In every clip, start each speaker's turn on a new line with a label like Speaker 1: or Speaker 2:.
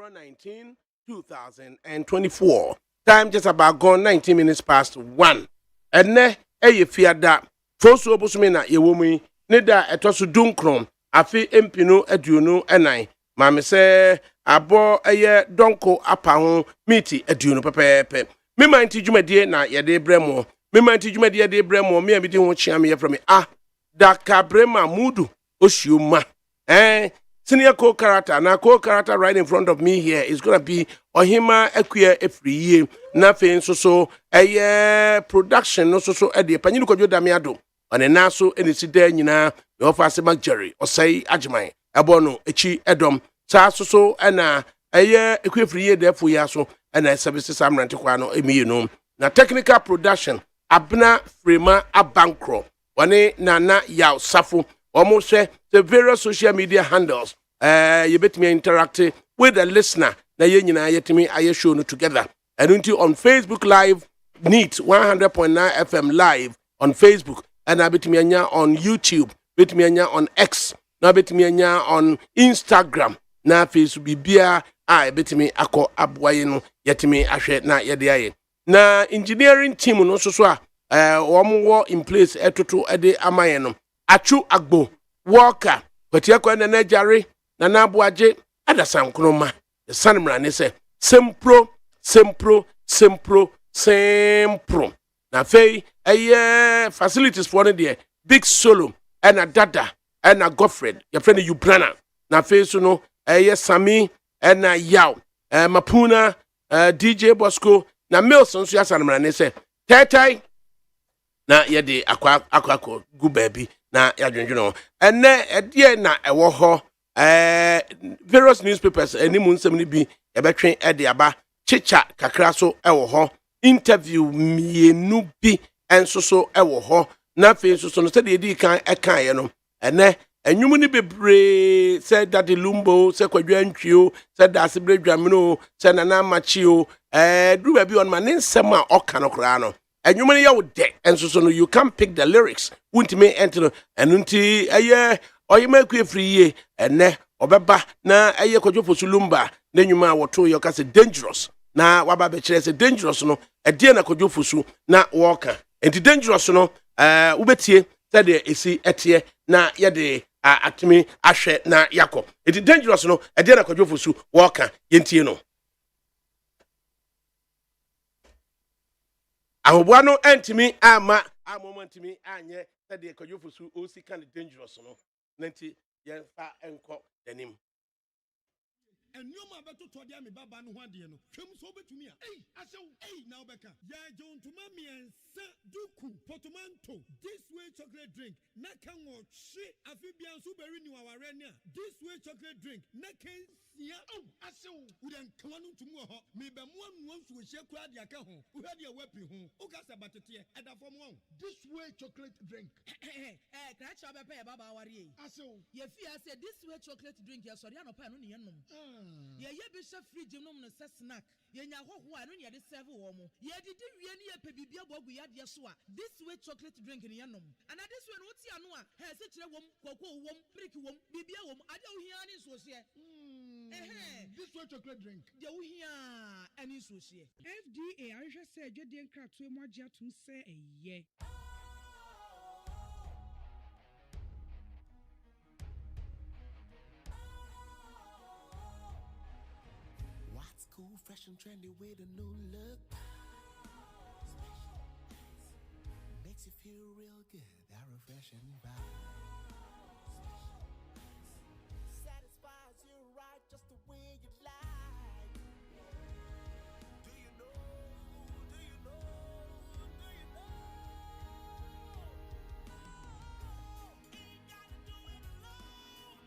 Speaker 1: 19, 2024. Time just about gone 19 minutes past 1. And ne fear that first obusumina ye woman nida etosu dunkrom afi empino aduonu enai mame se abo eye donko apa ho miti aduonu pepepe me manti dwumadie na ye de bremo me manti dwumadie de bremo me abidi ho chia me from ADAKABRI mudu oshioma senior co-character na co-character right in front of me here is gonna be Ohima Equia Efriye Nothing so production no so e de panyin kodwo damiado on naso eniside nyina e offer Mark Jerry osai agyeman ebo no echi edom sa so na Equia Efriye defo ya so na services amrante kwa no emiye no na technical production abna frema abankro one nana yaw safo almost the various social media handles you bet me interact with the listener na ye nyina yetimi aye show no together and until on Facebook live neat 100.9 FM live on Facebook and I bet me anya on YouTube bet me anya on X na bet me anya on Instagram na Facebook bibia I bet me akọ abwaye no yetimi ahwe na yede aye na engineering team no so a wo in place etoto ede amaye no achu agbo Walker kwatia kwa na jare na nabuaje adasan kunoma the sanmra ne se sempro na fei facilities for ne de big solo and a dada and a Godfred your friend Ubrana na fei so no Sami and a yaw Mapuna DJ Bosco na Milson so sanmra ne se tetai na yede akwa gu baby na yadwendweno enne edie na ewo ho various newspapers animu nsem ni bi ebetwen ede aba chicha kakra so ewo ho interview mienu bi enso so ewo ho na fe so no sede edi kan ekan ye no enne enwum ni bebre said that the lumbo se kwadwa ntwio said that asebredwameno said nana machio dru ba bi on ma nsem a oka no kra no enwumani ya wode enso so no you can pick the lyrics wuntime enter enunti oyima Equia Efriye enne obeba na kwadwo lumba na nwuma woto yo ka se dangerous na waba be kire se dangerous no edie na kwadwo fosu na woka enti dangerous no ubetie sade esi etie na yede atimi ahwe na yakọ enti dangerous no edie na kwadwo fosu woka yentie no ahobwa no entimi ama momentimi anye sade kwadwo fosu o si kan dangerous no nanti yen fa enko denim
Speaker 2: and you ma beto to dia me baba no ho ade no twem so betumi a asew na obeka ya jon to ma miensa duku potomanto this way chocolate drink na kan wo hye afibia so beri ni waware ne this way chocolate drink na kan sia asew udan kan no tumu ho me be mo anu so hye kura de aka ho wo hade a wapi ho o ka sa batete e da fom ho this way chocolate drink
Speaker 3: kra cha be pe baba ware
Speaker 2: asew
Speaker 3: ye fi ase this way chocolate drink ya sori anopa no ne yenom ye bi chef fridge nom no se snack ye nya hoho anu ne de serve wo mo ye didi wie ne ye pe bibia bogu ya de so a this way chocolate drink ne yenom and this way no ti anu a he se kire wom koko wom brick wom bibia wom ade wo hia ne so se
Speaker 2: this way chocolate drink
Speaker 3: de wo hia ani so se
Speaker 4: FDA ahwe se adwede nkrato mu agye atum se eye
Speaker 5: cool, fresh and trendy with a new look. Makes you feel real good, that refreshing vibe. Satisfies you right just the way you like. Do you know? Do you know? Do you know? Ain't gotta do it alone.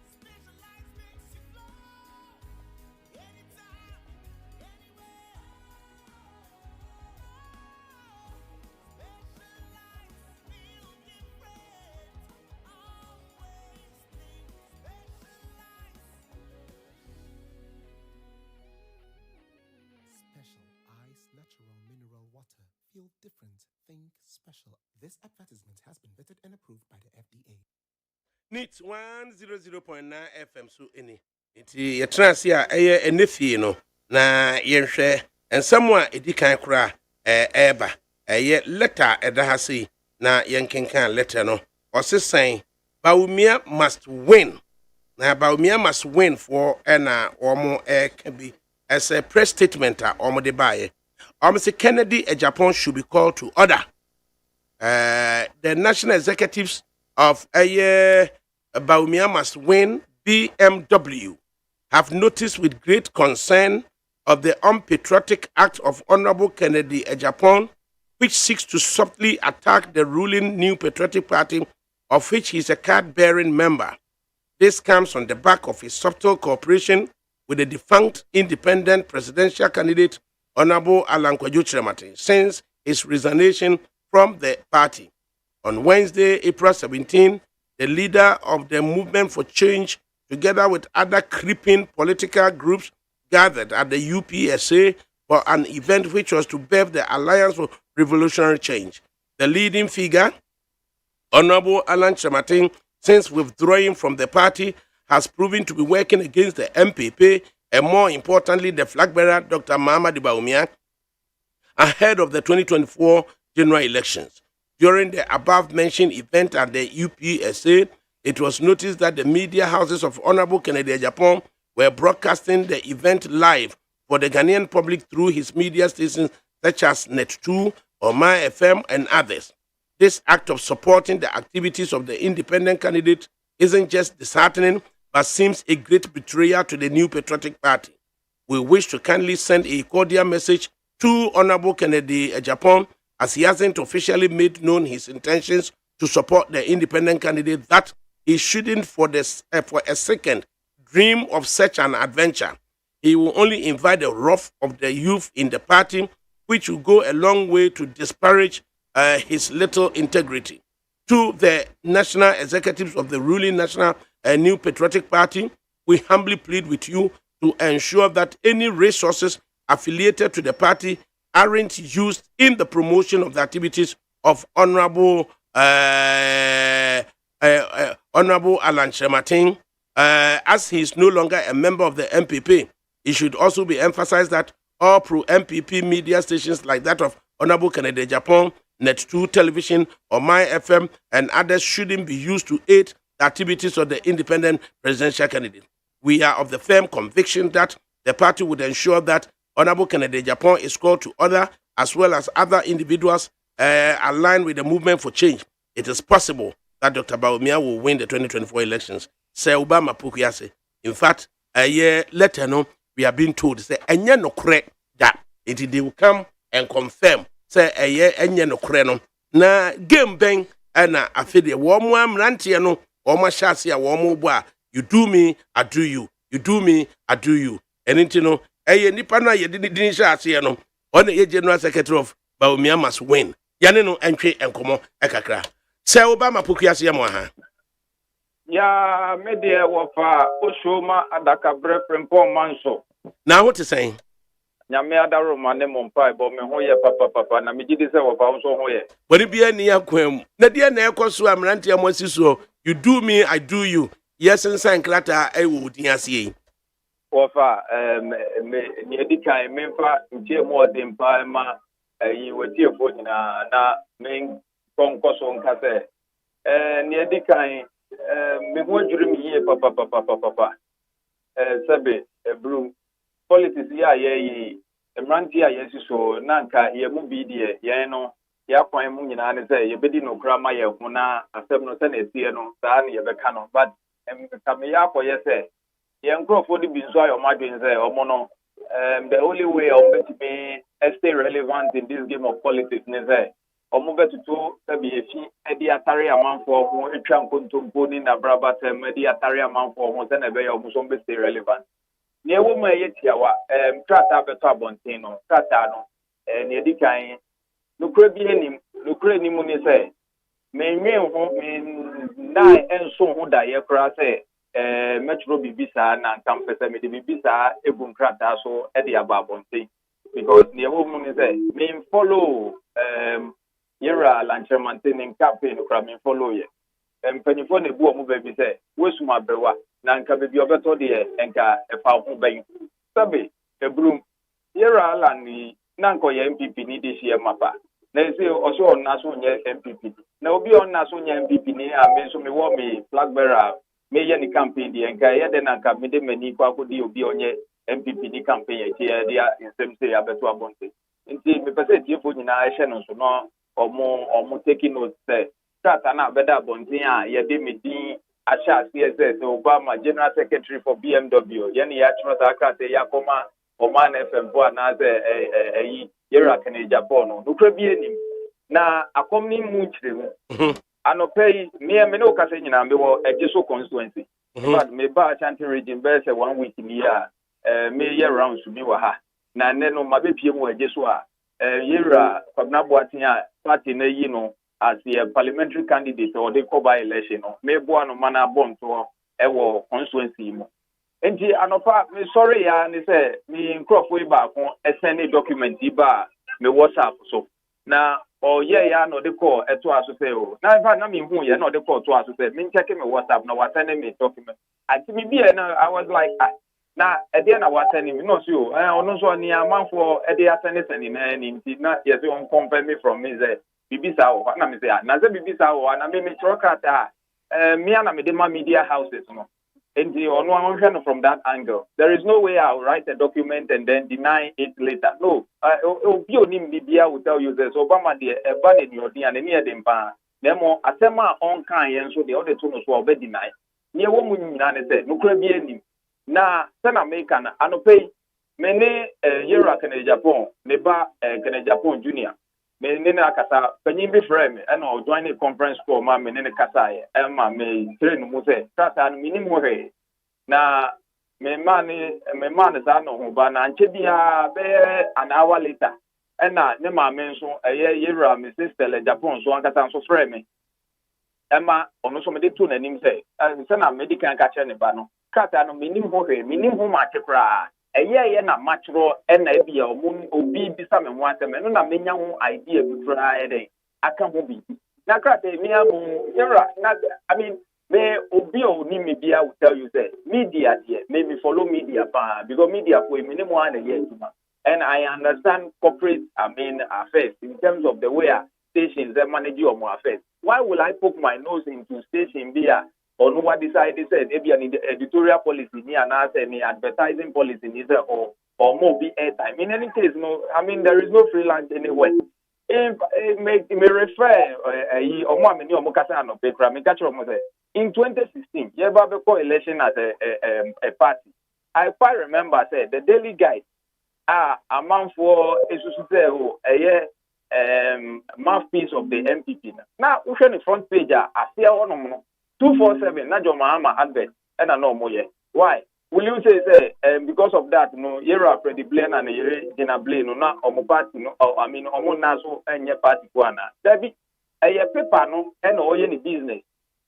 Speaker 5: Specialized makes you flow. Anytime, anywhere. Specialized feel different. Always think specialized. Special ice, natural mineral water. Feel different. Think special. This advertisement has been vetted and approved by the FDA.
Speaker 1: Neat 100.9 FM so any Nti yɛtena ase a ɛyɛ ɛnefie no na yɛnhwɛ nsɛm a ɛdi kan koraa ɛɛba ɛyɛ letter ɛda ha sei na yɛnkenkan letter no ɔsesan Bawumia must win. Now, Bawumia must win for wɔn ɛka bi as a press statement a wɔn de baeɛ. Wɔn say Kennedy Japan should be called to order. The national executives of Bawumia must win BMW have noticed with great concern of the unpatriotic act of Honorable Kennedy Japan, which seeks to subtly attack the ruling New Patriotic Party, of which he is a card-bearing member. This comes on the back of his subtle cooperation with the defunct independent presidential candidate, Honorable Alan Kwadwo since his resignation from the party. On Wednesday, April 17, the leader of the Movement for Change, together with other creeping political groups, gathered at the UPSA for an event which was to birth the Alliance for Revolutionary Change. The leading figure, Honorable Alan Chamatin, since withdrawing from the party, has proven to be working against the MPP and, more importantly, the flag bearer, Dr. Muhammad Bawumia, ahead of the 2024 general elections. During the above-mentioned event at the UPSA, it was noticed that the media houses of Honorable Kennedy Japan were broadcasting the event live for the Ghanaian public through his media stations such as Net2, Oma FM, and others. This act of supporting the activities of the independent candidate isn't just disheartening, but seems a great betrayal to the New Patriotic Party. We wish to kindly send a cordial message to Honorable Kennedy Japan, as he hasn't officially made known his intentions to support the independent candidate, that he shouldn't for a second dream of such an adventure. He will only invite the wrath of the youth in the party, which will go a long way to disparage his little integrity. To the national executives of the ruling National New Patriotic Party, we humbly plead with you to ensure that any resources affiliated to the party aren't used in the promotion of the activities of Honorable Alan Shematin, as he is no longer a member of the MPP. It should also be emphasized that all pro-MPP media stations like that of Honorable Kennedy Japan, Net2 Television, or My FM, and others shouldn't be used to aid the activities of the independent presidential candidate. We are of the firm conviction that the party would ensure that Honorable Kennedy Japan is called to order, as well as other individuals aligned with the movement for change. It is possible that Dr. Bawumia will win the 2024 elections. Say Obama Pukuyase. In fact, a year later, no, we are being told, say, enye no correct that they will come and confirm. Say a year enye no correct na game bang na afide wo mo amrantie no o ma shase a wo mo bo a you do me I do you, you do me I do you. Enti no eye nipa no ye din shase no on the general secretary of Bawumia must win. Yane no entwe enkomo ekakra. Say Obama Pukuyase mo ha.
Speaker 6: Ya media wafa Oshoma ADAKABRI FRIMPONG MANSO.
Speaker 1: Now what is saying?
Speaker 6: Nyame adaro mane mompa bo me ho ye papa na me gidi se wafa so ho ye.
Speaker 1: Bodi bia ni akwam. Na dia na ekoso amrante amosi so you do me I do you. Yes nsan klata e wo din ase.
Speaker 6: Wafa me ni edika me mfa ntie mo dempa ma yi watie fo nyina na me konkoso nka se ni edika me ho adwiri mi ye papa sebe blue politics ya ye emranti ya yesi so nanka ye mu bi de ye no ya kwan mu nyina ne say ye bedi no kra ma ye hu na asem no se na etie no saa ne ye beka no but me ya koye say ye nkrofo di bi nso ayo madwen say omo no the only way o be stay relevant in this game of politics ne say omo betutu sabi efi edi atare amanfo ho etwa nkontompo ni na braba tem edi atare amanfo ho se na be ya omo so be stay relevant. Ne wo ma ye tiawa trata beto abonten no trata no ne edi kan nukure bi enim nukure ni mu ni say menwe ho na enso ho da ye kra say metro bibisa na nkampese me de bibisa ebu trata so edi ababonten because ne wo mu ni say me follow yera lanchermanten in campaign kra me follow ye mpanifo na ebu omo ba bi say wesuma bewa na nka bebi obeto de enka efa ho ben sabe ebrum yera la ni na nko ye MPP ni de hie mapa na ese oso onna so nye MPP na obi onna so nye MPP ni a me so me wo me flag bearer me ye ni campaign de enka ye de na nka me de mani kwa akodi obi onye MPP ni campaign ye tie dia insem say abeto abonte nti me pese tie fo nyina ehye no so no omo taking note say tata na beda abonte a ye de medin Asha CSS Obama General Secretary for BMW yani ya chuma aka say yakoma Oman FM bo na say yera kan Japan no kra bi enim na akomni mu chire mu anopei me no ka say nyina me wo ejeso constituency but me ba Ashanti region be say 1 week ni ya me year round su bi wa ha na ne no mabepie mu ejeso a yera kwabna boatin a party na yi no as a parliamentary candidate or the by election no me bo no mana bon to ewo constituency mo enti anopa me sorry ya ni say me nkrofo iba ko send document iba me WhatsApp so na o ye ya no de call eto aso say o na in na me hu ye no de call to aso say me check me WhatsApp na wa send me document ati me bi na I was like na e dey na wa send me no see o ono so ni amanfo e dey send na ni na yes on confirm me from me say bibisa wo na me say na say bibisa wo na me trokata me na me de ma media houses no and the on from that angle there is no way I'll write a document and then deny it later no obi onim bibia will tell you this Obama de e ban in your and near dem pa nemo asema on kan yen so de all the tuno so obe deny ne wo mu nyina ne say no kra bi anim na se na America na anopei me ne yera kan Japan ne ba kan Japan junior me ne na kasa panyin bi frame e na join a conference call ma me ne kasa e ma me train mu say tata no minimum he na me man za no ho ba na nche bia be an hour later e na ne ma me nso yera me sister le Japan so ankasa nso frame me e ma ono so me de to nanim say se na medical ka che ne ba no kata no minimum ma chekra ye na matro na bia obi bisa me ho asem no na menya ho idea bi fra eden aka ho bi na krata me amu yera na I mean me obi oni me bia will tell you say media there maybe follow media because media for me no one here tuma and I understand corporate affairs in terms of the way stations manage your affairs. Why will I poke my nose into station beer or no one decided said maybe an editorial policy ni and any advertising policy ni or more be airtime. In any case, no, I mean there is no freelance anywhere. If may refer in 2016, Yeba election as a party. I quite remember said the Daily Guide a month for a mouthpiece of the MPP. Now, we the front page. I see 247. Not your mama advert and I know more. Why? Will you say because of that? No, you're a pretty blame and you're Gina Blaine, no, not on party, no, I mean, on Naso and your party. There be a paper, no, and all any business.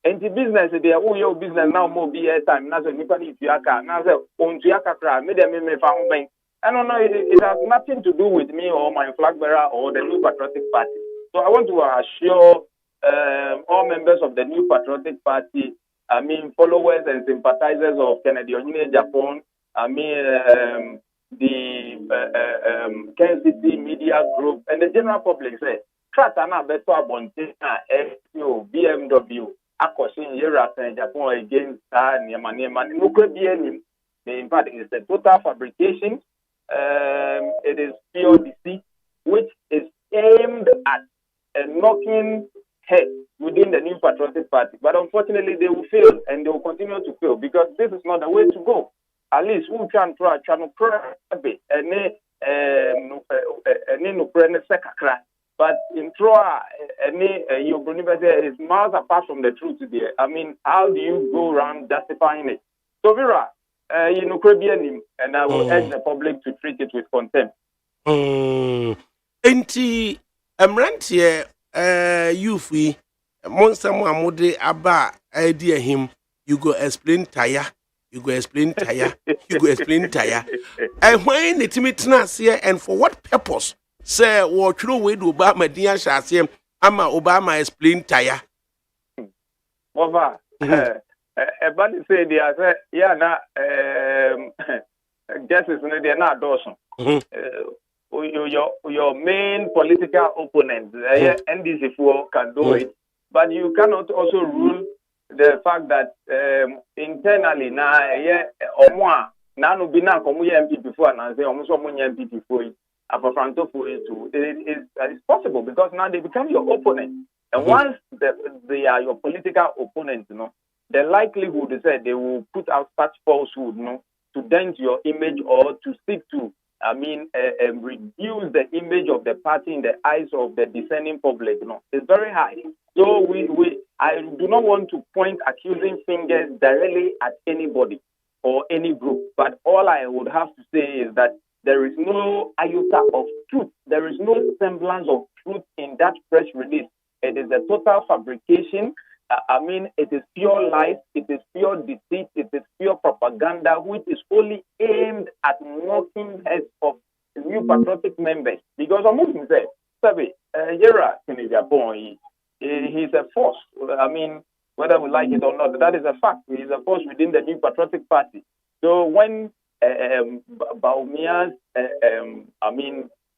Speaker 6: And the business, they are all your business now, more be airtime. Now, if you are now, on Tiaka, made them in found bank. I don't know, it has nothing to do with me or my flag bearer or the New Patriotic Party. So I want to assure all members of the New Patriotic Party, I mean, followers and sympathizers of Kennedy Onyine Japan, I mean, the Kansas City Media Group, and the general public say, Tratana Beto Abontina, FCO, BMW, Accusations, Yera, Japan against Niamaniaman, Nukubianim. In fact, it's a total fabrication. It is pure deceit, which is aimed at knocking heads within the New Patriotic Party. But unfortunately, they will fail and they will continue to fail because this is not the way to go. At least we can try to pray but in Troa, it is miles apart from the truth there. I mean, how do you go around justifying it? So, Vera, Caribbean, and I will urge the public to treat it with contempt.
Speaker 1: Enti, Mrantie, youthie, monster Mamode Abba, idea him, you go explain tire. You go explain tire. You go explain tire. And when the Timitnas here and for what purpose? Say, what true way do Obama dear Shasiem, Ama Obama explain tire.
Speaker 6: Over. Everybody say they are say, yeah, na justice no they not Dawson. Your main political opponent, NDC can do it, but you cannot also rule the fact that internally na omwa na no bi na komo MP before and say almost so MP before it afafranto for it too. It's possible because now they become your opponent, and once they are your political opponent, you know, the likelihood is that they will put out such falsehood, you know, to dent your image or to seek to, reduce the image of the party in the eyes of the discerning public. You know, it's very high. So I do not want to point accusing fingers directly at anybody or any group, but all I would have to say is that there is no iota of truth. There is no semblance of truth in that press release. It is a total fabrication. It is pure lies, it is pure deceit, it is pure propaganda, which is only aimed at knocking heads of new patriotic members. Because I'm going to say, Sabi, Yera Japan, he's a force. Whether we like it or not, that is a fact. He is a force within the new patriotic party. So when Baumia's,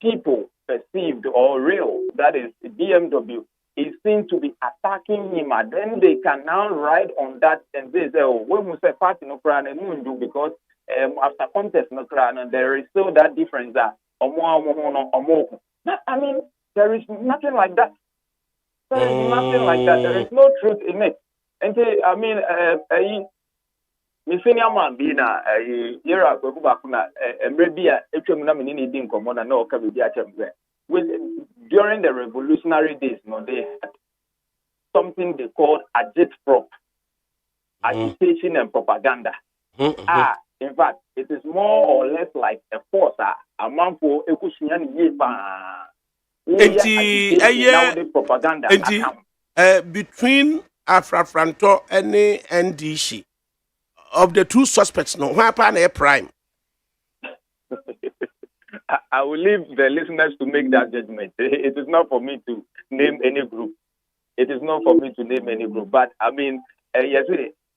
Speaker 6: people perceived or real, that is BMW, is seen to be attacking him, and then they can now ride on that and they say, oh, when we say party no crown and do because after contest no crown, and there is still that difference that there is nothing like that. There is nothing like that. There is no truth in it. And me senior man be na yera ko ba kuna emre bia etwam na me ni di nkomo na o ka be bia chem during the revolutionary days, no, they had something they called agitprop, agitation and propaganda. In fact, it is more or less like a force. A man for propaganda.
Speaker 1: Between Afrafranto and NDC, of the two suspects, no, what happened a prime?
Speaker 6: I will leave the listeners to make that judgment. It is not for me to name any group. It is not for me to name any group. But yes,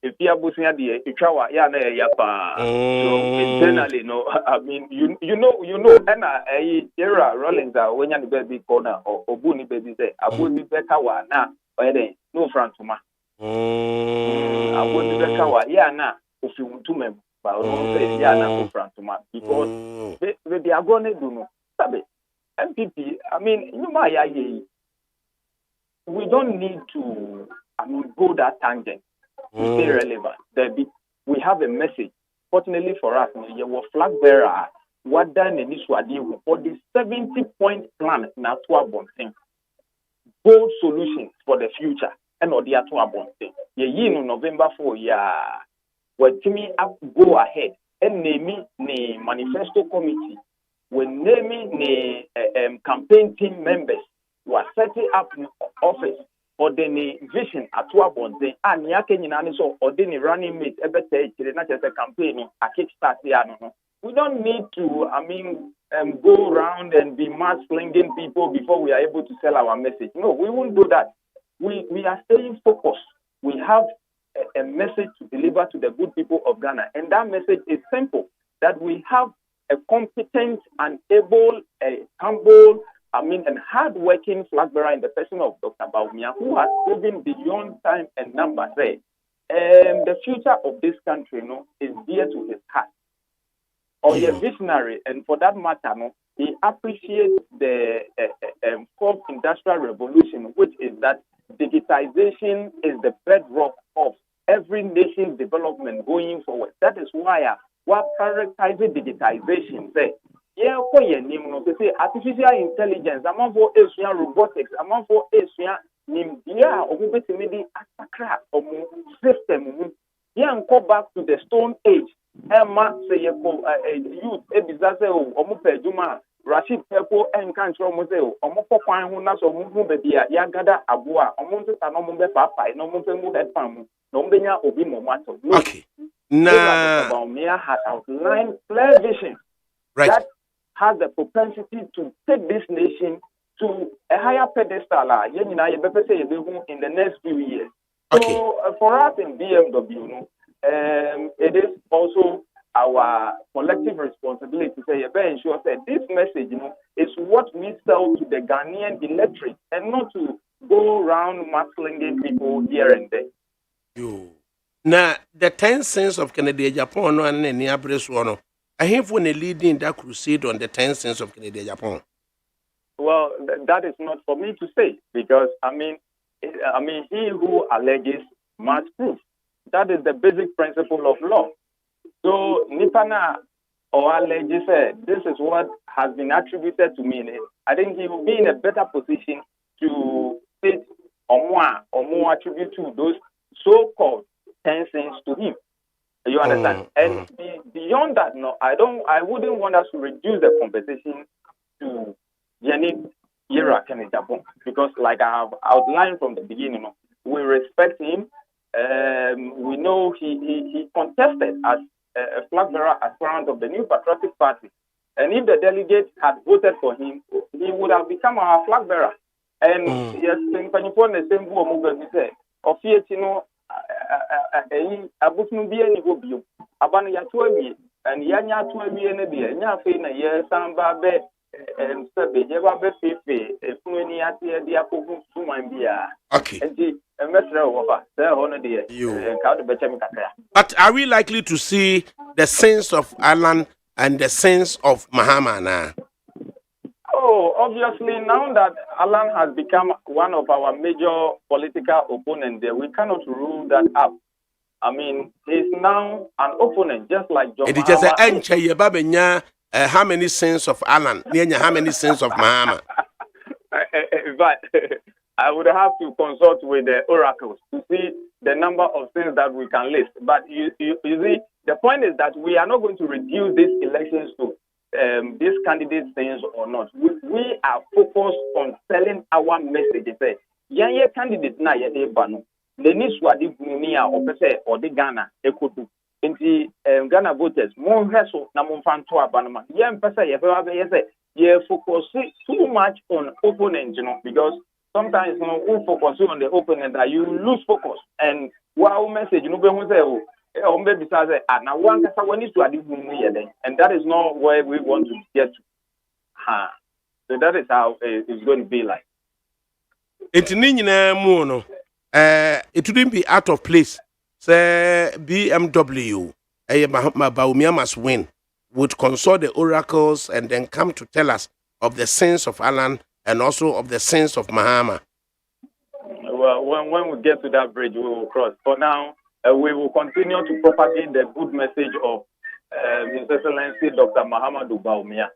Speaker 6: if you are boosting the so internally, no, you know, and era Rollins are when you baby corner or Buni baby say, I would be better one now, but then no front to ma. I would be better one, now, if you want to member. But I don't say na front to ma because they are going to do no. Sabe, MPP, we don't need to go that tangent to stay relevant. We have a message. Fortunately for us, you were flag bearer. What done in this for the 70-point plan na to abonting. Bold solutions for the future and or the to abonting. In November 4 when Timmy go ahead and name the manifesto committee, when naming the campaign team members who are setting up in office or the vision at what bonds and yakin so or the running mate ever say not just a campaign a kickstart. We don't need to go around and be mass slinging people before we are able to sell our message. No, we won't do that. We are staying focused. We have a message to deliver to the good people of Ghana. And that message is simple, that we have a competent and able, humble, and hard-working flag bearer in the person of Dr. Baumia, who has proven beyond time and number. The future of this country, is dear to his heart. Or a visionary, and for that matter, he appreciates the fourth industrial revolution, which is that digitization is the bedrock of every nation's development going forward. That is why we're prioritizing digitization. Say artificial intelligence, among for robotics, among for system. Go back to the Stone Age. Youth, Rashid Pepo and Country Museo, Omoko na so mumu baby, Yagada Abua, Omonto Tanombe Papa, no Mumu head farm, no Benya Obi Momato.
Speaker 1: Okay. Now,
Speaker 6: has outlined clear vision that has the propensity to take this nation to a higher pedestal in the next few years.
Speaker 1: Okay.
Speaker 6: So for us in BMW, it is also our collective responsibility to say, ensure that this message, is what we sell to the Ghanaian electorate, and not to go around mudslinging people here and there.
Speaker 1: You. Now, the 10 cents of Canada, Japan, no, and any no. I have when leading that crusade on the 10 cents of Canada, Japan.
Speaker 6: Well, that is not for me to say, because he who alleges must prove. That is the basic principle of law. So Nipana or alleges this is what has been attributed to me. I think he will be in a better position to state or more attribute to those so-called 10 cents to him. You understand? And beyond that, no, I wouldn't want us to reduce the competition to Jenny Iraq and Japan, because like I have outlined from the beginning, we respect him. We know he contested as a flag bearer aspirant of the New Patriotic Party, and if the delegates had voted for him, he would have become our flag bearer. And yes, in the same movement, we say, of abusnu bi ani go bio abana ya to awie and ya nya to awie ne de nya fe na ye san ba be sebe je ba be fefe efunu ni ate de akogu suman bia.
Speaker 1: Okay.
Speaker 6: Enti emesre wo fa se ho no de ka do be chemi kakra.
Speaker 1: But are we likely to see the sins of Alan and the sins of Mahama now?
Speaker 6: Oh, obviously, now that Alan has become one of our major political opponents there, we cannot rule that out. I mean, he's now an opponent, just like John
Speaker 1: It is just
Speaker 6: Mahama.
Speaker 1: How many sins of Alan? How many sins of Mahama?
Speaker 6: But I would have to consult with the oracles to see the number of sins that we can list. But you see, the point is that we are not going to reduce these elections to these candidates things or not. We are focused on selling our message. Young candidate na ye banu. The news wadi bunia or pese or the Ghana ekodu. Inti Ghana voters more hassle na monfanto abanama. Ye pese ye focus too much on opponent, because sometimes we focus on the opponent that you lose focus. And wow message and that is not where we want to get to. So that is how it's going to be like.
Speaker 1: It wouldn't be out of place. Say BMW, Baumia must win, would consult the oracles and then come to tell us of the sins of Alan and also of the sins of Mahama.
Speaker 6: Well, when we get to that bridge, we will cross. For now, we will continue to propagate the good message of His Excellency Dr. Mahamudu Bawumia.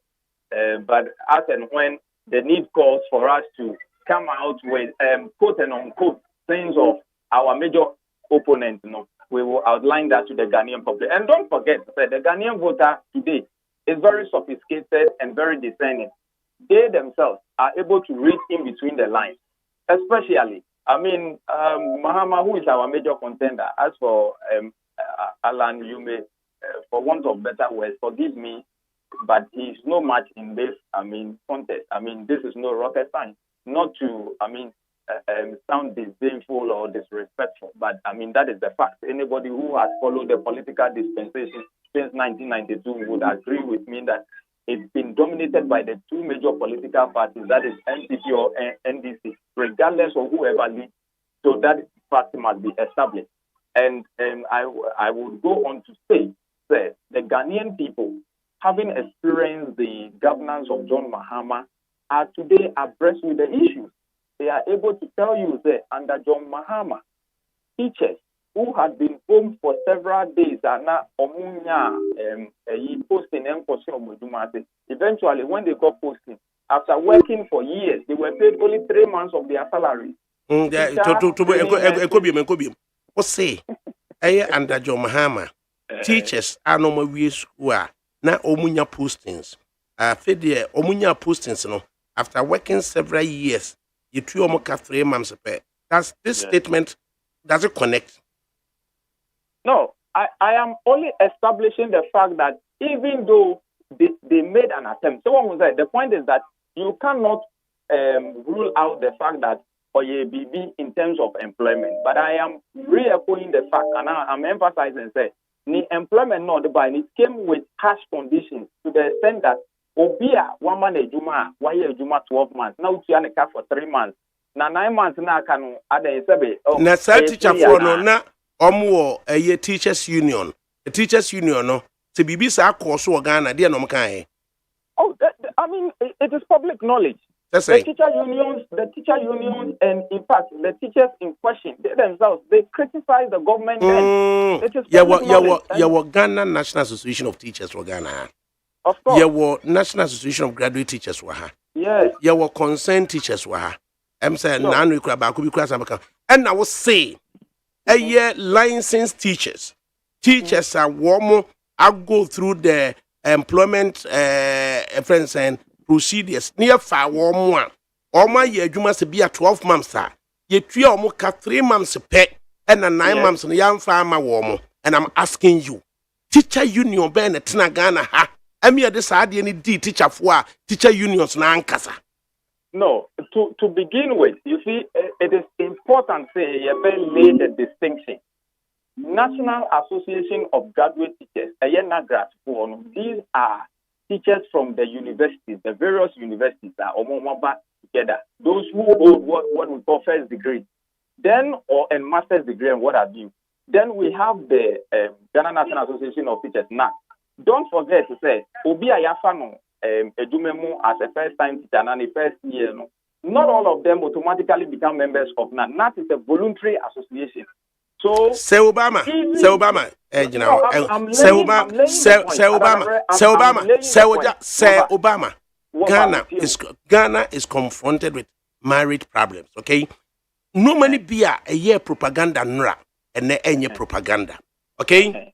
Speaker 6: But as and when the need calls for us to come out with quote and unquote things of our major opponents, we will outline that to the Ghanaian public. And don't forget that the Ghanaian voter today is very sophisticated and very discerning. They themselves are able to read in between the lines, especially Mahama, who is our major contender. As for Alan, you may, for want of better words, forgive me, but he is no match in this, contest. This is no rocket science. Not to, sound disdainful or disrespectful, but that is the fact. Anybody who has followed the political dispensation since 1992 would agree with me that it's been dominated by the two major political parties, that is NPP or NDC, regardless of whoever leads. So that fact must be established. And I would go on to say that the Ghanaian people, having experienced the governance of John Mahama, are today abreast with the issues. They are able to tell you that under John Mahama, teachers who had been home for several days are now posting. Eventually, when they got posting, after working for years, they were paid only 3 months of their salary.
Speaker 1: What say? Under John Mahama, teachers are no more school now omunya postings. Fede omunya postings after working several years, you 3 months pay. That's this statement doesn't connect.
Speaker 6: No, I am only establishing the fact that even though they made an attempt, someone will say the point is that you cannot rule out the fact that or ye BB in terms of employment. But I am re-echoing the fact, and I'm emphasizing say the employment not by it came with harsh conditions to the extent that Obia 1 man a Juma, 1 year Juma 12 months. Now you are for 3 months. Now 9 months now can add a sebe.
Speaker 1: Na sa teacher for no na omo a teachers union. The teachers union no to bibi sa course wo Ghana dey no mkan.
Speaker 6: Oh, I mean, it is public knowledge.
Speaker 1: That's
Speaker 6: The
Speaker 1: right.
Speaker 6: teacher unions, and in fact, the teachers in question, they themselves, they criticize the government. Then. It is public knowledge.
Speaker 1: Yeah, Ghana National Association of Teachers for Ghana.
Speaker 6: Of course.
Speaker 1: Yeah, National Association of Graduate Teachers for her.
Speaker 6: Yes.
Speaker 1: Yeah, concerned teachers for her. I'm saying,
Speaker 6: Sure.
Speaker 1: Nanu Kraba could be class. And I was saying, a year licensed teachers are warm. I go through the employment friends and procedures near far warm one. All my year you must be a 12 months. You 3 months pay and a 9 months and young farmer warm. And I'm asking you, teacher union ben at Ghana ha. I mean this idea any teacher for teacher unions na ankasa.
Speaker 6: No, to begin with, you see, it is important say you better lay the distinction. National Association of Graduate Teachers, these are teachers from the universities, the various universities are together. Those who hold what we call first degree, then and master's degree and what have you. Then we have the Ghana National Association of Teachers. Now, don't forget to say, Obi Ayafano Edumemu as a first time teacher and a first year. No. Not all of them automatically become members of NAT. NAT is a voluntary association. So
Speaker 1: say Obama, Ghana is confronted with married problems. Okay, normally be a year propaganda nra and any propaganda. Okay,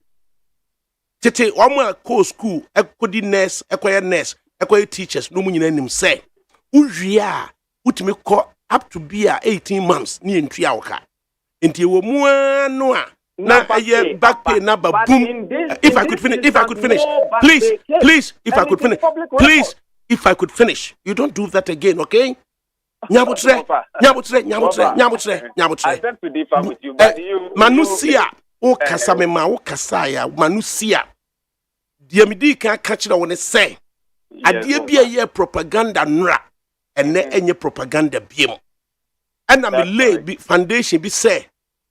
Speaker 1: tete omo ko school ekodi nurse ekoye teachers no munyina nim say uwia utimi ko up to be 18 months ni entua woka. Inti wo mu anu a na aye back pay na ba boom. If I could finish, please, if I could finish, you don't do that again, okay? Nyabutre.
Speaker 6: I beg to differ with you, but you
Speaker 1: Manusia o kasa me ma o kasa ya manusia. Die medi kan ka kire woni say ade bia ye propaganda nra ene enye propaganda biem. And I'm lay foundation be say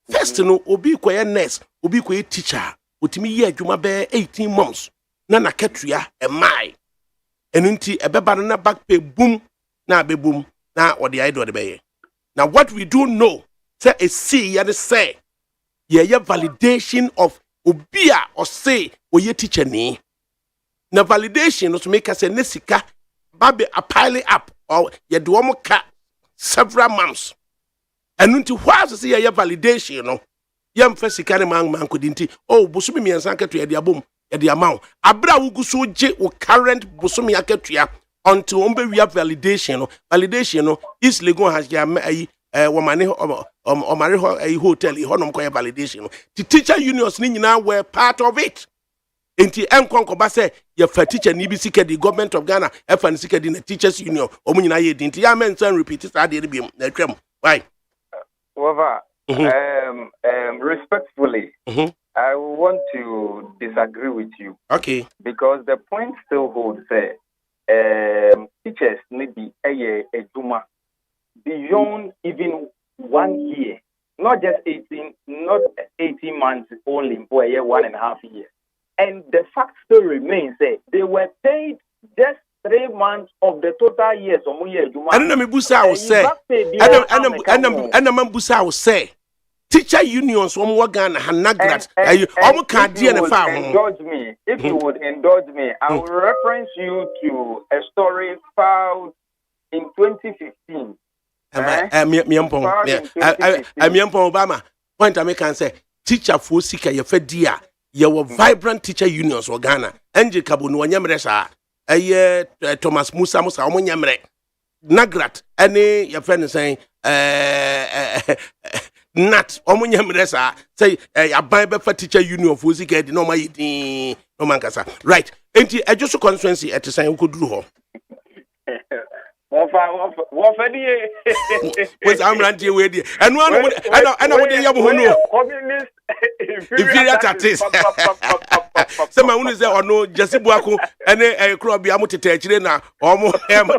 Speaker 1: first no obi koye nurse obi koye teacher otimi ye adwuma be 18 months na katua e mai enunti ebeba no na back pay boom na be boom na ode idol de be. Now what we do know say a see ya say ye validation of obia or say oye teacher ni na validation no to make us say nesika babe a pile up or ye do ka several months. And until whilst say your validation, no, yam first carry man could inti. Oh, Busumi and Sanka to the abum at the amount. Abra Ugusu J or current Busumi Akatria until we have validation. Validation is legal has yam a woman or a hotel, validation. The teacher unions now were part of it. Inti Nkonkoba say your teacher Nibisi the government of Ghana, FNC in the teachers union, Omunina Yedinti, Yamen repeat it at the why?
Speaker 6: However, respectfully, I want to disagree with you.
Speaker 1: Okay.
Speaker 6: Because the point still holds there. Teachers need be a Juma beyond even 1 year, not just 18 months only, for a year, 1.5 years. And the fact still remains that they were paid just 3 months of the total years.
Speaker 1: I don't know me busa will say. I know busa will say. Teacher unions from Ghana have not grant.
Speaker 6: Indulge me. If you would indulge me, I will reference you to a story filed in 2015.
Speaker 1: Obama. Point I make and say teacher for sika ye fedia. Ye were vibrant teacher unions for Ghana. Enje kabunu wanyamresa. Thomas Musa Omonyamre Nagrat any your friend is saying Nat Omonyamre say a Bible for teacher union for Zika no my no mankasa right ain't a just constituency at the same could do
Speaker 6: Well, What for the?
Speaker 1: What's I'm ranting with you? And one, I know what they have who
Speaker 6: communist
Speaker 1: inferior tactics. Some of them are no just Buaku and a crop be able to take it now. Almost Emma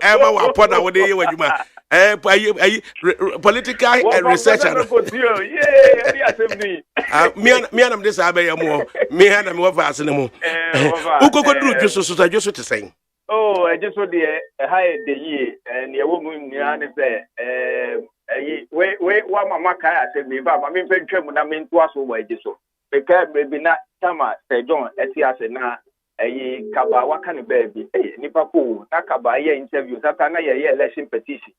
Speaker 1: upon our day when you political researcher. Me and I'm this Abbey more. Me and I'm more fast anymore. Who could do just to say?
Speaker 6: Oh, I just saw the high the year and your woman say, wait, what my car said me, but I mean, when I mean to us over just so. Because maybe not Tama, say John, Etias and now a Kaba, what kind of baby? Nipapo, Nakaba, interviews, Satana, election petition.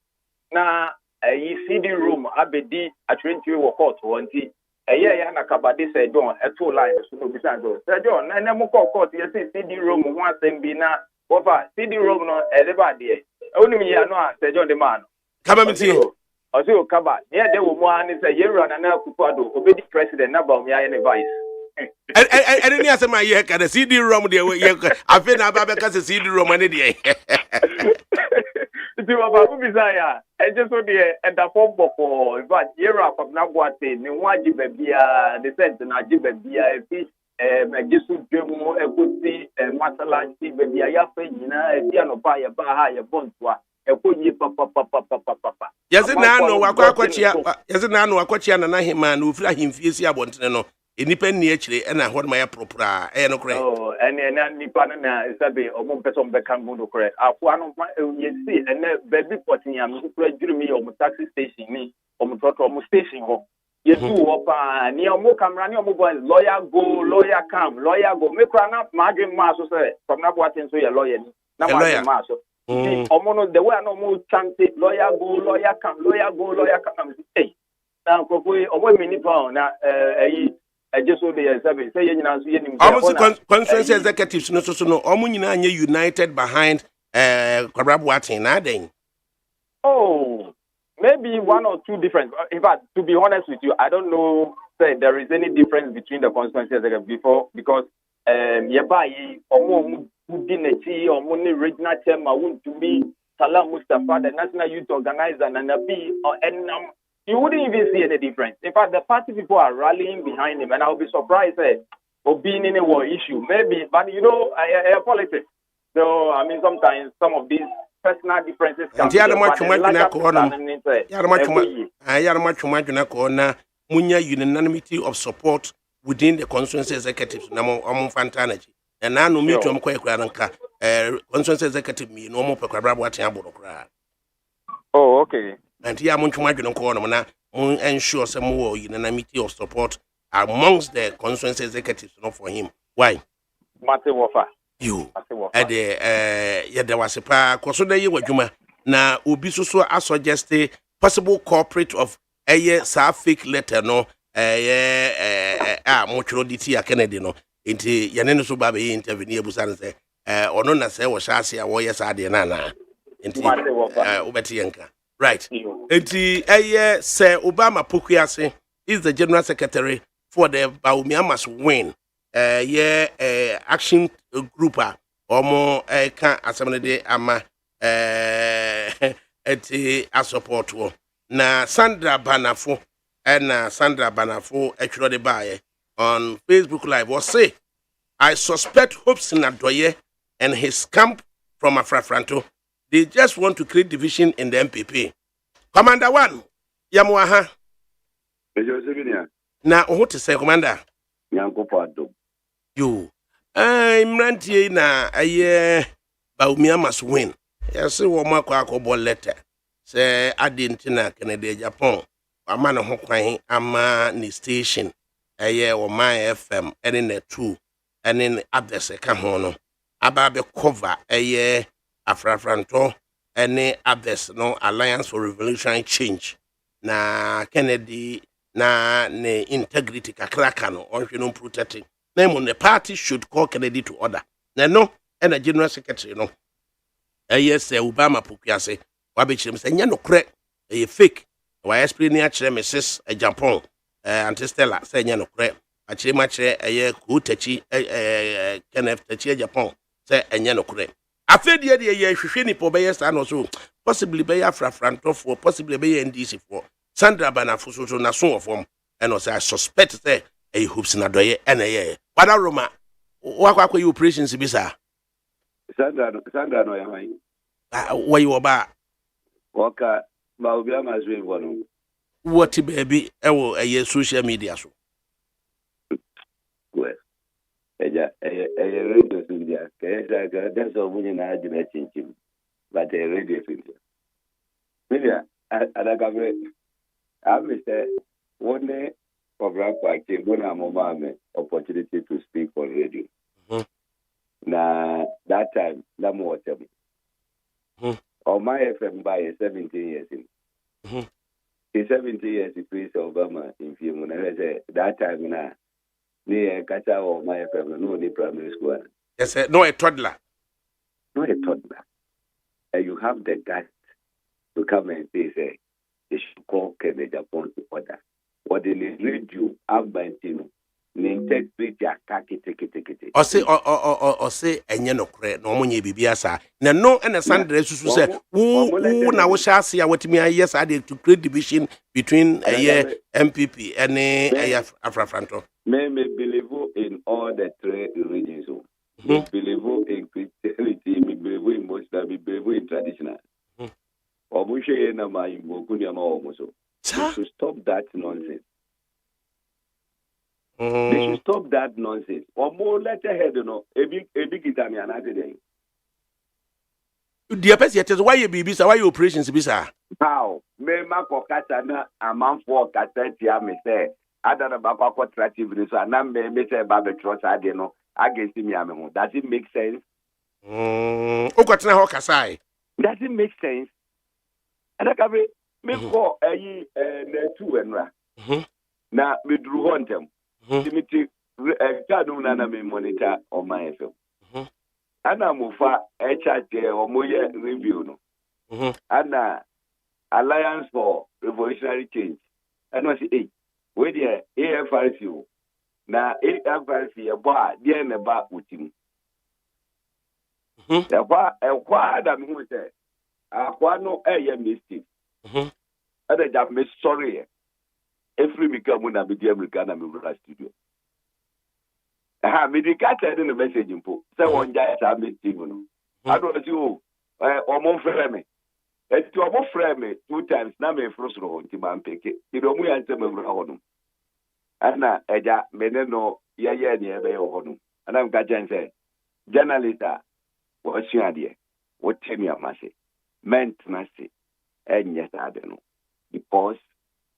Speaker 6: Now, a CD room, Abedi, a 20 or court, one tea. A year Nakaba, this said John, a 2 lines, so besides, Sir John, and I'm court, you see CD room, once and be now. What CD room no everybody. Only me no say John the man.
Speaker 1: Come on see.
Speaker 6: Also Kaba. Yeah, there were one is a year and now Kupado, obey president about me and advice.
Speaker 1: I didn't answer my year can CD room there. I feel about because the CD room any day.
Speaker 6: To about Ubisaya, I just saw the at the form for but year up of Nabuate, Niwaji Babia, the sense and Ajibabia, Jisu Demo, Equity, Masalan, baby, I have a piano by a bahaya bontua, a puny papa.
Speaker 1: Yes, and I know what yes, and I know what you and I man who fly him fierce. I want to know independent actually, and I want my proper and
Speaker 6: oh, and Nipanana is a bit of one person become mono correct. I want you see, and baby potting him who played me on taxi station, me on the station home. You do up near Mokamrani mobile lawyer go, lawyer come, lawyer go. Make run up margin maso from not watching so your lawyer. Now maso. Omono the way no more chanted lawyer go, lawyer come, lawyer go, lawyer come. Hey, now Kofi, or mini pound now. I just saw the service. Say you know,
Speaker 1: almost conference executives no so no. Omunina united behind Kwabwatin na den.
Speaker 6: Oh. Maybe one or two different. In fact, to be honest with you, I don't know say there is any difference between the constituencies before because Yabai or Mudineti or Muni regional chairman to be Salam Mustafa, the national youth organizer, and Nabi or Ennam. You wouldn't even see any difference. In fact, the party people are rallying behind him, and I'll be surprised for being in a war issue. Maybe, but you know, politics. So I mean, sometimes some of these personal differences can be
Speaker 1: unanimity of support within the constituency executives. And now no me to constituency executive me no more
Speaker 6: oh, okay.
Speaker 1: And here I'm ensure some more unanimity of support amongst the constituency executives, not for him. Why? You at the there was a pa so there you juma na obi so a suggest possible corporate of a fake letter no mochro diti ya Kennedy no nti yene so ba be intervene abusan say ono na say wo hyase a wo yes ade na na nti obeti yanka right nti say Obama Pokuase is the general secretary for the Bawumia Must Win action group omo kan asamene de ama eti support wo na Sandra Banafo actually de bae on Facebook Live was say I suspect Hopes Nadoye and his camp from Afrafranto they just want to create division in the MPP. Commander 1 Yamuaha na what to say commander
Speaker 7: Yankopado
Speaker 1: you I'm ranty na Bawumia Must Win. Yes, woman kwa letter. Say Argentina, Canada, Japan. A man of Hokwain, ama ni station. Or my FM, and in the 2, and in others a cahono. About the cover Afrafranto, and others no Alliance for Revolutionary Change. Na Kennedy, na ne integrity kakrakano, or you know protecting. Name on the party should call Kennedy to order. No, and a general secretary, no. Yes, Obama Pokuase, Wabichim, say, no crack, a fake. Why explain actually, Mrs. a Japan, Antistella, say, no crack. A chimache, a year, Kutachi, Kenneth, Tachi, Japan, say, and no crack. I feel the idea, you should finish for Bayas and also. possibly be Afrafranto for, possibly be NDC for. Sandra Banafo so na so form, and also I suspect that a hoops na doye and a but I Roma, what you operations be sir?
Speaker 7: Sandra no yamai.
Speaker 1: Where you about?
Speaker 7: Waka Maubia must be one.
Speaker 1: What baby, a social media so.
Speaker 7: Well, a radio India. That's all winning I did him. But a radio India. Media, ADAKABRI. I will say one day for Grandpa came when I'm a opportunity to speak on radio. Now that time, that more on my FM by 17 years in. In 17 years, he praised Obama in film. That time now, near Kata or my FM, no the primary school.
Speaker 1: Yes, no a toddler.
Speaker 7: No a toddler. And you have the guts to come and say, they should call Kennedy Japan to order. What they read you, Abantino, interpret your kaki take.
Speaker 1: Or say, and you know, no money bibiasa. No, and a Sunday to say, who now shall see what me, yes, I did to create division between a MPP and a Afrafranto.
Speaker 7: May believe in all the three religions. Me believe in Christianity, me believe in Muslim, me believe in traditional. Obushe na ma Kunyama almost. They should stop that nonsense. They should stop that nonsense. Or more letterhead, you know, a big Italian today.
Speaker 1: Dear Pessia, why you be why your operations be sir?
Speaker 7: How? Me mako katana a man for Catetia me say. I don't know about attractive so and I'm me say Babe Trust I don't know against me. Does it make sense?
Speaker 1: Does
Speaker 7: it make sense? ADAKABRI, me call two and ra. Now, me drew on them. Timothy, Kaduna, me monitor on my FM. Anna Mufa, HRT, or Moya review. Anna Alliance for Revolutionary Change. And I say, where the AFRC, now AFRC, a bar, the end about with him. The bar, a quad, I'm going to say. Aquano a mistake. Other than me sorry. Every become when I be the American and studio. Me the cat in the message in po. Say one guy I mistake. I don't you or more frame. It's to more frame 2 times. Now me first row to man pick it. You don't answer me for Anna Eja Meneno ya near by honum. And I'm catching say journalist what's your idea? What tell me a massy? Meant mercy, and yes, I don't know. Because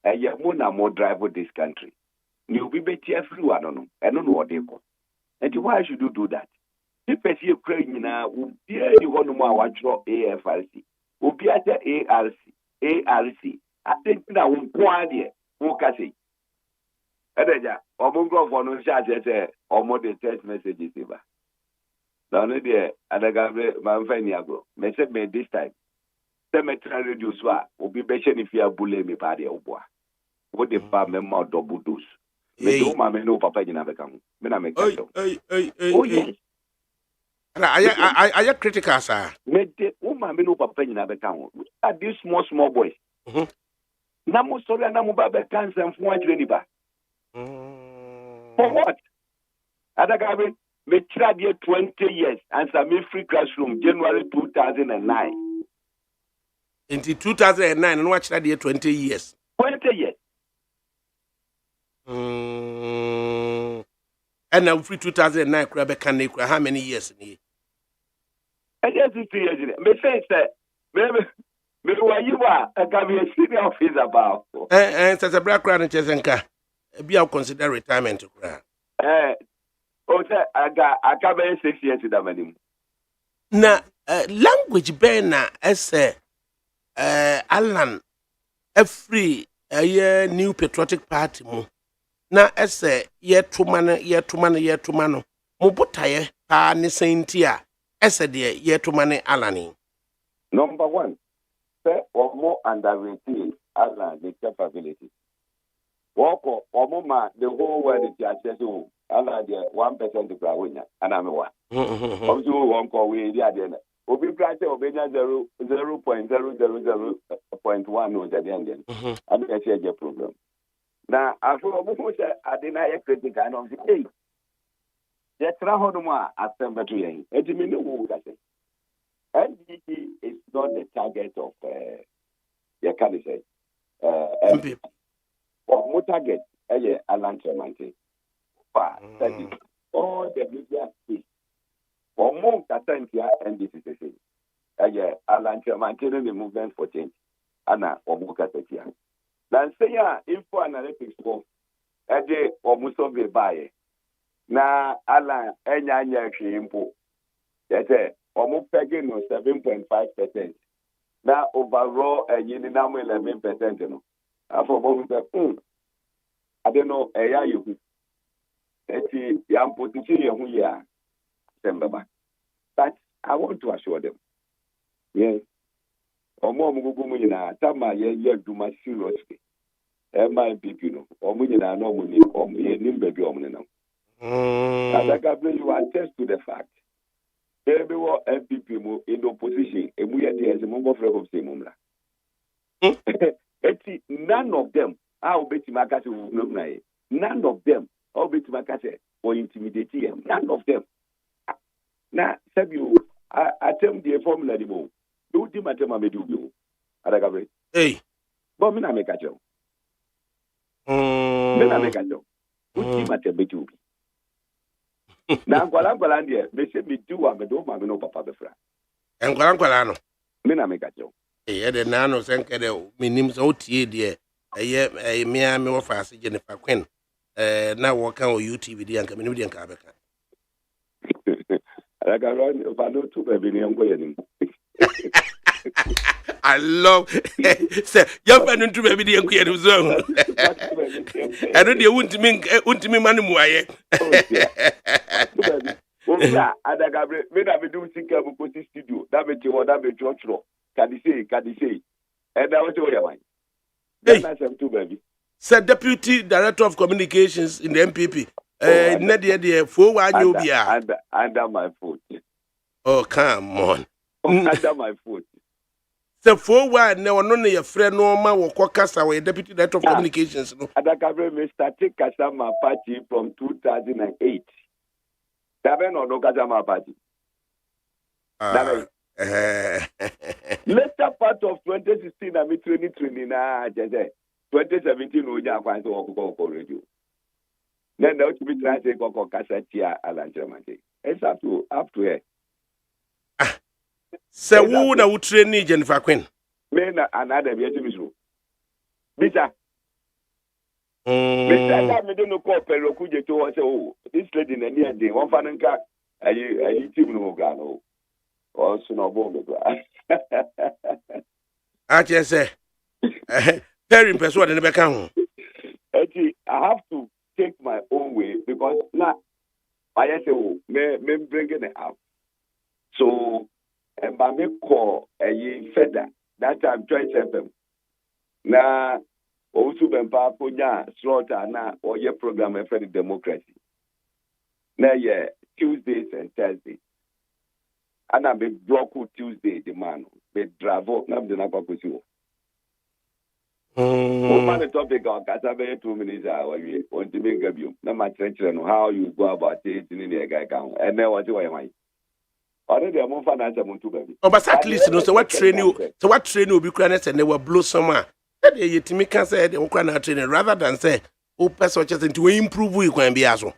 Speaker 7: a Yamuna more driver this country. You'll be better everyone, I don't know what they call. And why should you do that? If I see Ukraine now, will be anyone more watch AFRC, will be at the ARC. I think that will go on there, who can say. Edeja, Omungo for no charge or more than text messages. Now, ADAKABRI, Manfaniago, message me this time. Cemetery reduce will be better if you are bully me party or boy. What the farm more double dose. Me do my no papa in Abekam. Oh, yes.
Speaker 1: Are you critical, sir?
Speaker 7: Me de woman no papa in Abekam. Are these small boys? Namu sorry, Namu Baba cancer and for what? ADAKABRI, me tried here 20 years and some free classroom January 2009.
Speaker 1: Into 2009 and watch that year 20 years.
Speaker 7: 20 years.
Speaker 1: And now free 2009 crab can how many years in here?
Speaker 7: I just 2 years in it. Me say maybe why you are a cabinet senior officer about.
Speaker 1: And such a black crown and Chesenka. Be out consider retirement to cry.
Speaker 7: I got 6 years in the money.
Speaker 1: Now, language banner as Alan a free a new patriotic party mo. Na ese ye to mano mo botaye pa ne sentia ese de ye to mane Alani.
Speaker 7: Number 1, say or more underrated Alan the capability. Walk or more the whole world is just Alan the 1% to Brawina and I'm one. Also, one call we the obi price obenya 0.000.1 no jadi ande abi ka share problem na afọ obuko se ade na ye critical no say hey ye tra ho no a asem beto yen etimi ne wo ka say NDC is not the target of your candidate
Speaker 1: MP.
Speaker 7: or more target Alan Tremonti study all the media speak or more Katantia NDC Alan Tremonti the movement for change Anna or Mukatia. Then say info analytics for or Musobe Baye na Alan Enya Shimpo. That's it. Almost pegging no 7.5%. Now overall, you know 11%. You know, for both I don't know. You I'm putting you here, but I want to assure them. Yes, or more Mugumina, Tama, you do my seriously. My people, know, or Mujina, no money, or me, Nimbe, ADAKABRI, you attest to the fact. Every MPP in opposition, and we are there as a member of the none of them, I'll bet Makase will not know. None of them, I'll bet Makase or intimidate him. None of them. Now, Sabu, I tell the formula anymore. Do the matter, my do ADAKABRI.
Speaker 1: Hey.
Speaker 7: But me, I make a joke. Me, I make a joke. Do the matter, be do. Na kwala ndie me se me do am do ma me no papa be fra
Speaker 1: Enkwala no
Speaker 7: me na me ka jo
Speaker 1: e de na no senke de minim so tie de eye me wo fa ase Jennifer Queen na wo kan o YouTube de anka minim de anka abeka
Speaker 7: ADAKABRI fa no tu be bi ni enko ye ni
Speaker 1: I love say you fan ntu be bi de anka ye ni so eno de untimi manu mu aye
Speaker 7: ADAKABRI me na be do sika bu ko studio da be ti wo da be chotro kadise and da wo to ya wan na sem tu baby
Speaker 1: sir deputy director of communications in the MPP na de fo wa anya obia
Speaker 7: under my foot.
Speaker 1: Oh come on.
Speaker 7: Under my foot.
Speaker 1: The fo wa na ono ne ye frɛ no ma wo kokasa we deputy director of communications no
Speaker 7: ADAKABRI me started Kasama party from 2008. Dabe no Kasama party. Later part of 2016 I mean 2020 na 2017 we just want to work on radio. Then there will be translate ko kasa tia Alan Tremonti. It's up to here.
Speaker 1: Se wo na wo train Jennifer Queen.
Speaker 7: Me na another be etimisro. Bisa. Bisa da me do no call pero ku je to say oh this lady na near dey one fan nka ayi team no ga no. O so no bo me bra.
Speaker 1: I say very impressed what the be kan ho.
Speaker 7: I have to take my own way because now I say oh me bringing it up. So and by me call a feather that time joint FM. Na also ben pa ponya slaughter na or your program for the democracy. Na yeah Tuesdays and Thursdays. And I be block Tuesday the man be bravo na be na kwakusi wo. Man the topic of Kasabe 2 minutes we want to make gabium. Na ma no how you go about it in the guy can and then what you want. Already I'm on finance muntu baby.
Speaker 1: Oh but at least no so what train you be cranes and they will blow somewhere. That you timi can say they will training rather than say oh person just to improve you can be as well.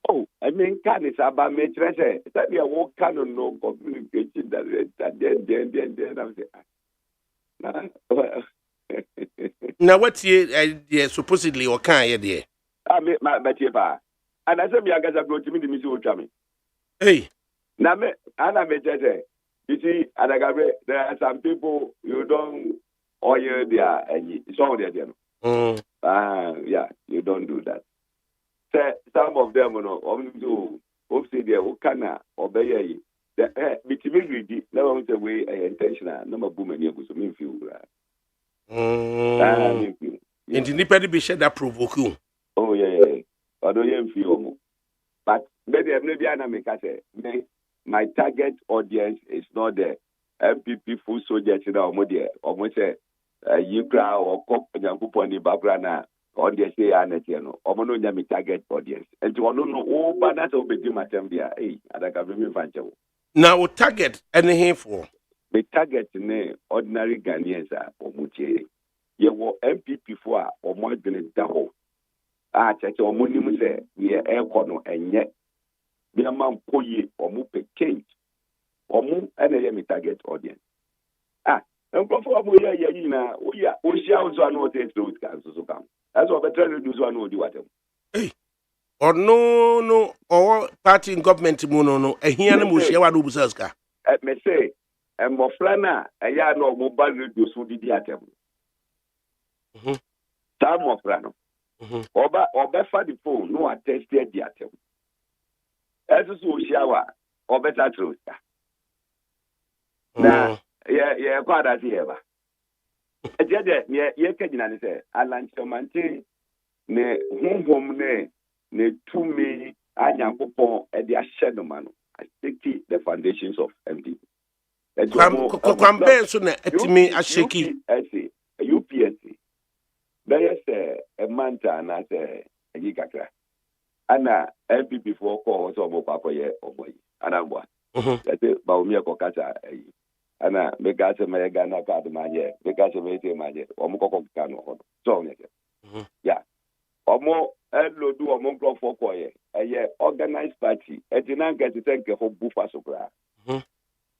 Speaker 7: Oh, I mean, can is about me treasure. That we are work can no communication that then I'm saying.
Speaker 1: Now what ye supposedly or can ye there?
Speaker 7: I mean, my ba. And I said me against a blow to me the missile chami.
Speaker 1: Hey.
Speaker 7: Now me and I may treasure. You see, ADAKABRI, there are some people you don't oil their it's all there. Yeah, you don't do that. Some of them, you know, obviously they will canna obey. The bitibili never went away intentional. Number boom and you go to me feel.
Speaker 1: Independent be shed that provoke you.
Speaker 7: Oh yeah. I don't feel. But maybe I'm maybe I make us say my target audience is not the MPP full soldiers in our media. Almost say you crowd or cop and put the background on the say anetiano. Omono my target audience. And to know all banners will be my term there. Hey, ADAKABRI fancho.
Speaker 1: Now we target anything for.
Speaker 7: The target ne ordinary Ghanaians are omuche. You were MPP for or more than a double. Church or monument say we are air corner and yet. Be a man poye or move a change or move any target audience. And go for we are also know the truth so come. That's what better do so know do what.
Speaker 1: Hey. Or no or party in government no a here no share wa do busaska.
Speaker 7: Me say and mo flana e ya no mobile radio so didi atem. Time of flana. Oba fa the phone no attest the atem. Eso so shawa or better truth. Na yeah kwada ti eba. Eje ye kejina ni say alanchomante ne honhom ne tumi anyankopon e de ahye no ma no. I take the foundations of MD.
Speaker 1: Kwambe so na etimi asheki.
Speaker 7: UPSC. There is a manta na say agikakra. Ana MPP for call so mo papa ye omoyi. Ana ngwa. Ete ba omi ekokata ayi. Ana mega se me Ghana card manje. Mega se me manje. Omo kokka no ho. So ne. Yeah. Omo elodu omo gro for koye. Eye organized party. Etina get to take ho bufa so kra.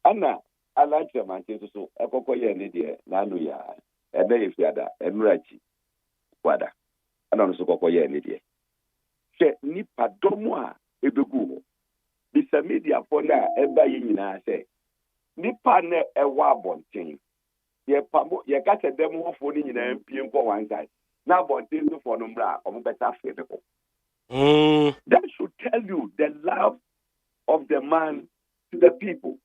Speaker 7: Ana alache manche so ekokoye ni de na anu ya. Ebe ifiada emrachi. Kwada. Ana no so kokoye ni de. She nipa domo a ebegu. Bisa media for na eba yi nyina se. Nipa ne ewa bonten. Ye pamo ye ka se dem ho fo ni nyina mpie nko one side. Na bonten so for no bra omo better fit people. That should tell you the love of the man to the people.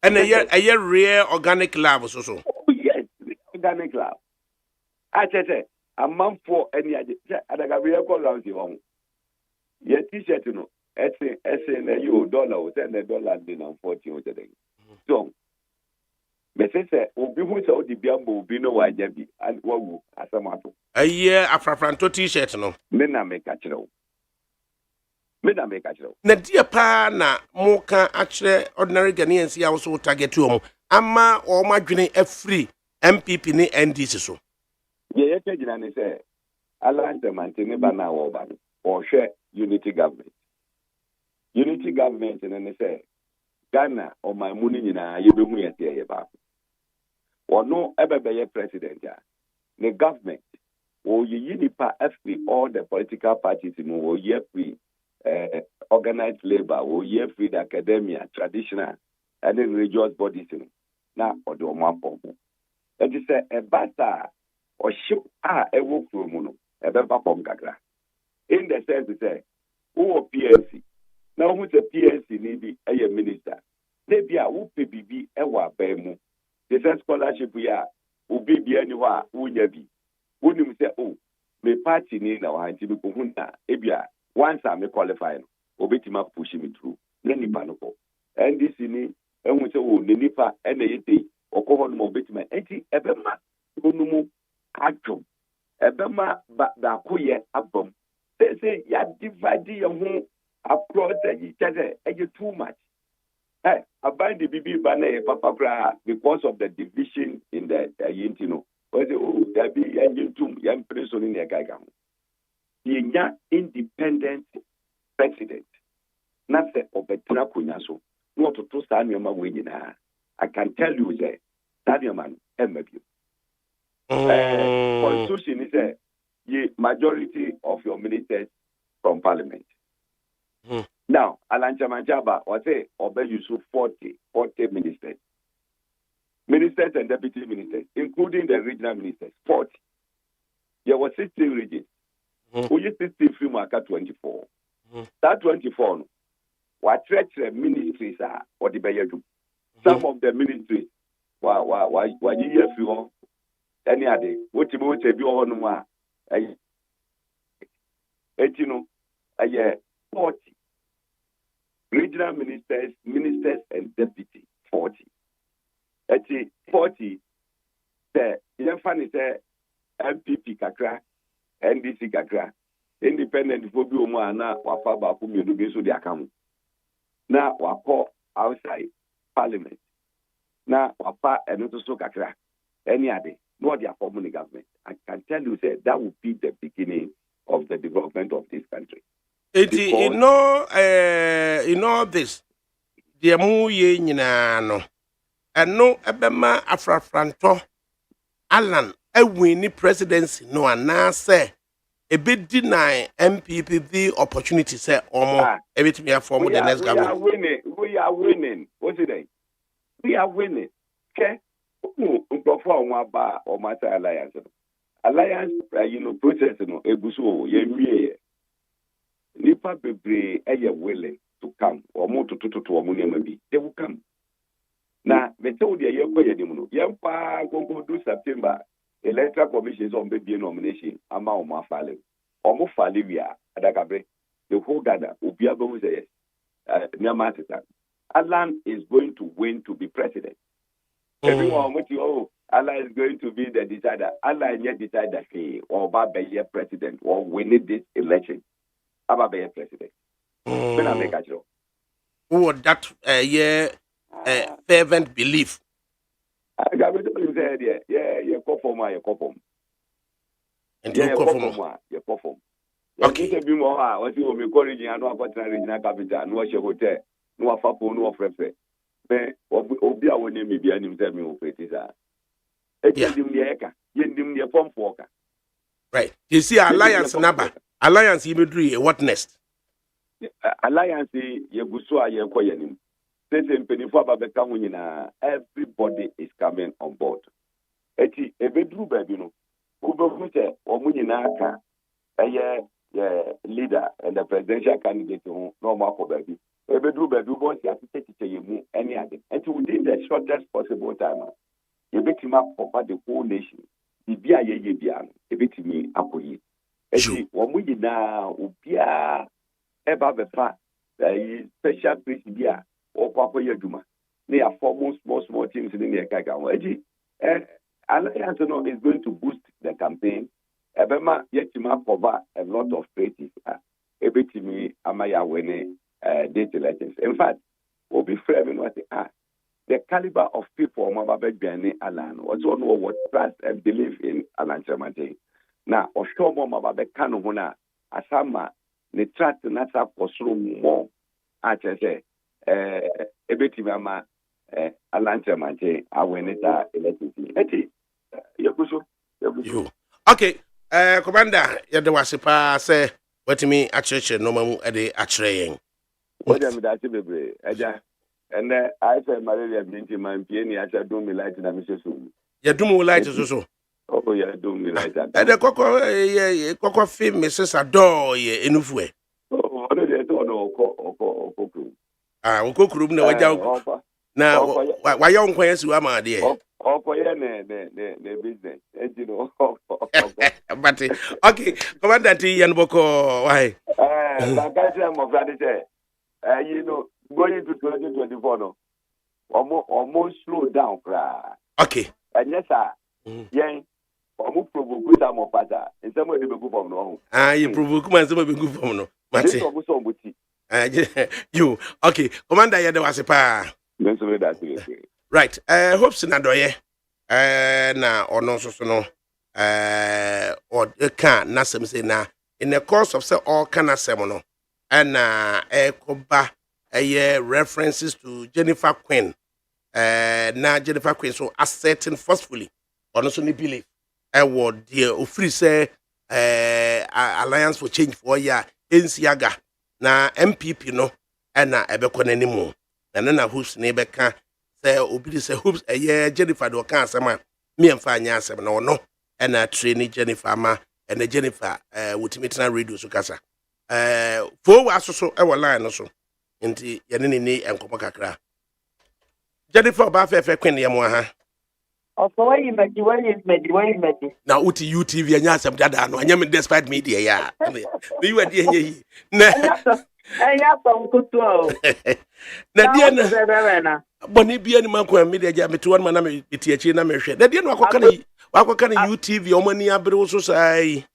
Speaker 1: And a rare organic love so.
Speaker 7: Oh yes, organic love. I say a man for any ADAKABRI call around the home. Your t-shirt, you know, SN you dollar, $10 din on 40 today. So, Messi say, Obi who saw the Biambo, Bino, Wajabi, and Wawu, as a matter.
Speaker 1: A year afrafranto t-shirt no.
Speaker 7: Mena make a channel.
Speaker 1: Na dia pa na mo kan actually ordinary Ghanaians ya also target to ama o madwene afri MPP ni NDC so.
Speaker 7: Ye kejina ni say alliance maintain ba na wo ba o hwe unity government. Unity government ni say Ghana o my muni nyina ye be hu ye tie ye ba. Ono ebebe ye president ya. The government o ye nipa afri all the political parties no o ye free organized labor, or year free the academia, traditional, and then religious bodies. Now, or the Omapo. It is a bata or ship a work for Muno, a Bepapom Gagra. In the sense to say, who PNC? Now, who's a PNC need a minister? Maybe a whoop BB, Ewa Bemu. The same scholarship we are, who be anywhere, who be. Wouldn't you say, oh, me party need our anti-Bukunta, Ebia. Once I'm qualified, Obetima push me through. Nani panoko. And this in and we say, oh, Ninipa, and or cover no Obetima. Enti, Ebema, Unumu, Atom, Ebema, Bakuye, Abom. They say, ya divide your home, applaud each other, and you too much. Hey, I bind the BB banner, Papa, because of the division in the Yintino. Oh, there be a young person in the Gagam. The independent president, not the Obetra Kunyaso, not to Sanyama Winina. I can tell you that Sanyaman MW. Constitution is the majority of your ministers from parliament. Now, Alancha Manjaba, or say, Obe Yusuf 40 ministers. Ministers and deputy ministers, including the regional ministers, 40. There were 16 regions. We used to see film at 24. That 24, what church ministries are or the Bayadu. Some of the ministries, why you hear any other, what you would say, you on one, a 40. regional ministers and deputy 40. Actually, 40, the funny say MPP kakra, NDC kakra, independent for Biomana, Wafaba, Pumidu, so the account. Now, Wako outside Parliament. Now, Wapa and also kakra, any other, not their former government. I can tell you that would be the beginning of the development of this country.
Speaker 1: In all this, the mu ye nyina no, and no ebema afrafranto Alan a winning presidency no ana say a bit deny MPP the opportunity say omo a bit me form the next government.
Speaker 7: We are winning. What's it? We are winning. Okay. Alliance. Alliance, process no eguso ye nipa bebre willing to come or more to maybe they will come. Now, me tell you, you go do September electoral commissions on baby nomination. Ama oma fale, omo fale via ADAKABRI. The whole Ghana will be able to say yes. Alan is going to win to be president. Everyone with you, Allah is going to be the decider. Allah yet decide that he or Baba president or winning this election. Baba president. When I make a joke.
Speaker 1: Oh, that fervent belief.
Speaker 7: I got to say, yeah, conform.
Speaker 1: And you conform.
Speaker 7: You conform.
Speaker 1: Okay.
Speaker 7: What you will be calling and no regional capital, no hotel, no fapo, no frefe. Obi a woni me bia nim say me ofetisa.
Speaker 1: Right. You see alliance number. Alliance immediately what next?
Speaker 7: Alliance ye guso a ye koyenim. Say penifo ababeka ho nyina everybody is coming on board. Eti ebedru ba bi no. Ubefu say omu nyina aka leader and the presidential candidate no mako ba bi. Ebedru ba bi bon sia tete yemu any other. Eti within the shortest possible time. Ebetima for the whole nation. Bibia ye bia no ebetimi akoyi. Eti omu nyina obia eba befa special place bia or papa yaduma. They are for small teams in the Kagawaji. Alliance is going to boost the campaign. Ebema yetima cover a lot of creative. Ebetimi amaya wene date elections. In fact, we'll be fair in what the caliber of people Mababe Biane Alan was one who would trust and believe in Alan Chamate. Now, Oshomo Mababe Kanuhuna Asama ne trust nasa kosro more. Say ebetimama Alan Chamate aweneta electricity. Eti yakuso.
Speaker 1: Okay. Commander, you do wasipa say what me actually no mamu ade atreyen.
Speaker 7: What am that bebre? Eja. And I say malaria binti man pieni acha do me light na misesu.
Speaker 1: You do me light so.
Speaker 7: Oh yeah, do me light.
Speaker 1: And the koko film Mrs. Adore ye enufue.
Speaker 7: Oh, no dey to no oko.
Speaker 1: Ah, oko krum na waja. Na wa ya nkwan yesu ama de.
Speaker 7: Oko ye ne business. You know.
Speaker 1: But okay, Commander T Yanboko why?
Speaker 7: Like I say my brother say, you know, going into 2024 no. Almost slow down cra.
Speaker 1: Okay.
Speaker 7: And yes sir. Yeah. Almost provoke some of father. In some way they go from no.
Speaker 1: Ah, you provoke man some be go from no. Mate. You okay, Commander Yede wasipa. Right. Hope sinadoye. Na ono so no. Or can nasem say na in the course of say all can asem no. And koba references to Jennifer Quinn. Na Jennifer Quinn so asserting forcefully or also ni believe what the ofri say Alliance for Change for ya NCAGA na MPP no na ebekọ n'animu na na hoops na ebeka say obi say hoops Jennifer do kan asema me emfa anya asem na ono na train Jennifer ma na Jennifer wutimitena radio so kasa fo asoso e wo line no so nti ye ne ni enkomo kakra Jennifer ba fefe Queen ye mo ha
Speaker 8: also why you medi
Speaker 1: na uti UTV anya asem dada no anya me despite media ya me you ade anya yi na
Speaker 8: ɛyɛ asɔm kutuo
Speaker 1: Na deɛ
Speaker 8: na
Speaker 1: na
Speaker 8: bɛbɛbɛ na
Speaker 1: bɔne bia ne makɔ me deɛ gya mete wɔn ma na meti akyi na mehwɛ. Na deɛ na wakɔka ne UTV ɔmo ani abere wo so saa yi.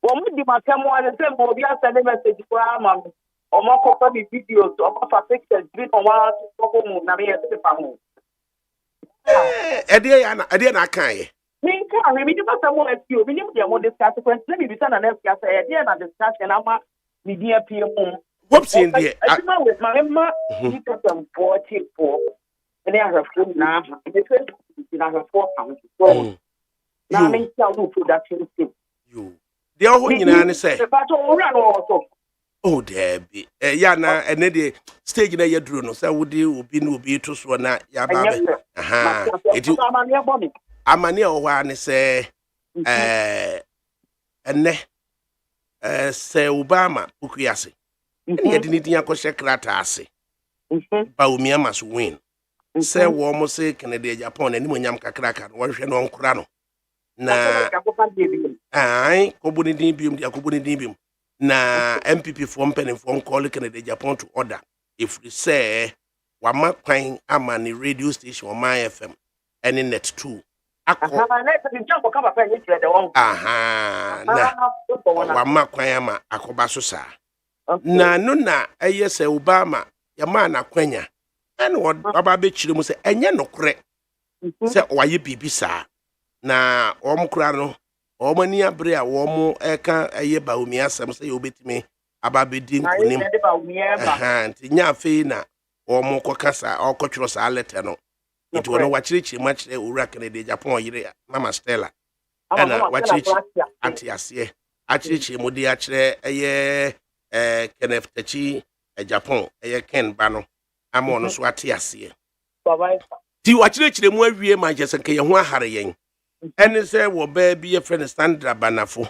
Speaker 8: wɔn di m'asɛm wɔn sɛ mo obi asɛ ne message koraa ama me ɔmo akɔfa mi videos ɔmo fa pictures bi na ɔmo akɔkɔ mu na meyɛ sɛ fa ho
Speaker 1: Ɛdeɛ na aka yɛ.
Speaker 8: minka ahwɛ mi di m'asɛm wɔn asi o mi nim deɛ mo discuss kwantina mi bisa na na afia sɛ ɛdeɛ na discussion ama mi di apie mu
Speaker 1: Hopsin deɛ.
Speaker 8: adwuma wɔ ma mema yi kasɛmfoɔ kyefoɔ ne ahwɛfoɔ nyinaa ha ɛbɛ fɛ na ahwɛfoɔ ka ho so na menka wo production team
Speaker 1: Yo. Deɛ ɔhɔ nyinaa ne sɛ.
Speaker 8: But owura no wɔ so
Speaker 1: Oh, dabi. Ya na ene de stage na yaduro no say wode obi na obi to so na ya ba be. Aha. Eti amane o hwa ne say ene say Obama ukuyase. Ene yedi ni din akɔhye krata ase. Ba omi ama so win. Say wo mo say Canada Japan ani monyam kakraka no hwehwe no nkora no. Na ai kobuni din bium dia kobuni din bium. Na MPP for mpanimfoɔ nkɔle Canada Japan to order if we say wama kwan ama ne radio station Oman FM ɛne net 2 akɔ na wama kwan ama akɔba so saa na no na ɛyɛ sɛ Obama yama na kwanya ɛne ɔba bɛkyire mu sɛ ɛnyɛ nokorɛ sɛ ɔyɛ bibi saa na ɔmkora no Omani abre a womo eka eye ba omi asem se ye obetimi aba bedi nkunim nti nya afei na womo kokasa okotworo sa letter no nti wono wakyirichi ma kyerɛ owura Canada Japan yire Mama Stella ana wakyirichi ati ase akyirichi mu de akyerɛ eye Kenneth Tachi Japan eye Ken ba no ama ono so ati ase ti wakyirichi mu awie ma kyerɛ sɛ ke ye ho ahare yen ene say wo ba bi ye friend Sandra Banafo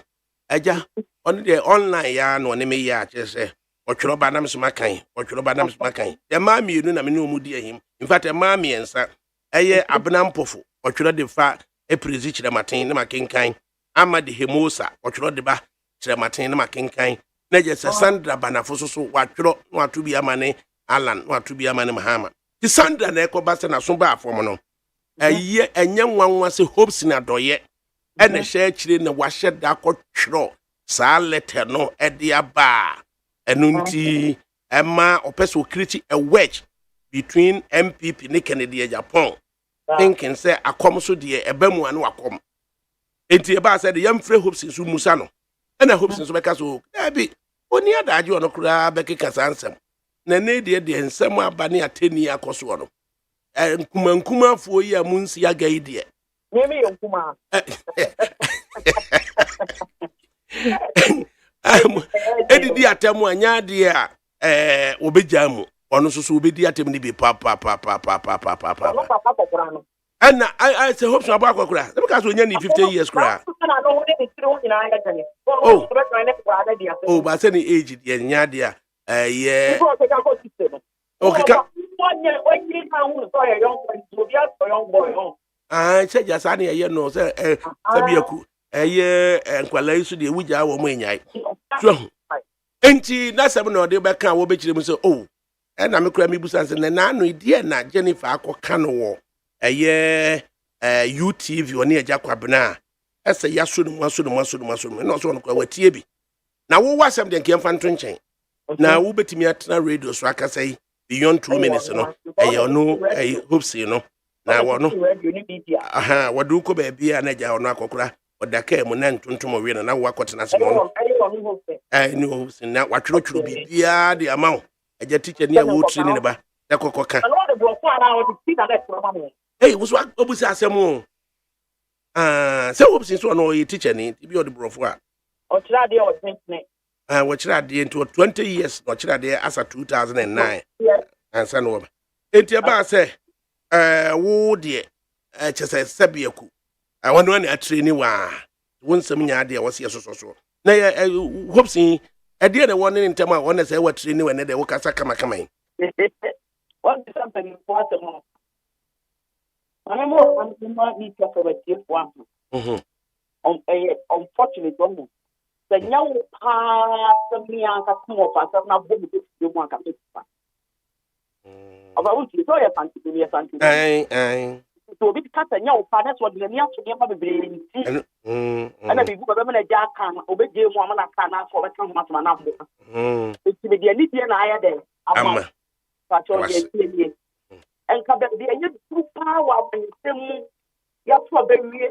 Speaker 1: aja on the online ya no ne me ya che say otworo ba nam soma kan e ma mienu na me no mu di ahim in fact e ma miensa eye abnampofo otworo de fa e prezi kire maten ne makenkan ama de hemosa otworo de ba kire maten ne makenkan na je say Sandra Banafo so watworo no atobi amane Alan no atobi amane Mahama ti Sandra na ekoba se na so ba afom no eye enye nwanwa se hopes na doye ene hye kire na wahye da akotwro saa letter no ede aba enunti ema opeso kriti a wedge between MPP ne Canada Japan thinking say akom so de ebamu anu akom enti eba say de yamfre hopes so musa no ena hopes so beka so abi oni adaje ono kura bekeka sansem na ne de nsem aba ne ateni akoso no nkuma fo yi amunsi aga idie
Speaker 8: nemi yonkuma
Speaker 1: edidi atemu anya de a obejamu ono so obedi atemu ni bi pa ana I say hope so aba akokura because onya ni 15 years kura oh ba say ni age de nya de a yeah okay che ja sa na ye no se sabiaku eye nkwala isu de wugya wo mo enyai so enti na sem na ode beka wo bekire mu se oh na me kura me busan se na no ide na Jennifer akoka no wo eye UTV oni agya kwabena ese yaso no maso no no so no kwa watie bi na wo wasem de nkemfa nto nchen na wo betimi atena radio so akasa yi beyond 2 minutes no no hopes no na wo no aha wadu ko ba bia na ja ono akokora odaka mu na ntontom we na wo akotena se no ni hopes na watworo bibia de amawo aja teacher ni a wo training ne ba da kokoka wo so obusi asem se hopes so no teacher ni bi odi brofo a
Speaker 8: o kira de o tene
Speaker 1: wɔkyerɛ ade into 20 years wɔkyerɛ ade asa 2009 ansa no ba enti aba sɛ wo de kyesɛ sabiaku wɔno ne atreni wa wonsam nya ade wɔse sososo na hopsi ade ne wɔne ntem a wɔne sɛ watreni wa ne de wokasa kama yi
Speaker 8: what is something important mo I'm not need to for a tip one unfortunately The young part of me and come up as I'm not going to do one can about you. So I fancy me a fancy. So we cut a young part. That's what the near to never be. And I be good women a jack can obey woman I can for a come much man. It's the Indian I had there. I'm but you're and come back there. You two power when you say, you have to be.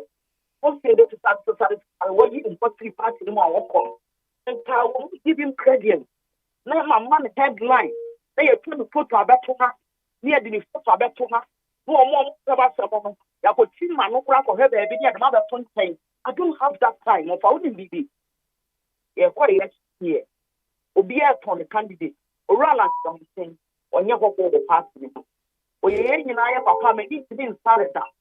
Speaker 8: Okay, this is what you got 3 parts in more. And I won't give him credit. Now, my man headline. They are trying to put a better near the photo better. No more about someone. You could see my no crack or have a video another 20 times. I don't have that time of only BB. Yeah, quite here. Obia on the candidate. Or like something. Or never go the party. Or you ain't I papa may need to be started down.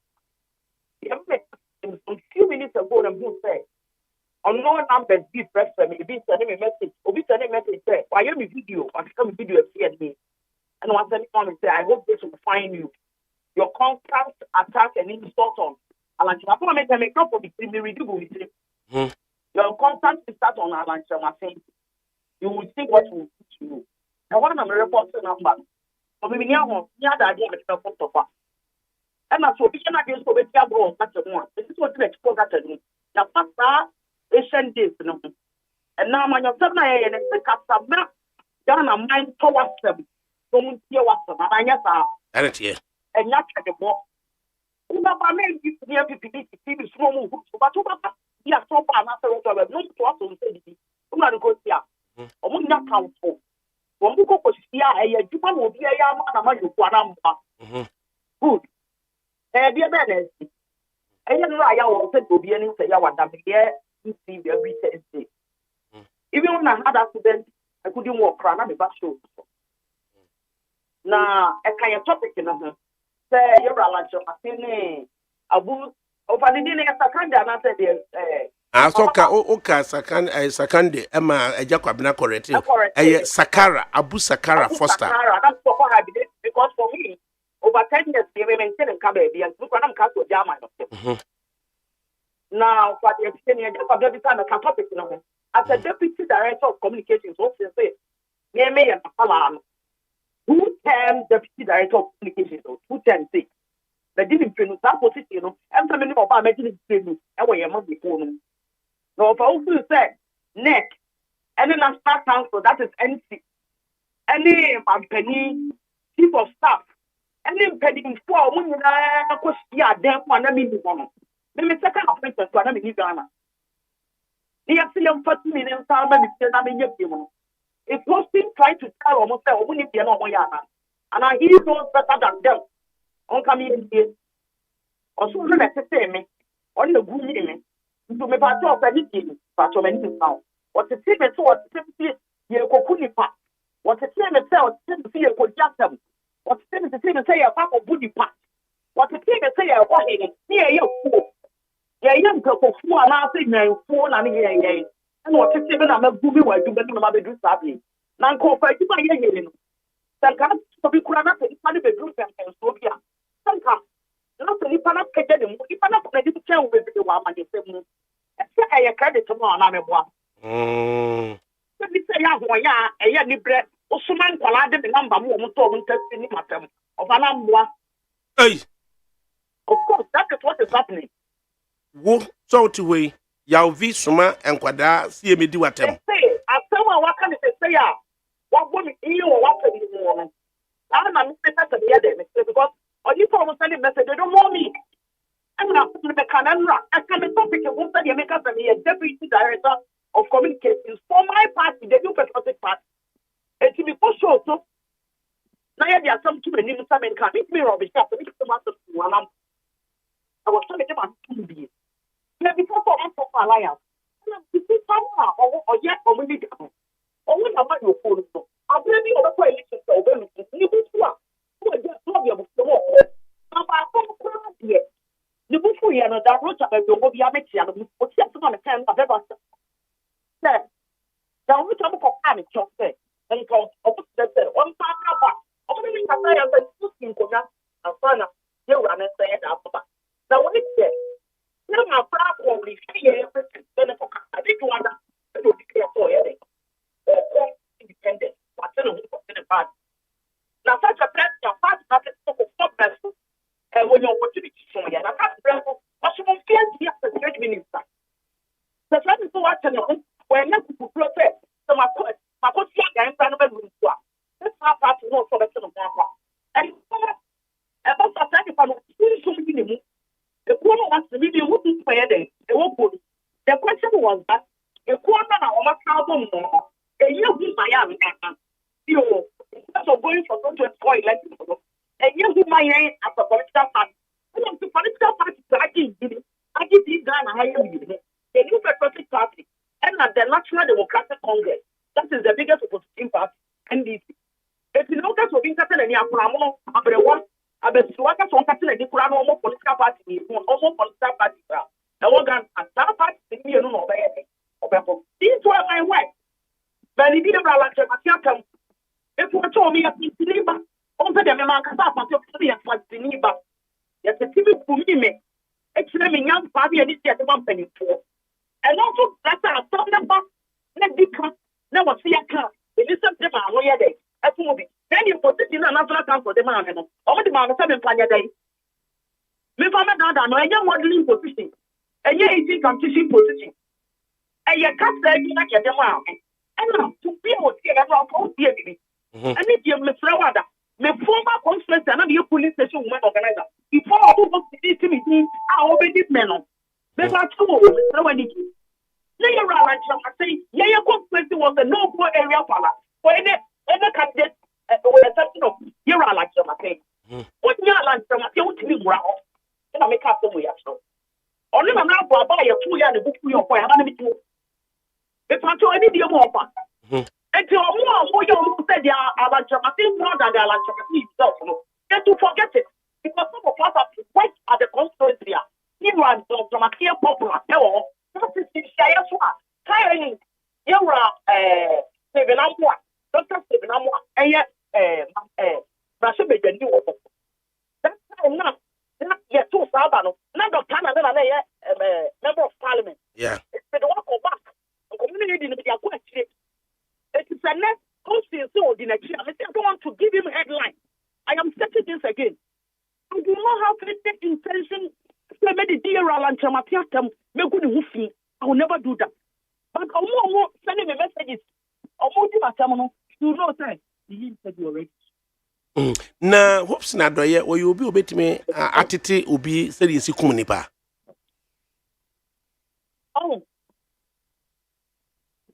Speaker 8: A few minutes ago, and who said, unknown numbers be press for me, be sending me message, or be sending message, say, why am I video, or come video fear me. And once any comment say, I hope this will find you. Your contact, attack, and insult on. Alan Chama make up for the readable with him. Your contact will start on Alan Chama saying, you will see what will teach you. I want to report the number. But we know the idea of the photo. And that's what we can against the Diablo, that's the one. This is what the export at me. The past Asian days, and now my son and a sick up some down a mind towards them. Don't hear what's the matter. And not at the book. I may give the MPP to see the small hoops, but you have so far after no to us on the I'm not going to I would not count for. When we go to see a Japan will be a young good. Dear Bennett, I know I also to be any say I want to be here to see every Thursday. Even when I had accident, I couldn't walk around the bus show. Now, a kind of topic in them. Say, you're a lunch of a thing. Abu, of an Indian Sakanda, and I said,
Speaker 1: Oka Sakande, Emma, a Jacobina correct. Sakara, Abu Sakara Foster.
Speaker 8: That's what I did because for me. Over 10 years, they maintain and come baby and look at them castle German. Now, for the extended every time I can topic as a deputy director of communications, what you say, near me and Palam, who term deputy director of communications, 210 the didn't print that position, and some of our making it and we are not before. No, for also said, neck, and then I start council, that is NC. Any penny, chief of staff. And then pending for when I was here, then one of me one. Then the second appointment to another Ghana. They have seen 40 million pounds and I'm in your given. If Austin tried to tell almost a woman if you're not my yana. And I hear those better than them. On coming in here. Or so let us say me, on the good name. To me, part of anything, part of anything now. What the same as what simply you could put. What the same as simply you could just them. What the thing to say about a body part? What the thing to say about it? Here you fool. Yeah, young couple who are now saying, fool, and yeah. And what the thing I'm a booby while you get to my bedroom sadly. Now, call for you by your Sanka, so we could not take money bedroom and Sophia. Sanka, not only Pana Kajan, if I'm not ready to tell with the one, I say, I credit to one, I'm a one. Let me say, a young bread. Osuman kwalade the number more testing matter of an amwa.
Speaker 1: Hey,
Speaker 8: of course, that is what is happening.
Speaker 1: Wo so to way, yaw vi suma and kwada see me do atem.
Speaker 8: Say, as someone what can say, what woman you or what can you want? I'm not mistaken to the other because or you almost send a message, they don't want me. I'm not the Canada. I can be topic of what you make up and be a deputy director of communications for my party, the new patriotic party. And to be for sure, so now there are some too many some in can me rubbish up to one. I was telling them I'm 2 years. Yeah, because of alliance. You see, or yet, or maybe, or when I'm not your phone. I'll bring you over for election. So, when you go to work, who are just problem with the work. Now, I don't yet. The book for you and that road up, you'll be a mixture of what's just on the time of ever. Sir, now which I'm for panic, just say. And because of that, one part of that, only because I have been looking for that, and son of you run and say that. Now, when it's there, you know, my problem will be here, then I think you want to corner was the video wouldn't play day. The question was that a corner of my album, a year with my young, you so going for some to spoil election, a year with my aim as a political party. The political party, I give these guys a higher unit. The new Patriotic Party and at the National Democratic Congress, that is the biggest opposition party, NDC. If you look at what being Catalan and Yapramo, Abrewa, Abeswaka, so Catalan, the Kurano, almost political party, almost political party. The organ and that party, you know, these were my work. But if you don't like them, if you told me a piece of labor, over the American Party of Syria was the neighbor. Yes, a TV for me, actually, young party and it's the company for. And also, that's a problem about let become never see a car. It is something about lawyer day. As movie. Then you put it in another account for the man. All the man of 7 day. Me for me now, I am modeling position. And yet, it is competition position. And you can't say you like your demand. And now, to be able to get around all the baby. And if you me Florida, me former conference and your police station woman organizer. Before I go to this meeting, I already men on. There's not two of them. You're right, I say, yeah, conference was a no-go area for us. For any candidate, you're right, like I say. What you're like, I'm going to be around. And I make up the way I saw. Only my mouth will buy a 2 year book for your boy. I'm going to if I told any deal more. Until more young said, yeah, I like I think more than I like itself. Get to forget it. Because some of us are quite at the constituency. You are from a clear popular. That is the share swap. Tiring. You are Stephen Amwa. Dr. Stephen Amwa. And yet, Russia made the new. That's enough. Not yet too Sabano. Not of Canada, member of parliament.
Speaker 1: Yeah.
Speaker 8: It's been a walk back. The community in the question. It is a net constituency in the next year. I don't want to give him a headline. I am setting this again. I do not have any intention to make the deal and Chamatiatam, make good woofing. I will never do that. But I'm more sending me messages. I'm more to you know, say, he said you already.
Speaker 1: Na hopes na doye o you be obetime atete obi said yesi kumnipa.
Speaker 8: Oh.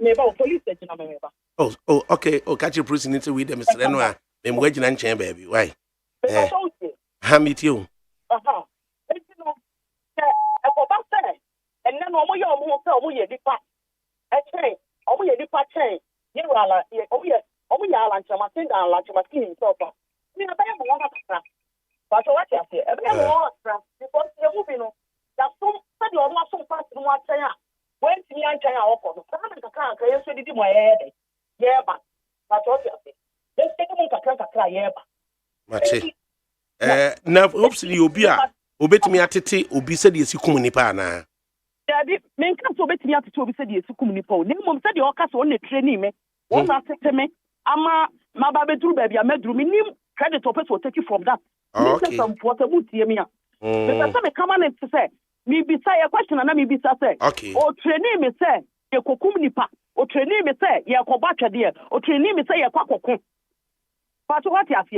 Speaker 8: Maybe police station na maybe.
Speaker 1: Oh, okay. Oh, catch your police into with them, Mr. Renwa. Them waging and chain, baby. Why? How meet you?
Speaker 8: You know, I go back there. And then I'm going to depart. I say, I'm going to depart. You are like, oh, yeah, like my thing, and like my skin. So, you know, I want to but what I say, I want to because you're moving on. That's so, you are not so fast to watch. When me and China offer, I can't say it in my head. Yeah, but what I say, let's take a look at cry. Yeah,
Speaker 1: but now, hopefully, you'll be obetime atete obi said yesi kumnipa na.
Speaker 8: Daddy, men can't obey me at to be said yes, Kumnipo. Name said your cast on the training me. One after me, Ama, my baby, baby, I made room. Credit opens will take you from that.
Speaker 1: Okay.
Speaker 8: Some portable TMia. But some come on and say, me beside a question and I may be say,
Speaker 1: okay.
Speaker 8: Or training me say, your Kumnipa, or training me say, your Kobacha dear, or training me say, your Quaco. But what you have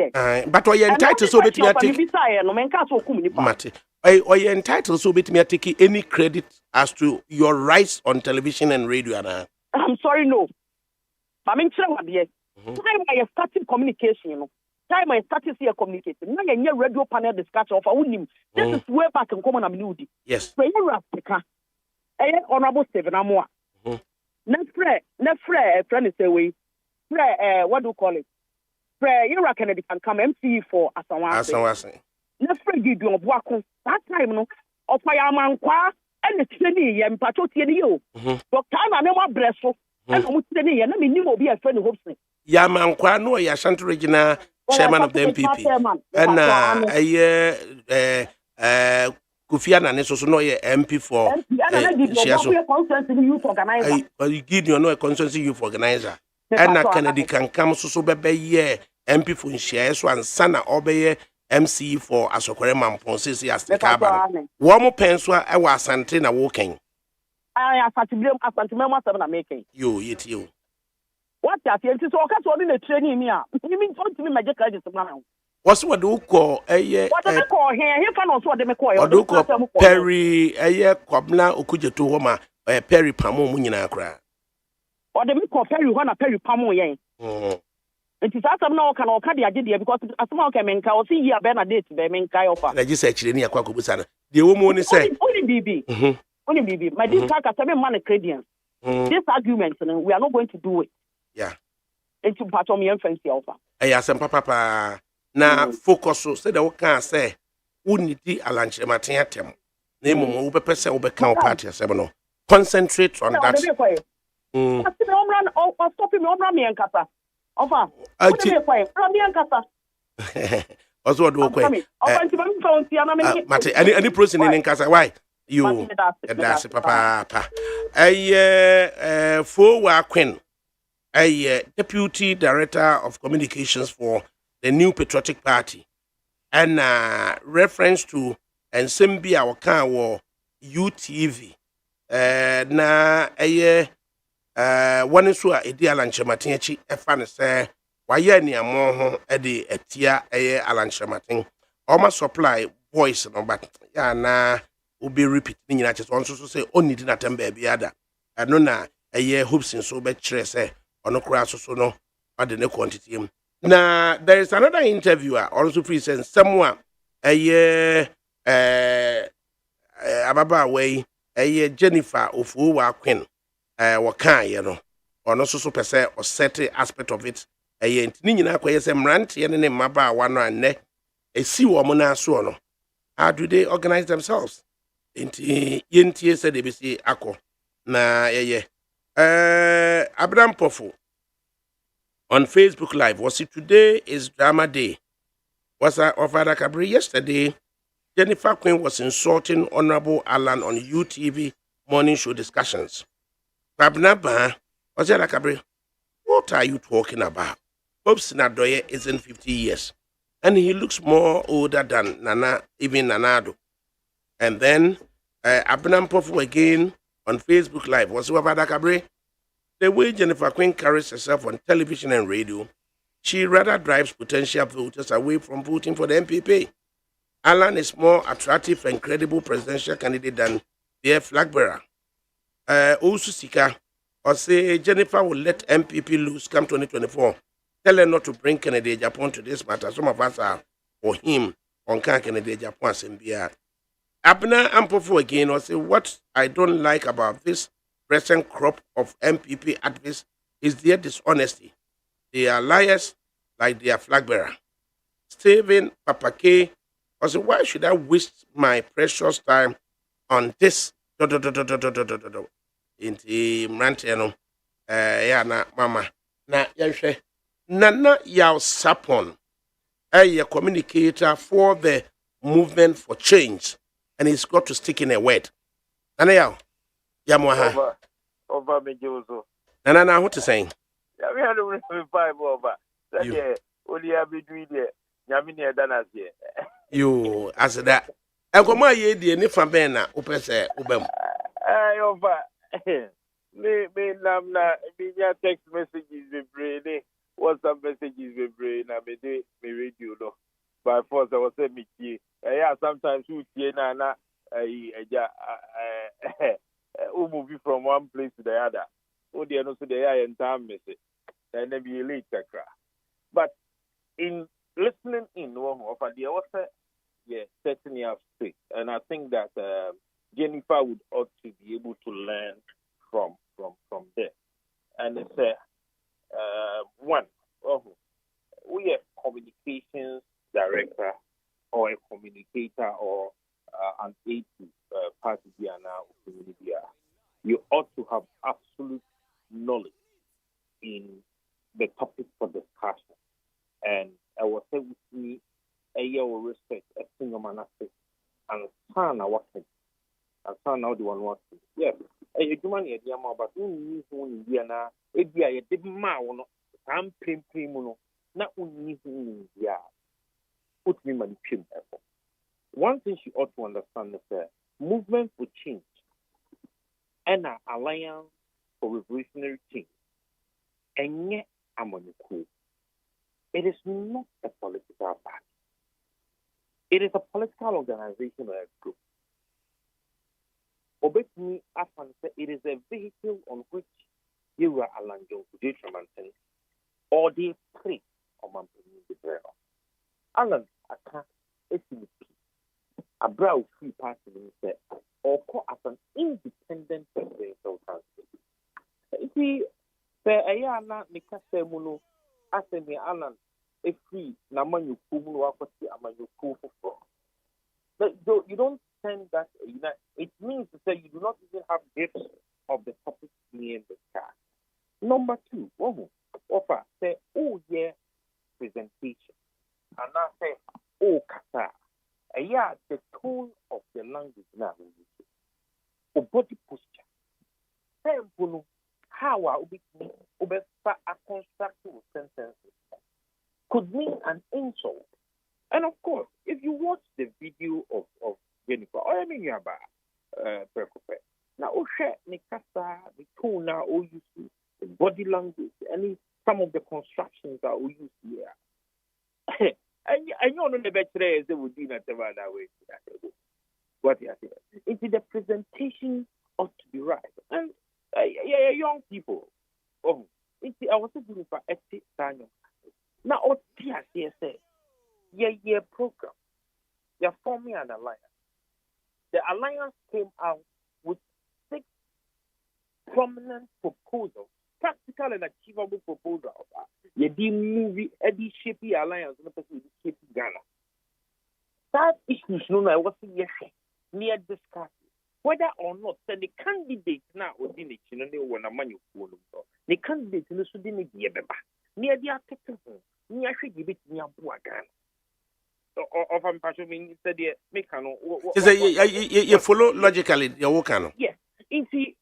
Speaker 1: but are you entitled so bet me take
Speaker 8: beside no man can't so Kumnipa.
Speaker 1: Mate. Are you entitled so bet me take any credit as to your rights on television and radio?
Speaker 8: I'm sorry, no. I mean, yes. Time I started communication, you know. Time I started here communicating. Now you radio panel discussion of Unim. This is way back in common amenity.
Speaker 1: Yes.
Speaker 8: When you Africa, honorable Stephen Amwa. Next friend is away. What do you call it? You reckon it can come MC for Asawan. Next friend you do that time, no. Of my amankwa and the training and patriotic you. But time I never bless you. And I'm training and I mean you will be a friend of hopes.
Speaker 1: Yamankwa no ya Shanti Regina chairman of the MPP. And Kufiana Neso no ye MP for you give you no a consensus youth organizer. And Kennedy can come so bebe ye MP for shares one sana obeye MC for Asokore Mamponsisi as the cabin. One more penswa I was Santina walking.
Speaker 8: I am a making.
Speaker 1: You. What
Speaker 8: that? So, okay, so in the training, you mean, don't me magic credit now.
Speaker 1: What's what do you call a
Speaker 8: What do they call here? He can also what they call
Speaker 1: or do you call Perry a Kobna Okujetu Homa Perry Pamo Munina cry?
Speaker 8: Or they call Perry one a Perry Pamo yen. It is as no can all carry idea because as small can make or see here Bernadette be make offer.
Speaker 1: I just actually near Kwakubusana. The woman say
Speaker 8: only BB. Only BB. My this talk as 7 man credence. This argument we are not going to do it.
Speaker 1: Yeah.
Speaker 8: It's part of me influence offer.
Speaker 1: I ask papa na focus so say the can say unity alanche matin na mum wo bepe say wo be kan party asem no concentrate on that
Speaker 8: stop me on me nkasa offer me nkasa
Speaker 1: also do ko mate any process in nkasa why you that's papa for wa queen deputy director of communications for the New Patriotic Party, and reference to and Simbia Waka UTV. Na one is a Alan Chamatinchi, a fan say, why any more Eddie Etia Alan Chamatin, almost supply voice no but ya na will be repeating in just also say only did not baby other. And no na hoops in so bad say or no crass so no or the quantity. Now there is another interviewer also present someone a year ababa way a year Jennifer of Uwa Queen wakan you know or no so per se or certain aspect of it a year nina kwa yes rant yen ne maba one and ne a see woman so no how do they organize themselves yenti said they be see ako na Abraham Pofu on Facebook Live. Was it today is drama day? Was of ADAKABRI yesterday? Jennifer Quinn was insulting Honorable Alan on UTV morning show discussions. Babnaba was ADAKABRI. What are you talking about? Bob Sinadoye isn't 50 years, and he looks more older than Nana, even Nanado. And then Abraham Pofu again on Facebook Live. Was of ADAKABRI. The way Jennifer Quinn carries herself on television and radio, she rather drives potential voters away from voting for the MPP. Alan is more attractive and credible presidential candidate than their flag bearer. Also, Sika, or say Jennifer will let MPP lose come 2024. Tell her not to bring Kennedy Japan to this matter. Some of us are for him on Kennedy Japan. Abner Ampofu again or say what I don't like about this present crop of MPP activists is their dishonesty. They are liars like their flag bearer. Stephen Papake also, why should I waste my precious time on this? In the Mrantiano, na mama, na yanshe, Nana Yao Sapon, a communicator for the movement for change, and he's got to stick in a word. Nana Yao. Yamwaha.
Speaker 6: Over me, Jozo.
Speaker 1: Nana, what you saying?
Speaker 6: Yeah, we had a 5 over. That yeah, only I be doing it. Yamini Danas here.
Speaker 1: You answer that. And come on, ye, the Nifabena, Upese, Ubem.
Speaker 6: Over. Me, Namna, me, text messages be brainy. WhatsApp messages be brain. I me radio, no. By force, I was saying me, yeah, sometimes you see, Nana, who move from one place to the other. Oh, they are not so they are in time, message. Then they be late, but in listening in one of the other, yeah, certainly have space, and I think that Jennifer would ought to be able to learn from there. And it's one, we are communications director or a communicator or an aide to party now community. You ought to have absolute knowledge in the topic for discussion. And I will say with me, a year will respect a single man and son are working. And son now the one working. Yes. A human idea more, but who in Indiana, a dear, a deep man, I'm primo, not only in India. Put me my pin. One thing she ought to understand is that movement for change and an alliance for revolutionary change. And yet, I'm on the cool. It is not a political party.
Speaker 9: It is a political organization or a group. Obetumi Afan said it is a vehicle on which you are Alanjo, Jatramanton, or they pray on the prayer. Alan, Aka, SNP, a brow free party minister, or call as an independent presidential candidate. If Ayana Mikasa Muno, Asemi Alan, a free Namanyu Kumu, Wakati, Amanyu Kufu. But you don't send that, it means to say you do not even have gifts of the topic near the car. Number two, offer, say, oh, yeah, presentation. And I say, oh, kata. Yeah, the tone of the language now. O body posture. Say, how are we a constructive sentences could mean an insult. And of course, if you watch the video of Jennifer, or I mean, you about Precope. Now, Nikasa, the tone now, you see, the body language, some of the constructions that we use here. I know the better is they would do that way. What you say? It's the presentation ought to be right. And young people, I was doing for 80 time. Now, what TSA say? Yeah, program. They're forming an alliance. The alliance came out with 6 prominent proposals, practical and achievable proposals. The movie, Eddie Shapey Alliance, and the person with Ghana. That issue is known as what's near discussed. Whether or not the candidates now within the Chinese one a manual, the candidates in the Sudan near the article, near she give it near Buagan. Of I'm passionate, said, make
Speaker 1: you follow logically, your work.
Speaker 9: Yes, you see,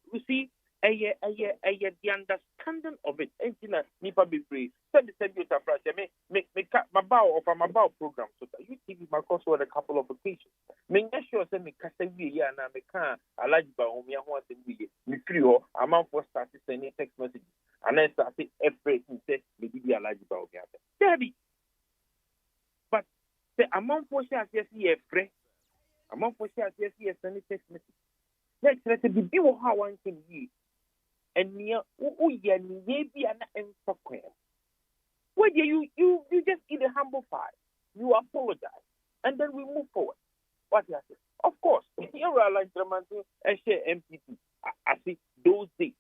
Speaker 9: the understanding of it, and Nipa be free. Send the you to France, make my bow of my bow program. So that you give my course for a couple of occasions. Make sure send me Casavi and I can't allow whom you want to be. Me free or amount for starting sending text messages. And then started every say, maybe be allowed about Debbie. But the amount for shares, yes, free. Amount for shares, yes, sending text messages. Let's be how one can be. And near maybe an emphasis. Where you just eat a humble pie, you apologize, and then we move forward. What you say? Of course, you're like Dramanti and share MPP. I see those days.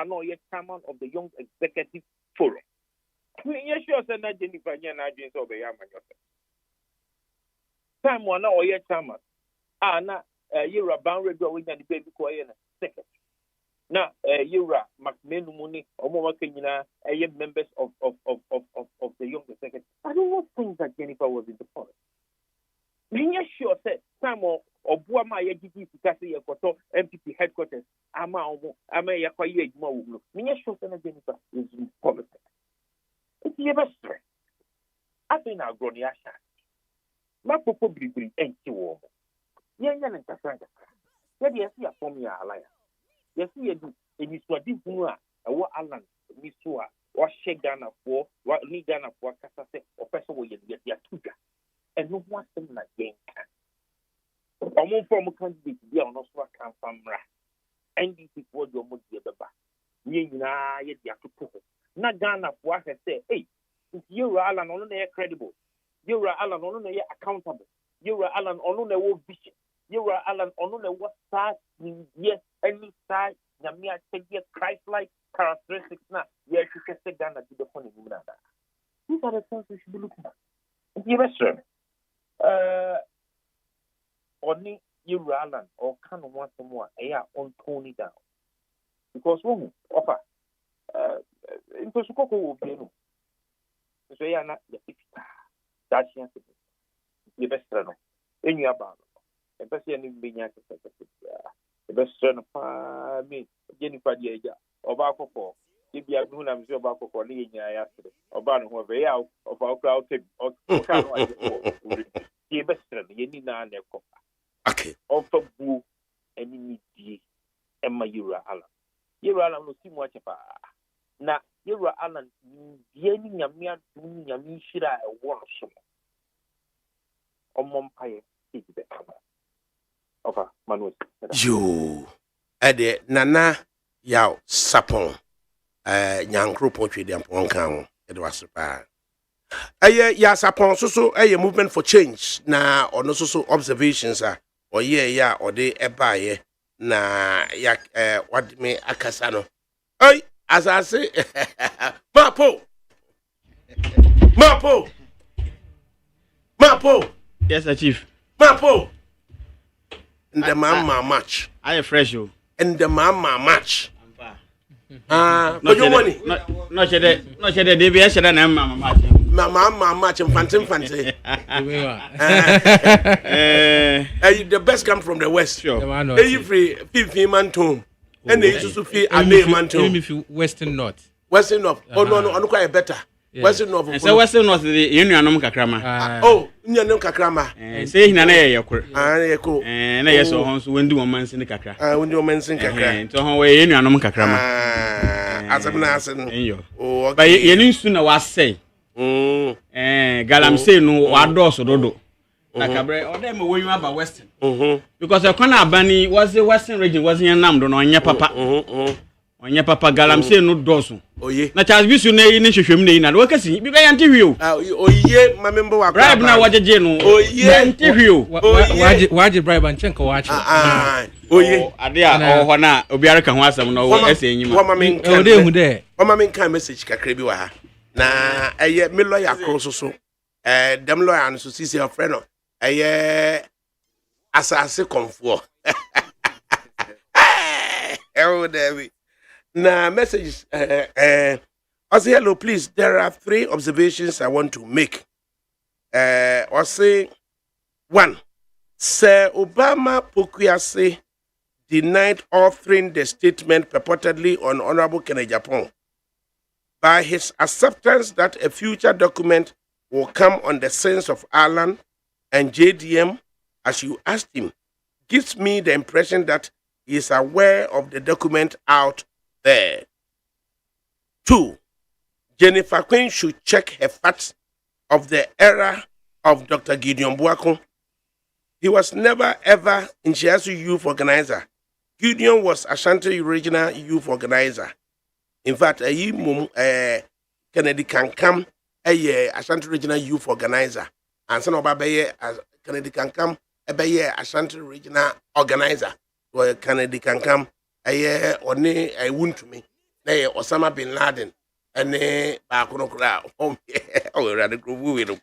Speaker 9: No, you're chairman of the Young Executive Forum. Yes, sure, sir, not Jennifer, you're not doing so. Time one, or you're chairman. You're a boundary going and the baby quiet second. Now, you're McMahon, or members of the Young Executive. I don't think that Jennifer was in the politics. Yes, sure, said Samo or Buama Yagi Kasi Yakoto, MPP headquarters. Ama Yakoye Mo. Yes, sure, Jennifer is in politics. It's never stress. I think I'll go near Shan. My papa be empty war. Yan and Cassandra. Let me see a formula alliance. Yes, you do. And you saw this one, what Alan, Miss Sua, or Shegana for, what Nigana for Cassate, or person will get their tuga. And no one thing like game can. Or more former candidate, they are not what come from Ra. And this is what your mother baba. Yea, yet you have to put it. Not Ghana for us, say, hey, if you're Alan, only credible. You're Alan, only accountable. You're Alan, only vision. You're Alan, only what start, yes, any side, Yamia, take your Christ like characteristics now. Yes, you can say Ghana to the funny woman. These are the things we should be looking at. Yes, sir. Only you Alan or can want some more, on Tony down. Because one offer into Sukoko will be no. So you are not the that's the best runner. In your bar. The best being the best son of me, Jennifer Diaja, or Barco for. If you have known, I'm sure Barco for Lee yesterday, or Barn who are out of our crowd, or the best runner, you need not their copper.
Speaker 1: Okay.
Speaker 9: Offer boo and you need Emma Yura Allen. Yura Allen will see much about. Now, Yura Allen, Yenny Yamia, Yamishira, a war of summer. Omompaye is the hammer. Okay, Manuel.
Speaker 1: Yo. Ede nana yaw sapon. Nyankro pontwe de ampon kan ho. Ede wasepa. Ya sapon so movement for change na ono so observations oye ya ode ebaye na ya what me akasa no. Oi, as I say, Mapo.
Speaker 10: Yes, sir, Chief.
Speaker 1: Mapo. And the mama match.
Speaker 10: I am fresh, you.
Speaker 1: And the mama match.
Speaker 10: Not your money. Not your day. Not your day. They should have mama match.
Speaker 1: Mama match and fancy. The best come from the west. Sure. Hey, free 15 man tomb. And they used to feel a man tomb.
Speaker 11: If you Western North.
Speaker 1: Western North. Oh no, I'm quite better. Western North.
Speaker 10: So Western North, the Union of Kakrama.
Speaker 1: Oh, Union of Kakrama.
Speaker 10: Say Nana Yako.
Speaker 1: Yako.
Speaker 10: And I saw Hons when do a man's in the Kakra.
Speaker 1: When do a man's in Kakra.
Speaker 10: To her way Union of Kakrama.
Speaker 1: As I'm Nasan.
Speaker 10: Oh, but you need to know what say. Galam say no, what doors or dodo. ADAKABRI, or them when you have a Western. Because a corner bunny was the Western region, wasn't your number on your papa. On your papa Galam say no doors. Oh, yeah. Not as you say, in the advocacy, because I interview. Oh,
Speaker 1: yeah, my member was
Speaker 10: bribe now what a general. Oh, yeah, interview.
Speaker 11: Why did bribe and Chenko watch?
Speaker 1: Oh, yeah.
Speaker 10: Adia, or Hona, Obiaraka was some no essay.
Speaker 1: What my main kind message, Kakrebiwa. Na me lawyer cross so them lawyer and so see your friend asase konfo oh David na message I say hello please, there are 3 observations I want to make. I say 1, Sir Obama Pokuase denied authoring the statement purportedly on Honorable Kennedy Japan by his acceptance that a future document will come on the sins of Ireland and JDM, as you asked him, gives me the impression that he is aware of the document out there. 2, Jennifer Quinn should check her facts of the era of Dr. Gideon Buakun. He was never ever in Chiasu youth organizer. Gideon was Ashanti regional youth organizer. In fact, Kennedy can come a Ashanti regional youth organizer. And some of Kennedy can come a Ashanti regional organizer. Where Kennedy can come a year or nay, I wouldn't to me. Nay, Osama bin Laden. And nay, Bakunokra. Oh, rather group.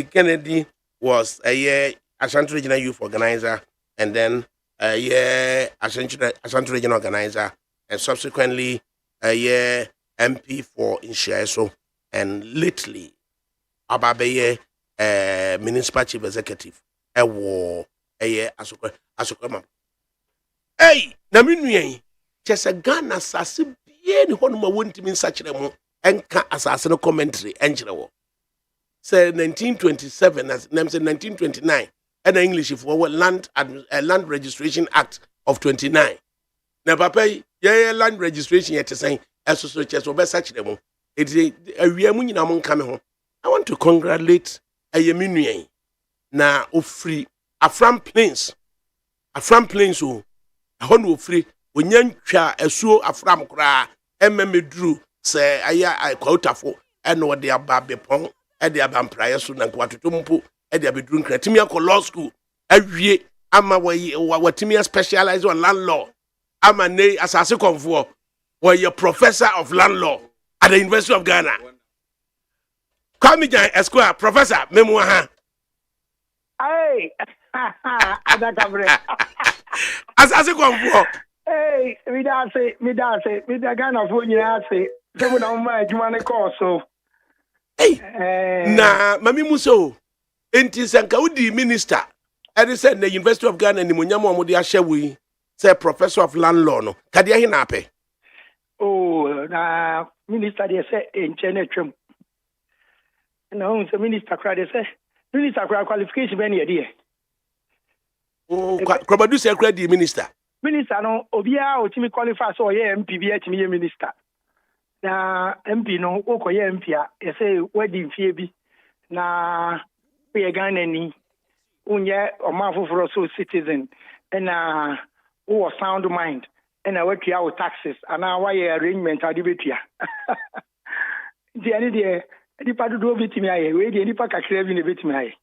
Speaker 1: Kennedy was a year Ashanti regional youth organizer. And then a year Ashanti regional organizer. And subsequently, a year MP for Inshiaso, and lately Ababaye municipal chief executive a war a year Asukama. Hey, Naminui, just a gun assassin, bien honma wouldn't mean such a and assassin commentary, Angelo. Say 1927, as names in 1929, and English for Land Registration Act of 29. Never pay. Yeah, land registration yet to say as such over such them. It's a reamun among coming home. I want to congratulate a Yemini na of free a from plains who a honor free when young cha a so a from cra and drew say I quote for and what they are babby pong and they are vampire soon and quatumpo and they are bedroom cretimia law school every year. I'm away what Timia specialized on land law. I'm a nay assassin confor where you're professor of land law at the University of Ghana. Call me Esquire, Professor Memoir.
Speaker 12: Hey, ADAKABRI.
Speaker 1: Assassin confor.
Speaker 12: Hey, me da Ghana for you, say, someone on my Jumane course. So,
Speaker 1: hey, na Mami Muso, Intisankaudi minister, and he said the University of Ghana and the Munyamo Modia Shewi. Say professor of land law no kadia hinape.
Speaker 12: Oh, na minister they say in Chenetrum. No, the minister cried say minister qualification any idea.
Speaker 1: Oh, probably say credit minister.
Speaker 12: Minister no obia o timi qualify so ye MP bi atimi minister. Na MP no okoye MP a say wedding fie bi na we Ghana ni unye omanfo for so citizen and who sound mind and what you our taxes and now why arrangement adibetia the any the part do bit me aye we the nipa kakra bi na bit me aye.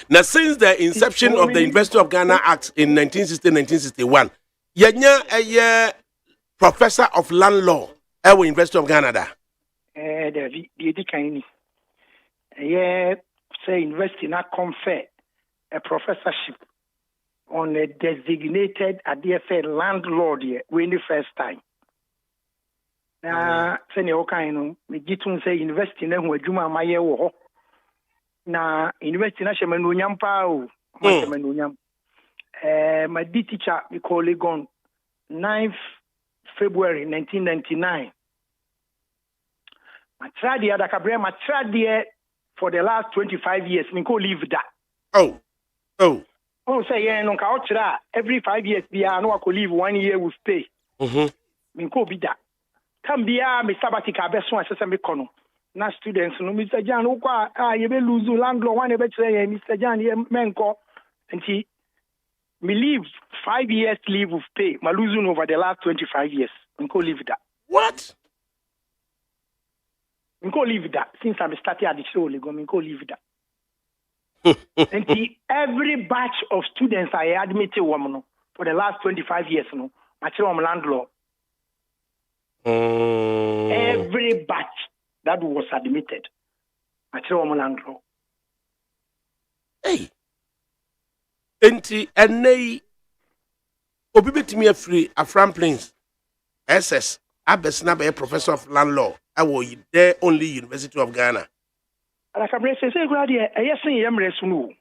Speaker 1: Now since the inception of the University of Ghana Act in 1960-1961 yenya a professor of land law at University of Ghana da
Speaker 12: the kind ni say university not confer a professorship on a designated ADFA landlord here when the first time. Na say okay no me gitun say university na hu adwuma amaye wo ho. Na university na shemanu nyam pa o. Ma shemanu nyam. My teacher we call Legon 9th February 1999. I tried the ADAKABRI, I tried there for the last 25 years. Me go leave that.
Speaker 1: Oh.
Speaker 12: Oh, say yeah, no ka every 5 years be no I could leave 1 year with pay. Me go be that. Come be me sabbatical be so asese me kono. Na students no Mr. Jan wo kwa you be lose landlord one be tell Mr. Jan ye menko. Nti me leave 5 years leave with pay. Ma losing over the last 25 years. Me go leave that.
Speaker 1: What?
Speaker 12: Me go leave that since I started at the show. Me go leave that. And every batch of students I admitted woman for the last 25 years, no, material landlord. Every batch that was admitted, material landlord.
Speaker 1: Hey, enti ene obi betimi afri Afram Plains SS abesna be professor of land law awo there only University of Ghana.
Speaker 12: ADAKABRI say grade yesin yemre sunu.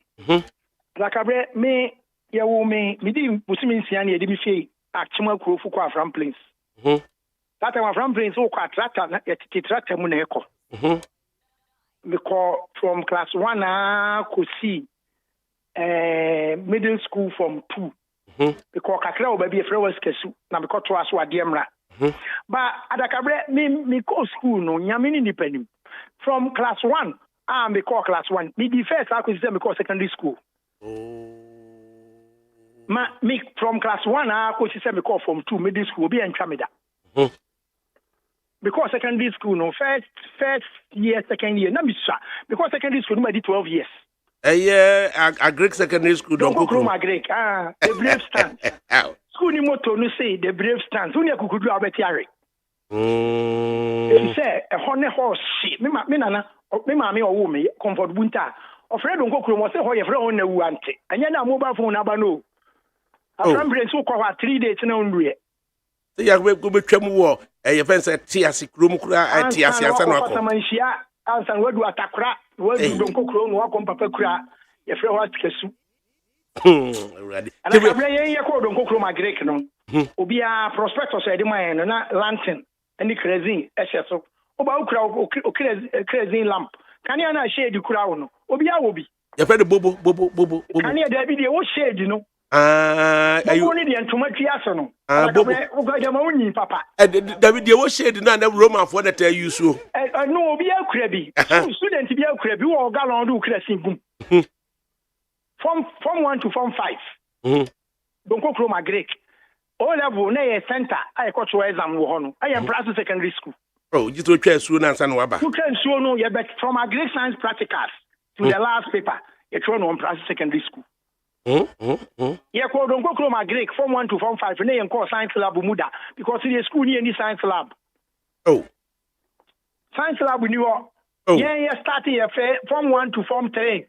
Speaker 12: ADAKABRI me yewo me di musimi nsia na yedi mi fie akchema kurofu kwa Afram Plains. That time Afram Plains o kwa tractor na tractor mu na eko. Me call from class 1 ko see middle school from 2. Because kakra o baby efre was kesu na me ko to aso ade mra. But ADAKABRI me ko school no nyame ni nipanim. From class 1 me call class 1. Me the first I could say me call secondary school. Me from class 1 I could say me call from 2 middle school be entramida. Because secondary school no first year second year na me sha because secondary school no be 12 years.
Speaker 1: A Greek secondary school
Speaker 12: don't go my Greek the brave stand. School ni moto no say the brave stand. So ni akukudu abetiare. Say a honey horse shit. Me nana me mama owo me comfort bunta ofre don kokro mo se ho ye fre on na wu ante anya na mobile phone na ba no Afram Plains so kwa 3 days na onduye
Speaker 1: se ya go betwam wo ye fence tiasi krom kura tiasi ansa na akọ
Speaker 12: manhia ansa wadu atakra wadu don kokro no akọ papa kura ye fre ho atikesu
Speaker 1: ready
Speaker 12: ADAKABRI ye ko don kokro ma Greek no obi a prospectus e de man na lantern any crazy so oba ukra crazy lamp can you na shade kura no obi a obi
Speaker 1: ye fe de bobo
Speaker 12: can you there be the wo shade no
Speaker 1: ayu
Speaker 12: ni de ntoma twiaso no ADAKABRI ugaja ma unyi papa
Speaker 1: David ye wo shade na Roman for that use so
Speaker 12: no obi akura bi student bi akura bi wo galon do ukra singum from 1 to form 5 don ko kro ma Greek O level na ye center I ko to exam wo ho no I am practice secondary school.
Speaker 1: Oh, you to try so na nsa no aba.
Speaker 12: You can so no you bet from agric science practicals to the last paper. You try no on practice secondary school. You ko don go from agric from 1 to form 5 na ye ko science lab muda because in the school ni any science lab.
Speaker 1: Oh.
Speaker 12: Science lab ni wo. Yeah, start here from 1 to form 3.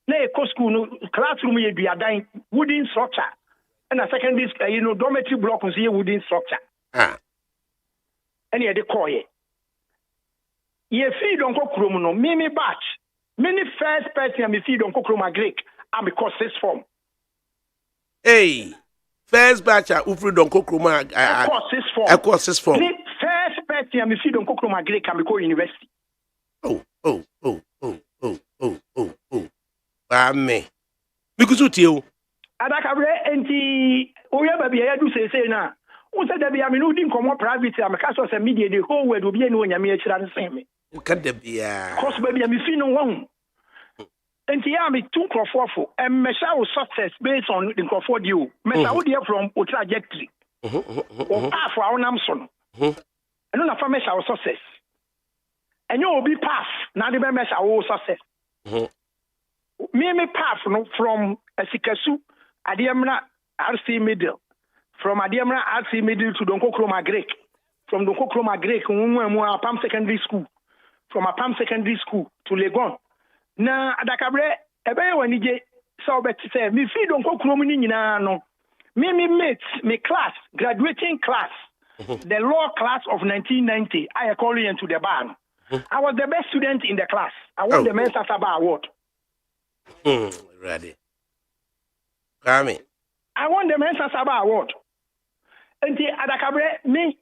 Speaker 12: Na ye ko school no classroom ye duadan wooden structure. And a secondary dormitory block was here wooden structure. And you had the core. Ye feed on Kokrum no, mimi batch. Many first person me feed on Kokrum Greek, I'm because this form.
Speaker 1: Hey, first batch ufri don Kokrum a course this form.
Speaker 12: First person me feed on Kokrum Greek, I'm because university.
Speaker 1: Oh. Me. Because you
Speaker 12: ADAKABRI enti oya baby ya do say na who said that be am no din komo private am ka so say media the whole world obi eni onyame akira the same me
Speaker 1: ka da bia
Speaker 12: cause baby am fi no won And yeah, me two crofofo and measure success based on the crofo deal. Measure from o trajectory. Or path for our namson. And then a measure success. And you will be path. Now the measure our success. Me path from Sikasu, Adiamna RC Middle. From Adiamna RC Middle to Donko Kroma Greek. From Donko Kroma Greek, Pam Secondary School. From a Pam Secondary School to Legon. Na adakabre ebe wani je so beti say me fi don ko krom ni nyina no me mates me class graduating class the law class of 1990 I call you into the bar. I was the best student in the class. I won the Mensa Saba award.
Speaker 1: Ready. Come
Speaker 12: I won the Mensa Saba award. And the adakabre me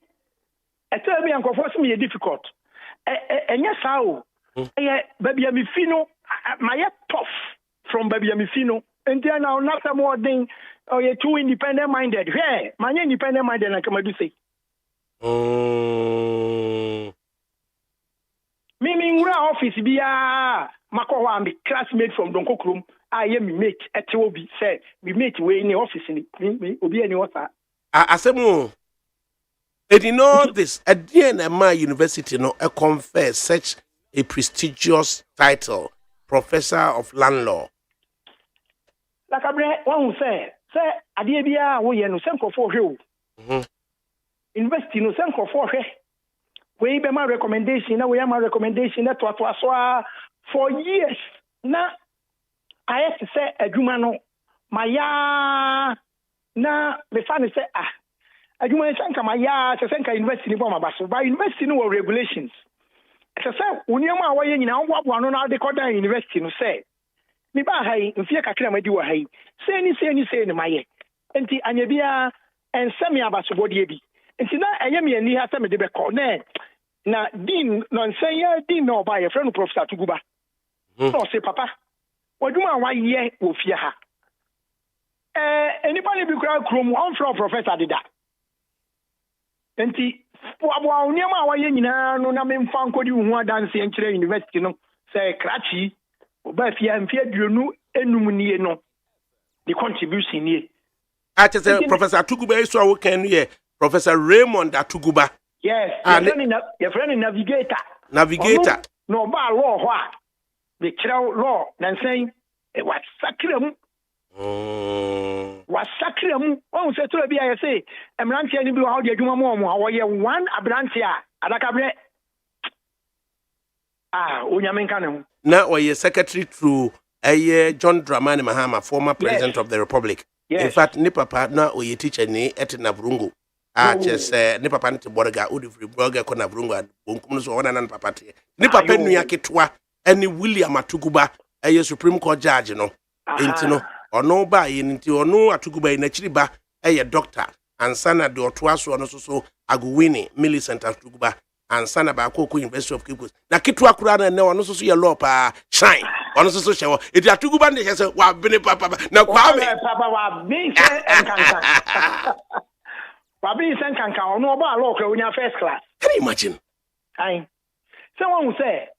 Speaker 12: tell me uncle force me difficult. Yes how baby me fino my tough from baby Amifino, and then now not more thing. Oh, you're too independent minded. Hey, my independent minded, I come to say. Meaning, office be Mako, me classmate from Donkokrum. I am mate at Toby said, we meet way in the office in me, Obi any water.
Speaker 1: I said, and you know this, at DNMI University, no, I confer such a prestigious title. Professor of Land Law.
Speaker 12: Like I one say, Adibia, we no senko for you. Invest in no senko for he. We be my recommendation, now we have my recommendation that was for years. Now, I have to say, a Jumano, Maya, na, the fan say, a Jumano Sanka Maya, Sanka invest in Boma Basso, by investing in our regulations. So unyama wa yen na wo no na de koda university no say me ba hai mfie kakra ma di wo hai say ni maye enti anya bia ensem ya basobodie bi enti na enye me ani ha se me de be ko na din no nsen ya din no ba ye friend professor Tuguba no say papa waduma wa ye wo fie ha anybody be kra krom on from professor dida enti Wabwa unyama wa ye nyina no na memfa nkodi hu adanse enkyere university no say krachi oba fia mfia duonu enum nie no the contribution nie
Speaker 1: say Professor Tuguba is so can here Professor Raymond Atuguba.
Speaker 12: Yes, your friend navigator no ba law ho a the kira law na say e wa sakram was sacrum. Oh, so to be I say, I'm not telling you how the Jumamo, how you one Abrantia, Adakabre. Unyaminkanum.
Speaker 1: Now, or your secretary through a year, John Dramani Mahama, former president of the Republic. Yes. In fact, Nipa partner or your teacher ne at Navrungu. Just Nipa Panti Borga, Udifri Borga, Conavrunga, Bunkumus, or one and Papati. Nipa Penuyakitwa, any William Atuguba, a Supreme Court judge, you know. Intino. Or no by into or no Atuguba in a chiriba, a doctor, and Sana do Tuaso and also Aguini, Millicent Atuguba, and Sana Bako University of Kipus. Na Kitwa Kurana and no one also see a law shine. On a social, it's Atuguban, he says, well, Benny Papa. Now,
Speaker 12: Papa, being and Babi sent Kanka, no about local when you're first class.
Speaker 1: Can you imagine?
Speaker 12: Someone will say,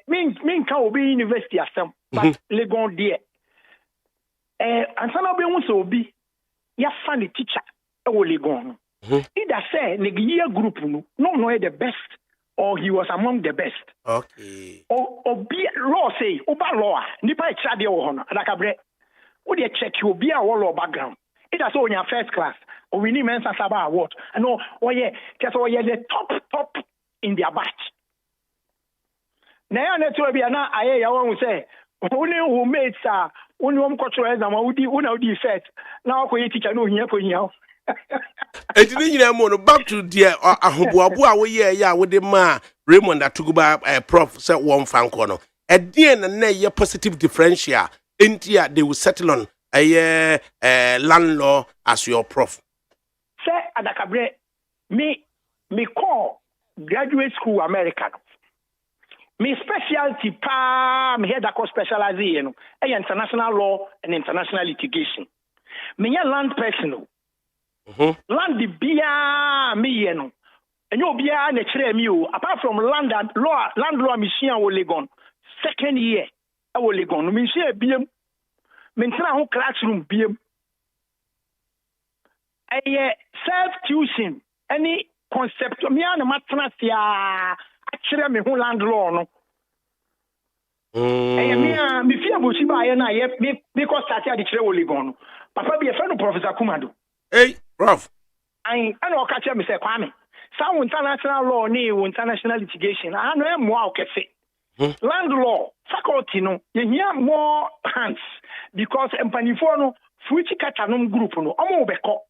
Speaker 12: Min can be university as some, but Legon dear. And some of them will be your funny teacher, only gone. Either say, Negia group, no, the best, or he was among the best.
Speaker 1: Okay.
Speaker 12: Or be law say, Oba law, Nipa Chadia or Adakabre. Would you check your be our law background? It is only your first class, or we need Mensa Saba award. And no, oh yeah, just oh yeah, the top in their batch. Now, to be an I won't say, only who made only one cultural exam, who first. Now, we teach no here for you.
Speaker 1: Back to dear Ahubuabu, yeah, with the ma Raymond Atuguba, prof, said one fan corner. At the end, and a positive differential, India, they will settle on a land law as your prof.
Speaker 12: Say, Adakabre, me call graduate school American. My specialty, me head across specialization, international law and international litigation. Me land personal. Land the beer me and you beer natural me apart from land law mission will Legon. Second year, ɛwɔ Legon no menhyia biem mentena ho classroom biem ɛyɛ self tuition any concept me ana matena sia akyerɛ me ho land law no ɛyɛ me a me fia bosi ba yɛ na yɛ me ko start ade kyerɛ wɔ Legon no papa bi ɛfɛ no Professor Kumado
Speaker 1: Prof
Speaker 12: I ana ɔka kyerɛ me sɛ Kwame sa wo international law ne wo international litigation ano ɛmoa okese land law faculty no yehia more hands because empanifo no fuichi katanom group no omo beko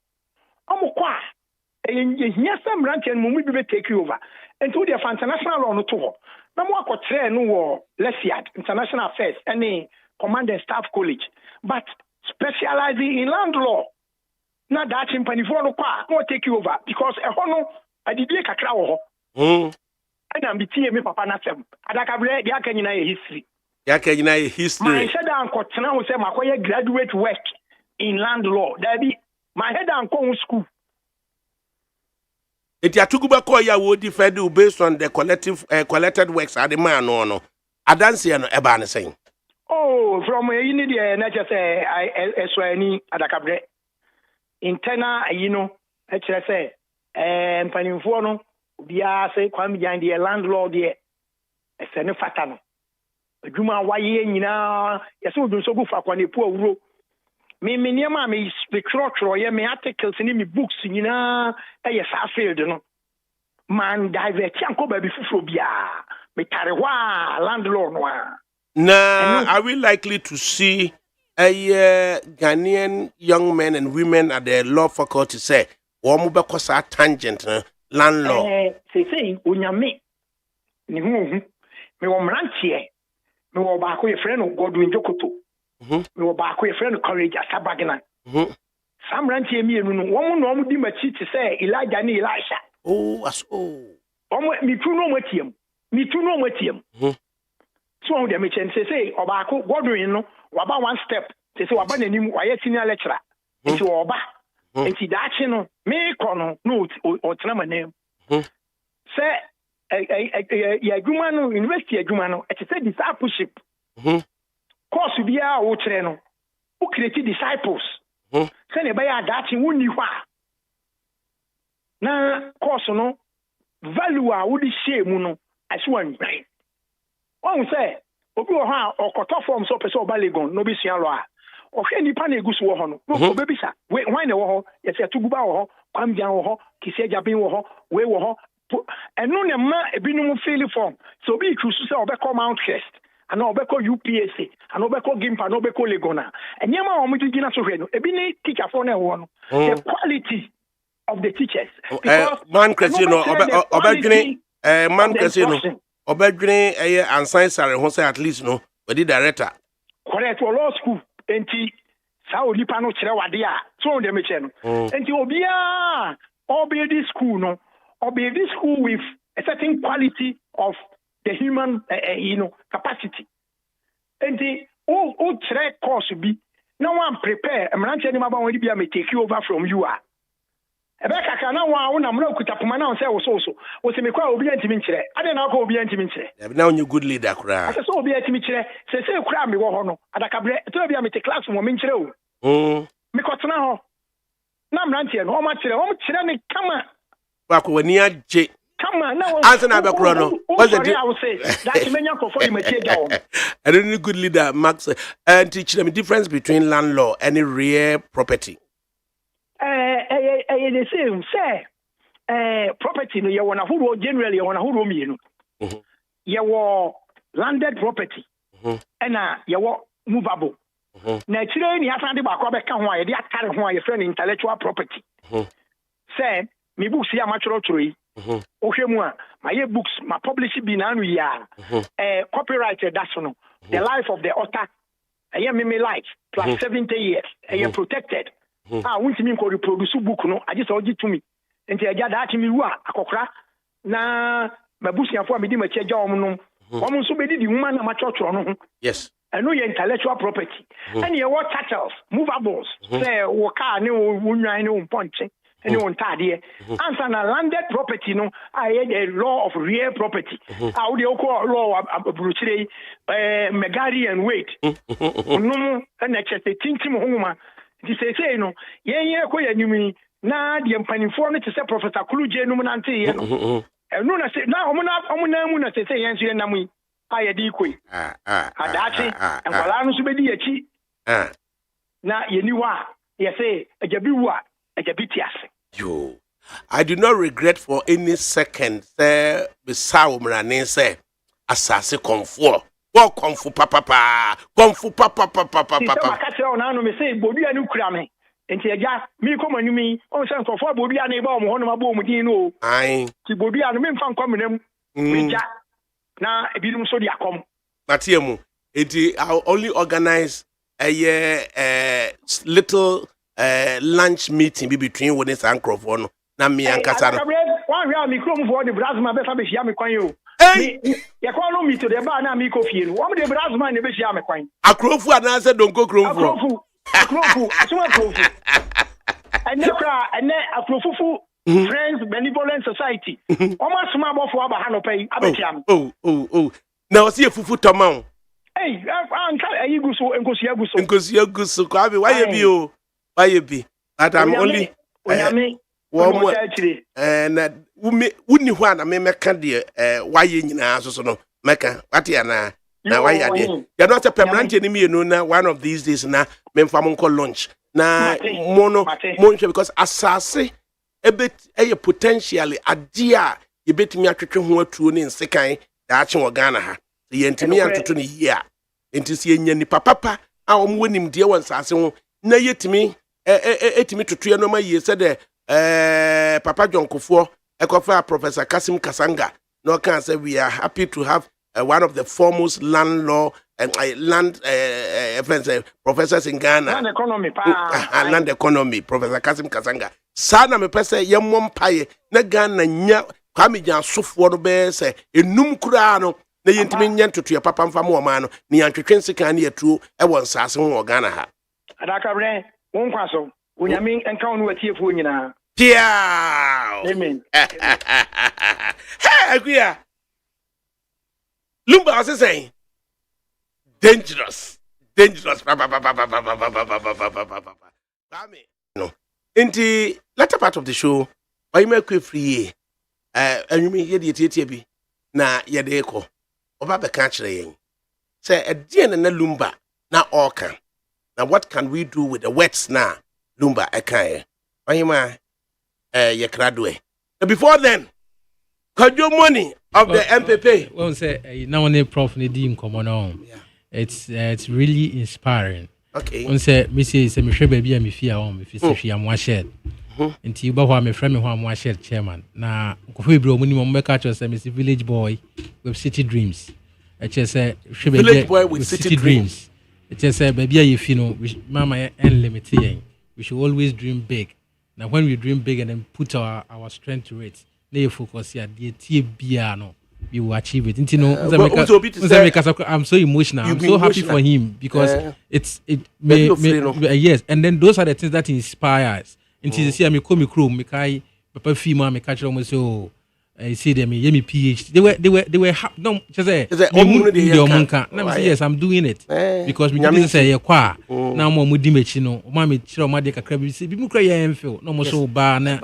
Speaker 12: omo kwa yehia some branch and mo bi take over until the international law no to ho na mo akotre no wo Lesiad international affairs any command and staff college but specializing in land law na that empanifo no kwa mo take over because e ho no adidie kakra wo ho and I'm between me papa na sem adakabere dia ka nyina history my head and kotena wo say makoye graduate work in land law there be my head and go school
Speaker 1: it ya tuguba ko ya wo defend based on the collected works at the man no adanse no eba ne sen
Speaker 12: from you need the na just so any adakabere internal e kire say mpanimfo no bia say Kwame Jan the landlord there ese ne fata no adwuma waye nyina yese odun so gu fa kwa ne pu awuro me niam me spectro ye me articles ni me books nyina e sa field no man divert yanko ba bi fufuro bia me tare wa landlord no
Speaker 1: now are we likely to see a Ghanaian young men and women at the law faculty say wo be ko sa tangent landlord
Speaker 12: say onyame ni hu me wo mrantie me wo ba ko ye friend Godwin Jokoto me wo ba ko ye friend Courage Asabagina samrantie mi enu no wo no mo di machi ti say Elijah ni Elisha mi tu no matiem so on dem chen say oba ko Godwin no waba one step say waba nanim wa ye senior lecturer nti oba nti daachi no me kono no o tena manem say ya adwuma no university adwuma no it say discipleship course bia wo kire no wo create disciples say ne ba ya daachi wonni hwa na course no value a wo di share no aso anwan won say obi wo ha okoto form so pese oba Legon no bi sua lo a ohwe nipa na egusu wo ho no obebisa we wan na wo ho yesi atuguba wo ho kwamjan wo ho kisi jabin wo ho we wo ho enu ne ma ebinum feel form so obi choose say obekọ Mount Crest ana obekọ UPSC ana obekọ Gimpa ana obekọ Legona enyema wo mudi gina so hwe no ebi ni teacher for na wo no the quality of the teachers
Speaker 1: man Crest no obedwene man Crest no obedwene ansan sare ho say at least no we di director
Speaker 12: correct law school enti sa onipa no kire wade a so dem che no enti obia obedi school no obedi school with a certain quality of the human capacity enti o kire course bi na one prepare emranche ni maba won bi am take over from you a ebeka ka na wa na mra kutapoma na say wo se me kwa obi antimi nkire ade na kwa obi antimi nkire
Speaker 1: na onye good leader kura
Speaker 12: ase so obi antimi nkire se kura me wo ho no adakabre to bi am take class mo me nkire o me kotena ho na mranche no o ma kire ne kama
Speaker 1: ba ko wani aje
Speaker 12: kama na wo
Speaker 1: answer na be kura no what's the
Speaker 12: I will say that menya ko for the material down
Speaker 1: I don't need good leader Max and teach them the difference between land law and real property.
Speaker 12: The same say property no you want to generally you want to mienu you landed property and you movable na chire ni afande ba ko be ka ho a ye de akare ho a ye friend intellectual property say me books ya ma choro yi o hwemu a my books my publish bi na anu ya copyrighted that's no the life of the author me life plus 70 years protected won't mean ko reproduce book no I just ogi to me enti aja that me ru akokra na mabusiafo a me di machi aja om no om so be di woman na ma chochoro no
Speaker 1: yes
Speaker 12: I know your intellectual property and your what titles movables say wo car ne wo nwan ne wo ponche any one tade answer na landed property no the law of real property how the law abruchire megari and weight no na chete tintim homa di say no yen ko yanumi na de mpanimfo no te say Professor Kuluje no nante ye no no na say na omuna mu na say yen so yen namu ayedi koi adachi enkwala no so bedi achi na yeniwa say ajabiwa ajabitiase.
Speaker 1: Yo, I do not regret for any second say besaw mrane say asase konfo. Wo konfo papa konfo papa.
Speaker 12: Ti say makatre ona no me say bodua ni kura me. Enti eja mi koma nyumi on say nkofo bodua na ba o mo hono mabo mu din no.
Speaker 1: Ai.
Speaker 12: Ti bodua no me mfa nkwamenam. Meja na ebinum so di akom.
Speaker 1: Matiemu, I'll only organize a little lunch meeting between Wonis and Crawford. Na me and Casano.
Speaker 12: One real microphone for the Brasma Bessa Bisham Quine. Hey, you call me to the bar now, Miko Field. One of the Brasman in the Bisham Quine. A Crawford and I said, don't go Crawford. And a Crawford Friends Benevolent Society. Almost small for Abahano pay.
Speaker 1: Oh. Now see a fufu tamau.
Speaker 12: Hey, I'm telling you, so and
Speaker 1: Gusu. Why you be? But I'm only one more and wouldn't want a meka why you na so no meka what ya na why you you're not a permanent enemy no na one of these days na men famon call lunch na mono because asase a bit potentially adia you bet me atwetwe ho atuo ne nsekan da ache wo Ghana ha ye ntimi antoto ne yia enti se enya ni papa a omwonim de won sase ho na yetimi etimi totoe no ma yie se de Papa John Kufo ekofa Professor Kasim Kasanga no can say we are happy to have one of the foremost land law and land professors in Ghana. Land economy, Professor Kasim Kasanga. Sana me pese yemmom paye na Ghana nya kwami jan sofo no be se enum kura no na yentimi nya ntoto papa mfa mo ma no ne yantwetwe nsika na yatuo e won sase ho Ghana ha.
Speaker 12: Adakabre won kwaso onyame enka wonu atiefo nyina.
Speaker 1: Piao.
Speaker 12: Amen.
Speaker 1: Hey, Aguia. Lumba was saying dangerous. No. In the latter part of the show, I make you free. And you mean ye be na ye de ko. Oba be catch the say a dear na lumba na orca. Now what can we do with the wets now? Lumba ekaye. Oyima ye kradwe. Before then, could your money of the MPP?
Speaker 11: Well, say now on the prof ne di nkomo no. It's really inspiring.
Speaker 1: Okay.
Speaker 11: On say me say me hwe ba bia me fia on me fi se hwe am shed. Nti ba ho me frame ho am shed chairman. Na nkofo ebro mu ni mo be catch us say me village boy with city dreams. I just say
Speaker 1: village boy with city dreams.
Speaker 11: It just say ba bia ye fi no mama unlimited. We should always dream big. Now when we dream big and then put our strength to it, they focus here. The TBR no, we will achieve it. You know, I'm so emotional. I'm so happy for him because yes. And then those are the things that inspires. And to see me come crew, me kai papa female, me catch almost so. I see them, me PhD. They were no, just say yes, I'm doing it because we didn't say qua. Now more mudimechi no, mommy chiro ma de kakra bi se bi mu kra ye enfil no mo so ba na.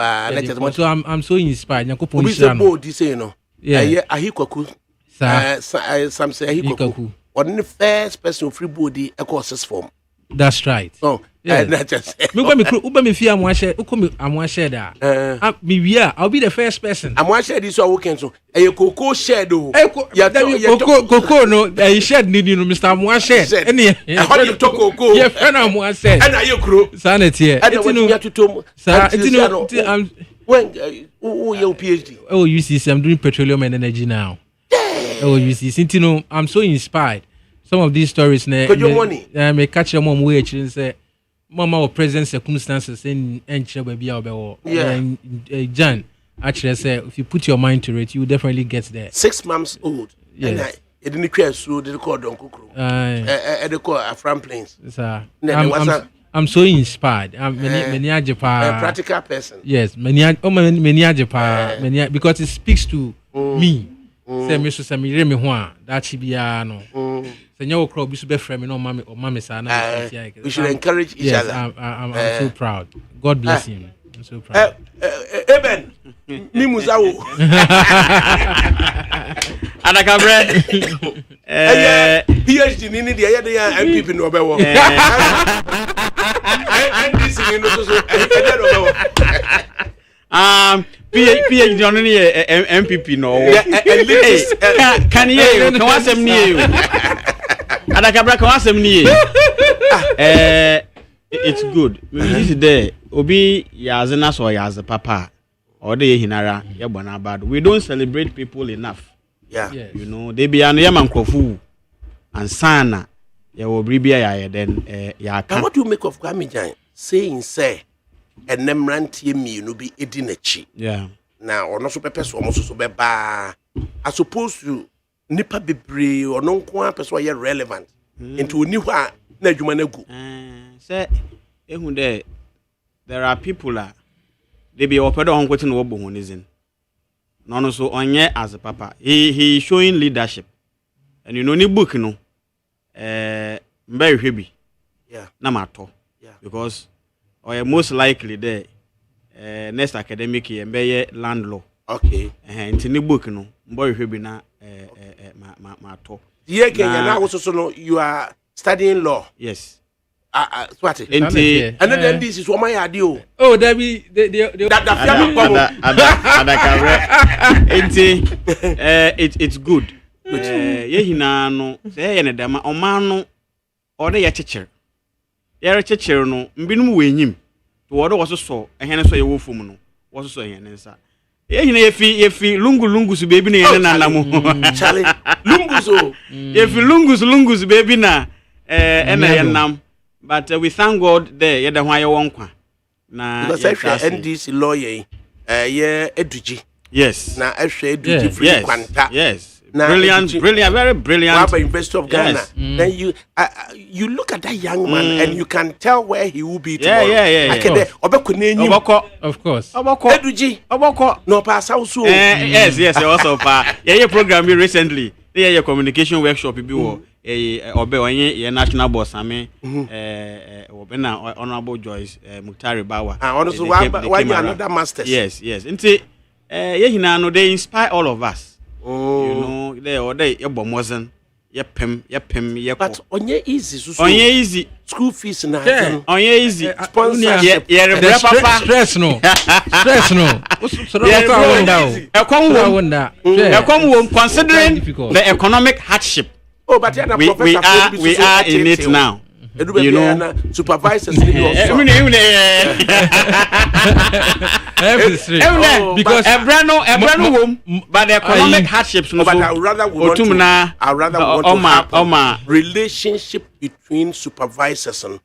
Speaker 11: So I'm so inspired. Yakopon shira no.
Speaker 1: This say no. Yeah, ahikwaku. Some say ahikwaku. On the first person free body equals form.
Speaker 11: That's right.
Speaker 1: Oh,
Speaker 11: yeah.
Speaker 1: Not just.
Speaker 11: Me fear am share. Am share that. Me I'll be the first person.
Speaker 1: Am share this weekend so. E cocoa share do.
Speaker 11: Cocoa no. E share ni Mr. Am share. Any.
Speaker 1: How you talk cocoa?
Speaker 11: Yeah, friend am share.
Speaker 1: And are you crew?
Speaker 11: Sanity.
Speaker 1: When your PhD?
Speaker 11: Oh, you see, I'm doing petroleum and energy now. Oh, you see, I'm so inspired. Some of these stories, me catch your mom wait and say, Mama or present circumstances in baby John. Actually, I say if you put your mind to it, you will definitely get there.
Speaker 1: 6 months old. Yes. It didn't crash through the call Don Kukru. They call a front planes.
Speaker 11: I'm so inspired. I'm many
Speaker 1: a practical person.
Speaker 11: Yes, many because it speaks to me. Say me so say me re me ho a that chi bia no. Say nyawo crowd bi so be frame no mama sana.
Speaker 1: We should encourage each other.
Speaker 11: I'm so proud. God bless him. I'm so proud.
Speaker 1: Eben ni muzawo.
Speaker 10: Adakabre.
Speaker 1: PhD ni dia ya dey MPP no obewo. And this is no so
Speaker 10: PhD on any MPP no. Can you can wasem ni Adakabra can wasem ni it's good. This is there obi yazena so yaz papa or the hinara yebona bad. We don't celebrate people enough.
Speaker 1: Yeah.
Speaker 10: You know, they be an yamankofu and sana ya obribia ya then ya.
Speaker 1: And what do you make of Kwame Jan saying say and nemrantie mi no be edinachi?
Speaker 10: Yeah.
Speaker 1: Now or no so pepper so almost so beba. As opposed to nipa bebre or non kwa person are relevant into new na adwuma na gu.
Speaker 10: Say ehun there are people they be opedo honkwete no wo honizin. No so onye as a papa. He showing leadership. And you know ni book no mbere hwebi.
Speaker 1: Yeah.
Speaker 10: Na mato.
Speaker 1: Yeah.
Speaker 10: Because or most likely there next academic year mbeye land law.
Speaker 1: Okay.
Speaker 10: Nti ni book no mbere hwebi na mato.
Speaker 1: Yeah, Kenya now so no you are studying law.
Speaker 10: Yes.
Speaker 1: Swati.
Speaker 10: Nti
Speaker 1: and then this is what my idea.
Speaker 11: Oh, that be
Speaker 10: it's good. Ye hina no say ye ne dama oman no ode ye checher. Ye checher no mbinum wenyim. To wode wo so ehene so ye wo fom no. Wo so ehene nsa. Ye hina ye fi lungu su baby na ye na namu.
Speaker 1: Chale. Lungu so.
Speaker 10: Ye fi lungu baby na ena ye nam. But we thank God there ye da hwan ye won kwa. Na
Speaker 1: because NDC lawyer ye eduji.
Speaker 10: Yes.
Speaker 1: Na ehwe eduji free kwanta.
Speaker 10: Yes. Brilliant, very brilliant.
Speaker 1: Waba University of Ghana.
Speaker 10: Yes.
Speaker 1: Then you look at that young man and you can tell where he will be tomorrow.
Speaker 10: Yeah.
Speaker 11: Of course.
Speaker 1: Eduji. No pass house.
Speaker 10: Yes. Also pa. Yeah, program recently. Yeah, communication workshop bi wo. Obe onye national boss ame obe na honorable Joyce Muktari Bawa.
Speaker 1: Also why another masters.
Speaker 10: Yes. Nti ye hina no they inspire all of us. You know, they bomozen, pem.
Speaker 1: But onye easy,
Speaker 10: easy.
Speaker 1: School fees na.
Speaker 10: Onye easy.
Speaker 1: Sponsorship.
Speaker 11: Stress no.
Speaker 10: Considering the economic hardship.
Speaker 1: Oh, but
Speaker 10: we are in it now. You know,
Speaker 1: supervisors
Speaker 10: because but the economic hardships no,
Speaker 1: but I rather want to have relationship between supervisors and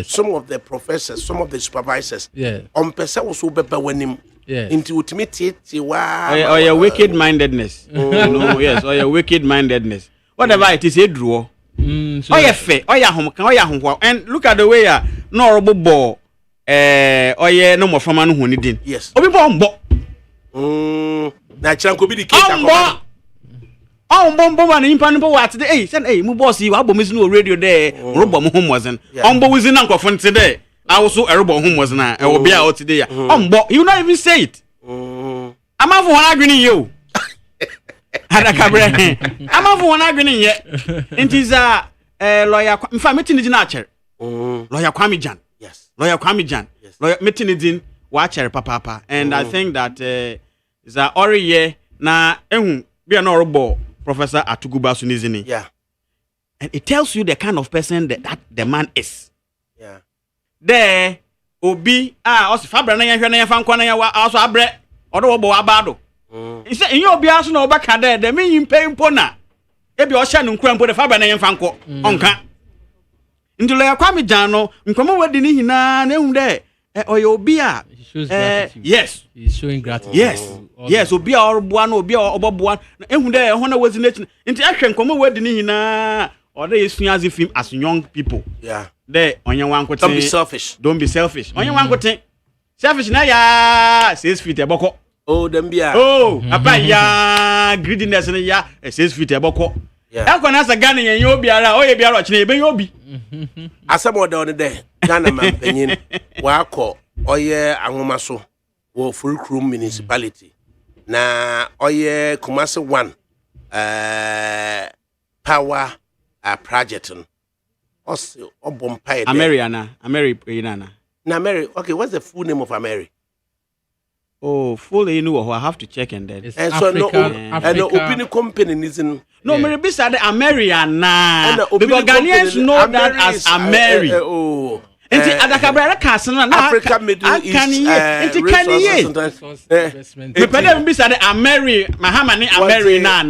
Speaker 1: some of the professors, some of the supervisors. On person also be when into ultimate
Speaker 10: or your wicked mindedness. Yes, or your wicked mindedness. Whatever it is, a draw. And look at the way no horrible ball no more from anu honi din.
Speaker 1: Yes.
Speaker 10: Obi bombo.
Speaker 1: Na chanko bi di case
Speaker 10: bombo man impa no what today. Say mu boss you abom is no radio there. Robo mo hom wazen. Ombo wizin na nkofo today. Also robo hom was na e obi out today. Ombo you not even say it. Amafo wan agwini you. Adakabre. Amafo wan agwini ye. Ntiza lawyer mfa meeting din acher. Lawyer Kwame Jan.
Speaker 1: Yes.
Speaker 10: Lawyer Kwame Jan.
Speaker 1: Yes.
Speaker 10: Lawyer meeting din wa acher papa. And I think that is a oriye na ehun bia na orobo Professor Atuguba Sunizini.
Speaker 1: Yeah.
Speaker 10: And it tells you the kind of person that the man is.
Speaker 1: Yeah.
Speaker 10: There obi also fabra na yehwe na yefa nkwa na ya also abre odo wo bo abado. He say in obi aso na obaka there the me yimpe mpo na ebi o hye no nkura mpo de fabra na yefa nkwo onka. Ndilo ya Kwame Jan no nkomo wadi ni hina na ehun de oyo obi a yes
Speaker 11: he's showing gratitude.
Speaker 10: Yes obi a orboa na obi a oboboa ehun de ho na wazi na nti ahwe nkomo wadi ni hina or they is as if him as young people.
Speaker 1: Yeah.
Speaker 10: They on your one.
Speaker 1: Don't be selfish.
Speaker 10: Don't be selfish. On your one thing. Selfish na ya 6 feet eboko.
Speaker 1: Oh, them be.
Speaker 10: Oh, apa ya greediness na ya 6 feet eboko. Yeah. Ekwa na sa Ghana yen yo biara, o ye biara o chine be yo bi.
Speaker 1: Asabo da on there. Ghana man penyin wa akọ oye anwoma so wo Fulcrum municipality. Na oye Kumasi 1 power project. Also Obompire.
Speaker 10: Ameriana.
Speaker 1: Na Mary, okay, what's the full name of Ameri?
Speaker 10: Oh, full I have to check and then.
Speaker 1: And so no opinion company isn't.
Speaker 10: No, Mary beside Ameriana. Because Ghanaians know that as Ameri.
Speaker 1: Oh.
Speaker 10: Enti ADAKABRI castle na
Speaker 1: Africa Middle East.
Speaker 10: The pedal beside Ameri, Mahamani Ameri na.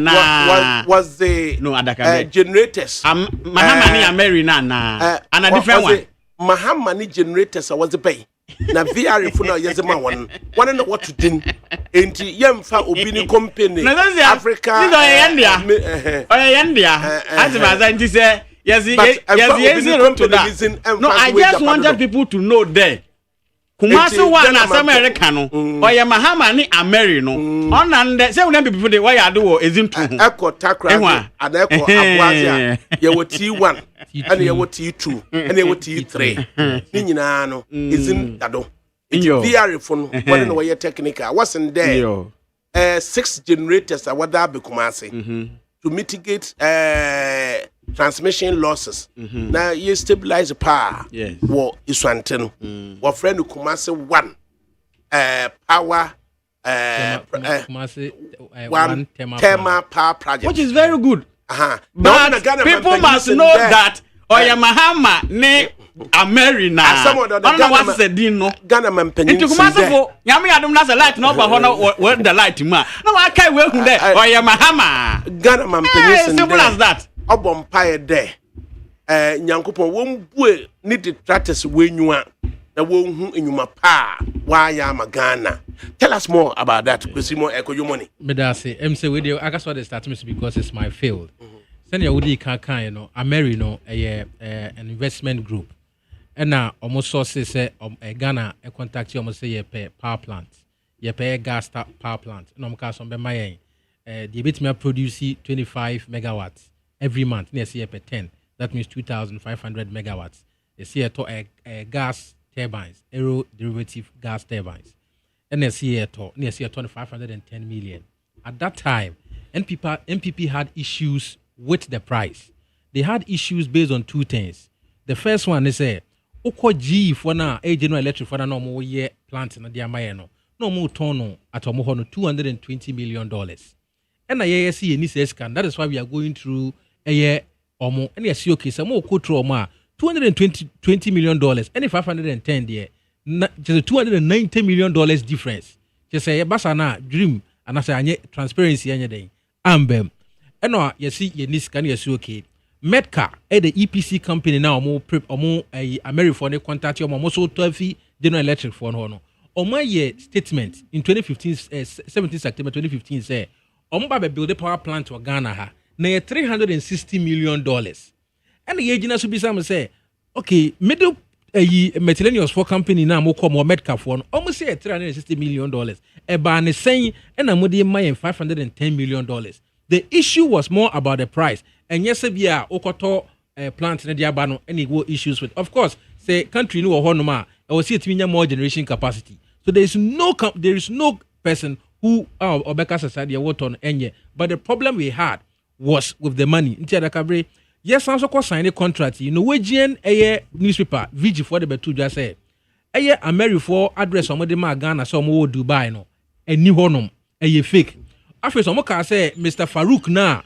Speaker 1: Was the
Speaker 10: no ADAKABRI
Speaker 1: generators.
Speaker 10: Mahamani Ameri na. And a different one.
Speaker 1: Mahamani generators was the pay. Na VR for now yezema one know what to do. Enti yemfa opinion company Africa.
Speaker 10: India. As I say yes, to that. No, I just wanted people to know there. Kumasi one as American no, or ya Mahamani Ameri no. On and say when people they why I do is in two.
Speaker 1: Echo Takra and Echo Abuazia. You were T1 and you were T2 and you were T3. Nina no is in Dado. In your VR phone, one know your technique. I wasn't there. 6 generators are what that be Kumasi to mitigate transmission losses. Now you stabilize the power.
Speaker 10: Yes.
Speaker 1: What is one thing? What friend who Kumasi 1 power one thermal power project,
Speaker 10: which is very good.
Speaker 1: But
Speaker 10: people must know that Oya Mahama ne Amerina. I don't know what the deal no.
Speaker 1: Ghana man penny.
Speaker 10: Into Kumasi for Yami Adam Nasa light no but where the light ma. No I can't wait there. Oya Mahama.
Speaker 1: Ghana man penny.
Speaker 10: Simple as that.
Speaker 1: Obompire there. Nyankopon won bue need the tratters when you are. Na won hu enyuma pa wa ya Ghana. Tell us more about that. Because more echo your money.
Speaker 11: Medase, say with you. I guess what they start me because it's my field. Send your woody can Ameri no an investment group. And now almost sources say Ghana a contact you almost say ye pay power plant. Ye pay gas power plant. No mka be my the bit me produce 25 megawatts every month. Near year per 10. That means 2,500 megawatts. You see a gas turbines, aeroderivative gas turbines. NSC near 510 million. At that time, NPP had issues with the price. They had issues based on 2 things. The first one is Oko G for now, General Electric for no more year plant in the Amayano. No more tono at $220 million. And I see in this scan. That is why we are going through a year or more. And yes, okay, some more $220 million and $510 there. Just $290 million difference. Just say basana dream and I say transparency any day. Ambem. And no, you see, you need scan yes okay. Medca, the EPC company now more American for the contact your more so 12 General Electric for no. On my year statement in 2015, 17 September 2015 say, Omba build a power plant to Ghana ha na $360 million. And the agent should be some say, okay, middle miscellaneous for company now more come Medca for almost say $360 million. A ban is saying and a modi $510 million. The issue was more about the price. And yes, we are Okoto plant in the Diabano any issues with. Of course, say country no honoma or see it more generation capacity. So there is no person who or Becca society what on any. But the problem we had was with the money. In ADAKABRI, yes, I'm so sign a contract. You know, Norwegian newspaper VG for the betu just say American for address on the Ghana some more Dubai no a new honum fake. After some can say Mr. Farouk na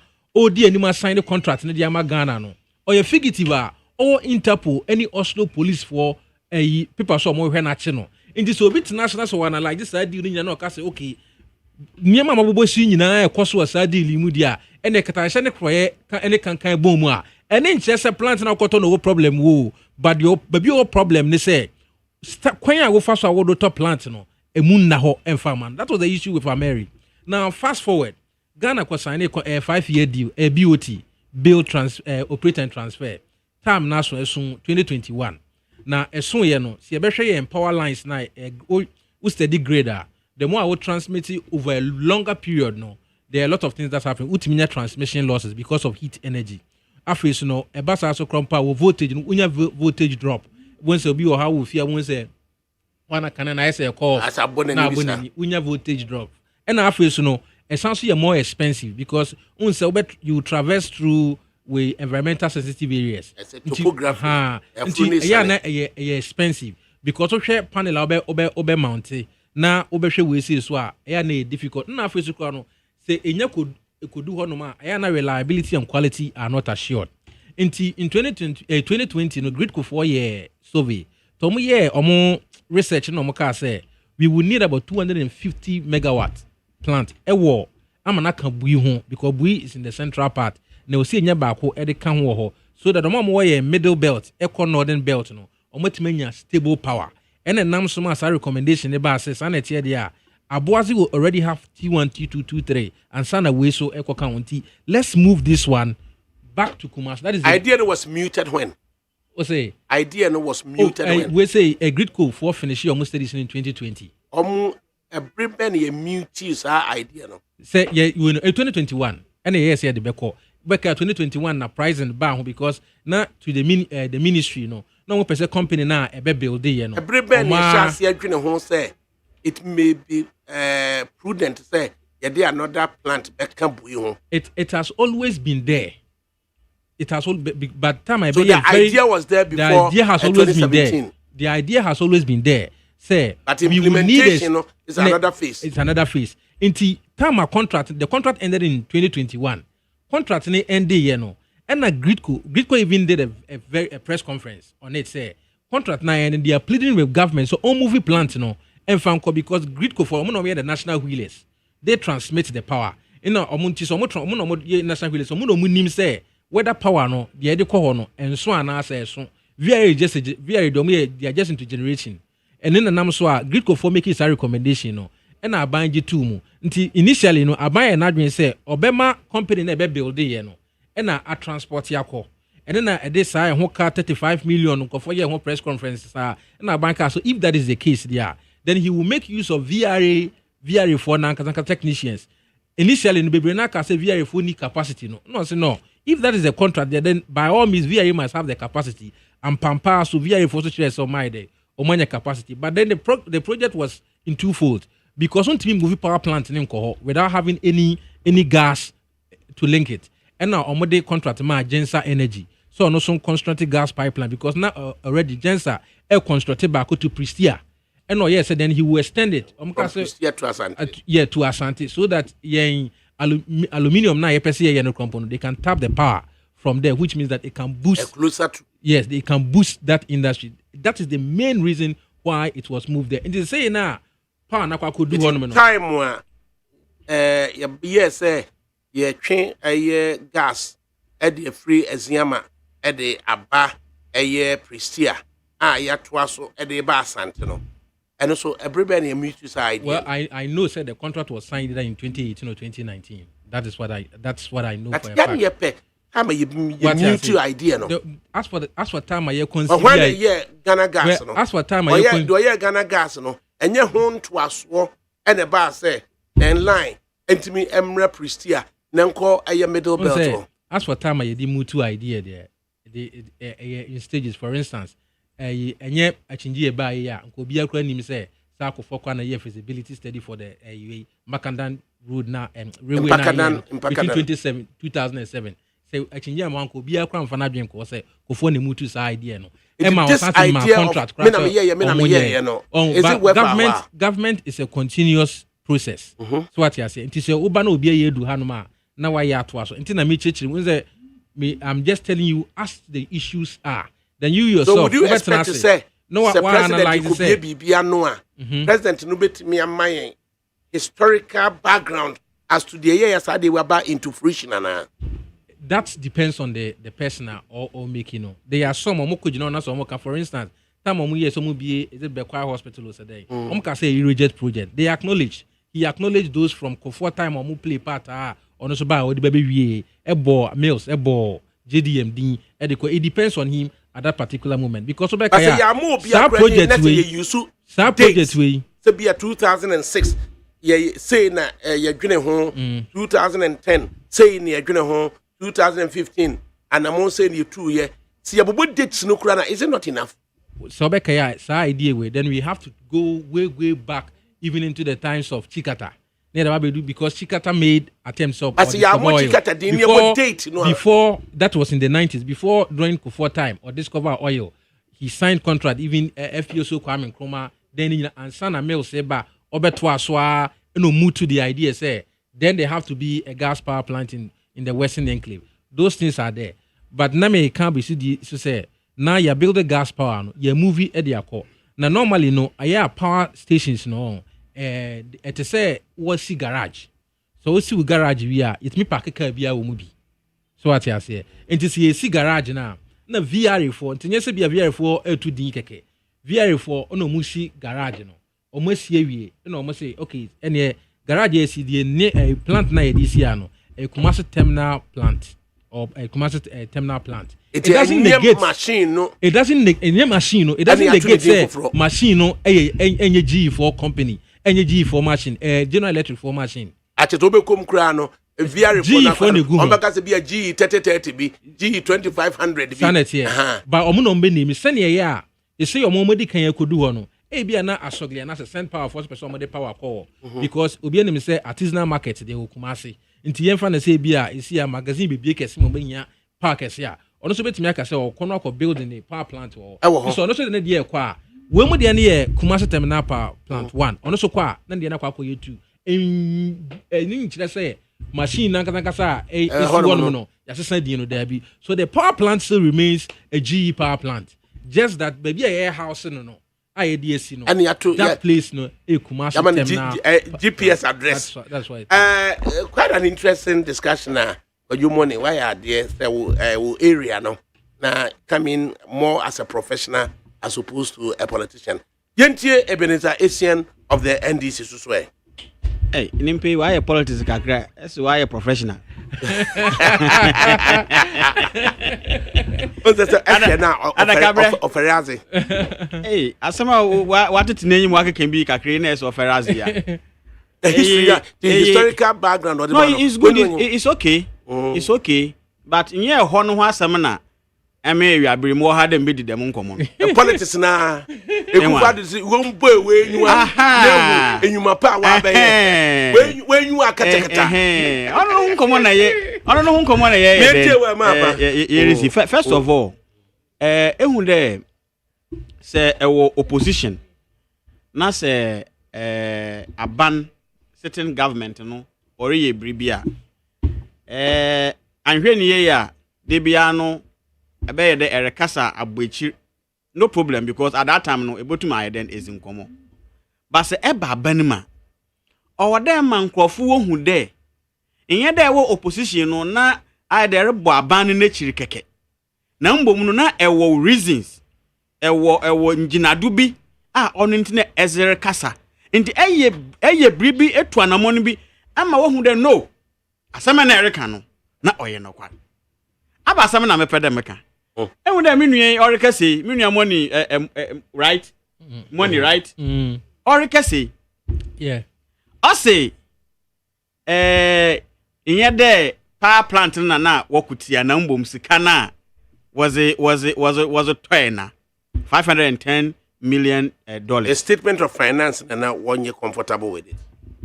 Speaker 11: dear anima sign the contract in the Ghana no or a fugitive or Interpol any Oslo police for a people so more when no in this bit national so one like this side dealing no can say okay near mama bobo see na kwaso side dealing mudia and the katasha ne kroye any kan bom a and then just a plant na koto no problem wo but your baby your problem ne say kwan a wo fa so wo top plant no emun na ho emfa man. That was the issue with Ameri. Now fast forward, Ghana was signed a 5-year deal, a BOT build operate and transfer time na so esun 2021 na esun ye no se ebehwe ye power lines na we steady grader the more I will transmit it over a longer period no there are a lot of things that happen ultimate transmission losses because of heat energy after you know e basa so crumpa voltage no unya voltage drop when say obi or how we fear when say one can na say call
Speaker 1: as abone
Speaker 11: na unya voltage drop and after you know essentially more expensive because you traverse through with environmental sensitive areas.
Speaker 1: It's a topography.
Speaker 11: Expensive because of share panel obe mounted. Now obe share we see so na difficult. Na after no say enya could do honoma. Na reliability and quality are not assured. In 2020 no grid 4 year survey. Tomu year omo research no mo ka say we will need about 250 megawatt plant ewo amana kan bui ho because bui is in the central part na osi enya baako e de kan ho so that omo wo middle belt eco northern belt no omo timanya stable power and nam so as a recommendation e ba say sana tie dia Aboazi will already have T1 T2 T3 and sana we so eco county. Let's move this one back to Kumasi. That is the
Speaker 1: idea was muted when
Speaker 11: what say
Speaker 1: idea no was muted when
Speaker 11: we say a grid code for finish almost this in 2020
Speaker 1: everybody a mute is our idea no
Speaker 11: say yeah you know 2021 and yes yeah the back 2021 na pricing bar because na to the ministry no one person company na e be build you know
Speaker 1: everybody shall see adwene ho say it may be prudent say yeah another plant back can bui ho
Speaker 11: it has always been there. It has always been, but time
Speaker 1: so the idea was there before.
Speaker 11: The idea has always been there. The idea has always been there. Say,
Speaker 1: but implementation is another phase.
Speaker 11: It's another phase. Inti time contract, the contract ended in 2021. Contract ended you know, and a Gridco even did a press conference on it. Say contract now and they are pleading with government so all movie plants you know and Fanco because Gridco for the national wheelers they transmit the power. You know, national wheelers say whether power no the ede ko no enso ana asa so very they are just into generation and then nam so a grid for make his recommendation no and abanji two mu nti initially no aban na adwen say obema company na be build ye no and a transport yakọ and then a this say ho car 35 million ko for ye ho press conference sa and aban ka so if that is the case there then he will make use of VRA for na technicians initially no be na ka say VRA for need capacity no say no. If that is a contract, then by all means, VRA must have the capacity and pampa so VRA for such as my or capacity. But then the project was in twofold because on team movie power plant in Koho without having any gas to link it. And now on the contract my Gensa Energy. So no some constructed gas pipeline because now already Gensa air constructed back to Pristia. And no yes, then he will extend it.
Speaker 1: From Pristia to Asante.
Speaker 11: To Asante so that aluminium now component they can tap the power from there which means that it can boost
Speaker 1: closer to
Speaker 11: yes they can boost that industry. That is the main reason why it was moved there and they say now power na could do one
Speaker 1: time where yes ye train a gas at the free eziama at the aba a Pristia ya twaso at the bar santino. And also, everybody mute side.
Speaker 11: Well, I know said the contract was signed either in 2018 or 2019. That's what I know.
Speaker 1: That's time you mute idea no.
Speaker 11: As for time I consider.
Speaker 1: When Ghana gas no.
Speaker 11: As for time I
Speaker 1: do Ghana gas no. And you home to us and the bar say then line and me Emra Pristia then call a middle belt.
Speaker 11: As for time I did move idea there. In stages, for instance. Enye achinji eba ya nko bia kura nim say sa akofo kwa na year feasibility study for the Makandan road na railway na between 2007 say achinji am nko bia kura mfa na dwen ko say kofo ne mutu sa idea no ema o start my contract
Speaker 1: me no is it
Speaker 11: government is a continuous process so what you say nti say oba na obi ye edu hanoma na wa ya to aso nti na me chechiri we say me I'm just telling you as the issues are. Then you yourself.
Speaker 1: So would you expect to say, no, president could be a Noah. President no bet me my historical background as to the years they were back into fruition and
Speaker 11: that depends on the person or making no. There are some could you know for instance, time year some be is it Bequia Hospital today. Can say reject project. They acknowledge. He acknowledged those from comfort time or play part on also by the baby Mills, JDMD, it depends on him at that particular moment. Because of that
Speaker 1: project
Speaker 11: we
Speaker 1: to be a 2006, say na you're home 2010, say near 2015, and I'm saying you 2 years. See, about dates no krana, is it not enough?
Speaker 11: So idea way, then we have to go way back, even into the times of Chikata. Because Chikata made attempts of before that was in the 90s, before during Kufuor time or Discover Oil, he signed contract, even FPSO Kwame Nkrumah, then in Ansana Mel Seba, Obetua Swa, move to the idea, say, then there have to be a gas power plant in the Western Enclave. Those things are there. But Name can't be so say, now you build a gas power, you movie at the call. Now, normally, no, I power stations, no. It say was see garage, so we see garage we are. It me park car be a movie. So what I say, and to see garage now. Na VR4, and yes, be a VR4 L2D keke. VR4 ono musi garage no. Almost here we, almost say okay. And garage is the plant na this year no. A commercial terminal plant or a commercial terminal plant.
Speaker 1: It doesn't negate machine no.
Speaker 11: It doesn't negate machine no. It doesn't negate say machine no. Any G4 company. Energy for machine, General Electric for machine.
Speaker 1: At a Tobe Cum Crano, a VR for be a G3030 be G2500
Speaker 11: Sanet here. But Omuno Beni, Senia ya. You say your momody can you could do one. Abi na asogli and as a send power force person the power call. Because Obianim say artisanal market they will kumasi. Inti yemfa say bia is here magazine be big as Mobania parkers ya. Also bet me say or corner of building a power plant or so also the idea kwa. When we the Kumasi terminal power plant 1, on also qua, then the anakwa you 2. In say machine nankasa is one no. Just said there be. So the power plant still remains a GE power plant. Just that baby a air house no. IADC no.
Speaker 1: And you have to
Speaker 11: that place no a Kumasi terminal
Speaker 1: GPS address.
Speaker 11: That's right.
Speaker 1: Quite an interesting discussion now. But you money why are there area no now coming more as a professional as opposed to a politician. Yentie Ebenezer Asian of the NDC Suswe.
Speaker 10: Hey, Nimpe, why a politics kakra? That's why a professional.
Speaker 1: Ferazi.
Speaker 10: Hey, as somehow what to name what can be kakriness or Ferazi.
Speaker 1: The historical background.
Speaker 10: No, it's good. It's okay. It's okay. But in your honor, samana. I mean, we are bring more hard than bid them common.
Speaker 1: Politics na. One boy when you are and you my power when you are katakata.
Speaker 10: I don't know who come on. I don't know who come on. First of all, there say opposition. Na say a ban certain government no or ye bribia. And when ye they be no. About the Erekasa Abuchi, no problem because at that time no able to my then is in common. But say eba benima. Or them man crofu who there. In ye there were opposition no na I there bo aban nature keke. Na mbom no na ewo reasons. Ewo njinadubi on internet ezere kasa. Inti eye bribi etu anamoni bi ama wo hu there no. Asema na Ereka no na oye no kwa. Aba asema na mepede meka. And when I mean, or say, money, right? Money, right? Or say,
Speaker 11: yeah.
Speaker 10: I say, in your day, power plant na what could see a number sikana was a $510 million.
Speaker 1: A statement of finance and now one you're comfortable with it.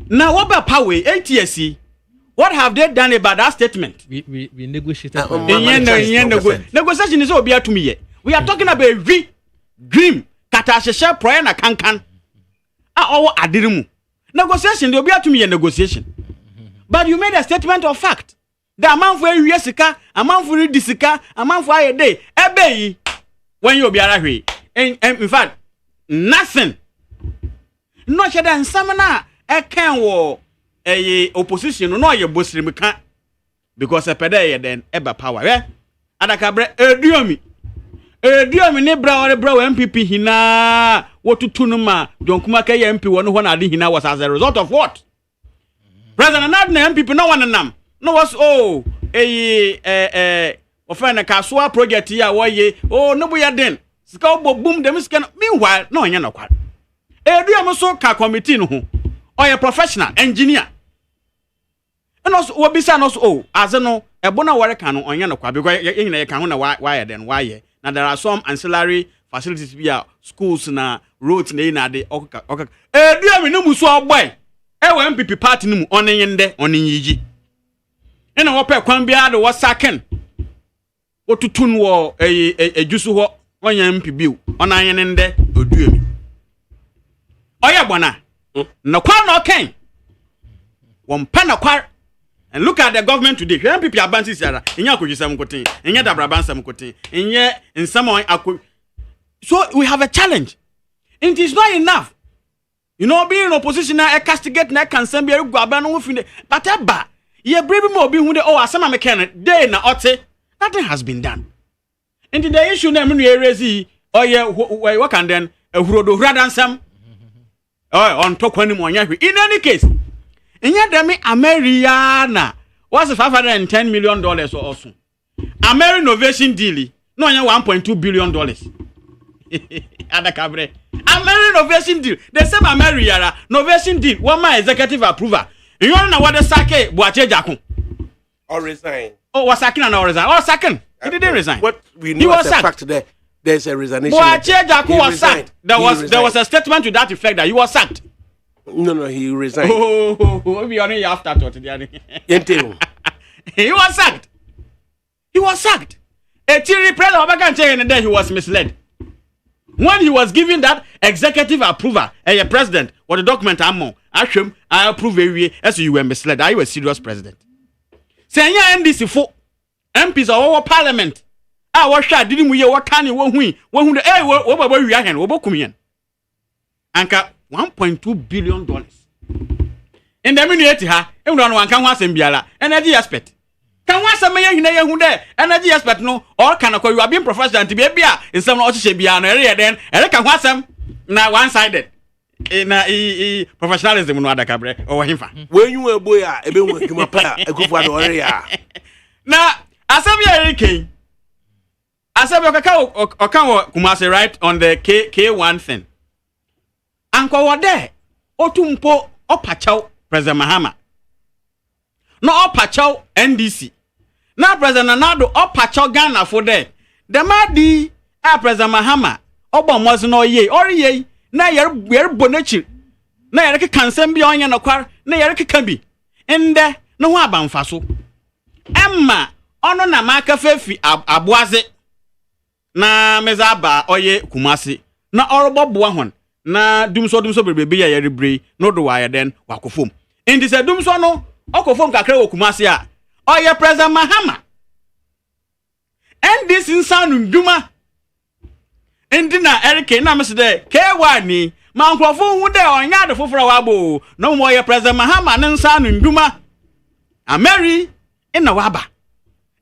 Speaker 10: Now, what about power? ATSC? What have they done about that statement?
Speaker 11: We negotiated.
Speaker 10: Negotiation is all be to me. We are talking about a dream. Katashesha prayer na kankan. I didn't. Negotiation, they'll be to me a negotiation. But you made a statement of fact. The amount for Yesika, amount for Disika, amount for a day, a bay when you'll be a and in fact, nothing. Not sure than Samana, a can war. Opposition no ye bosri meka because a pede then eba power adakabri eduomi ne bra MPP hina wotutunuma jonkuma ka MP wono ho na ade hina was as a result of what president na MPP no one nam no was ofa na kaswa project ya woye oh no boya den sika obo boom dem sika meanwhile no nya no kwa edu am so ka committee no ho oye professional engineer no so obisa no so oh as no ebo na wore ka no onya no kwa because yehina ye ka ho na why then why na there are some ancillary facilities via schools na roads na ina de oka edu am no muso ogboy ewe MPP party no mu oneyende oneyiji ina wo pe kwan bia de wo saken otutun wo ejusu ho wanya MPB onayende oduemi oya bona na kwa na oken won pa na kwa and look at the government today MPP abansi siara enya akojisam kotin enya dabrabansam kotin enye nsam so we have a challenge. It is not enough. You know, being in opposition now, a castigate na can send be a guaban no fin. But aba, ye brave mo be hunde oh asama mechanic day na ote. Nothing has been done. And the issue na me raise oh yeah what can then a hurodo radansam. Oh on talk when mo nya. In any case, enya dem Ameriana was $510 million or so. American innovation deal no nya $1.2 billion. ADAKABRI. American innovation deal. The same American innovation deal. One my executive approval. You know what the sake Boache Jakun?
Speaker 1: Or resign.
Speaker 10: Oh, was sacking and or resign? Oh, second. He didn't resign.
Speaker 1: What we know as a fact today, there's a resignation.
Speaker 10: Boache Jakun was sacked. There was a statement to that effect that he was sacked.
Speaker 1: No, he resigned.
Speaker 10: Oh, we only after to He was sacked. He was sacked. A theory president of Bagan and then he was misled. When he was given that executive approval, a president, or the document I approve as you were misled. Are you a serious president? Say ya NDC for MPs of our parliament. I was sure didn't we what can you what we are here, Anka $1.2 billion. In the minute, everyone can was in Biala, energy aspect. Can one some year who there, energy aspect no, or can you have been professional to be a beer in some other shape beyond area then, and I can want some now one sided in professionalism in ADAKABRI or him.
Speaker 1: When you were a boy, a bit with him a good one area. Now,
Speaker 10: as I'm here, King, as I'm your cacao or Kumasi right on the K1 thing. Uncle, what there? Otumpo or Pachau, President Mahama. No, or Pachau NDC. Now, President Nado or Pachau Ghana for there. The Madi, President Mahama, Obama was no ye, or ye, na yer bonachi. Na yer can send beyond your car, na yer can be. In there, no one faso. Emma, ono na maka fefi abwaze. Na mezaba oye kumasi. Na orobo buahon. Na dumso bebe ya yeribre. No do wire then wakofum. In this dumso no, okofum kakre kumasi ya. Oye President Mahama. And this insan nduma. Endina Erike na mesede K1 ni ma nkrofo hu de onya de foforo wabo no mo ye President Mahama ne nsan nduma Ameri ina waba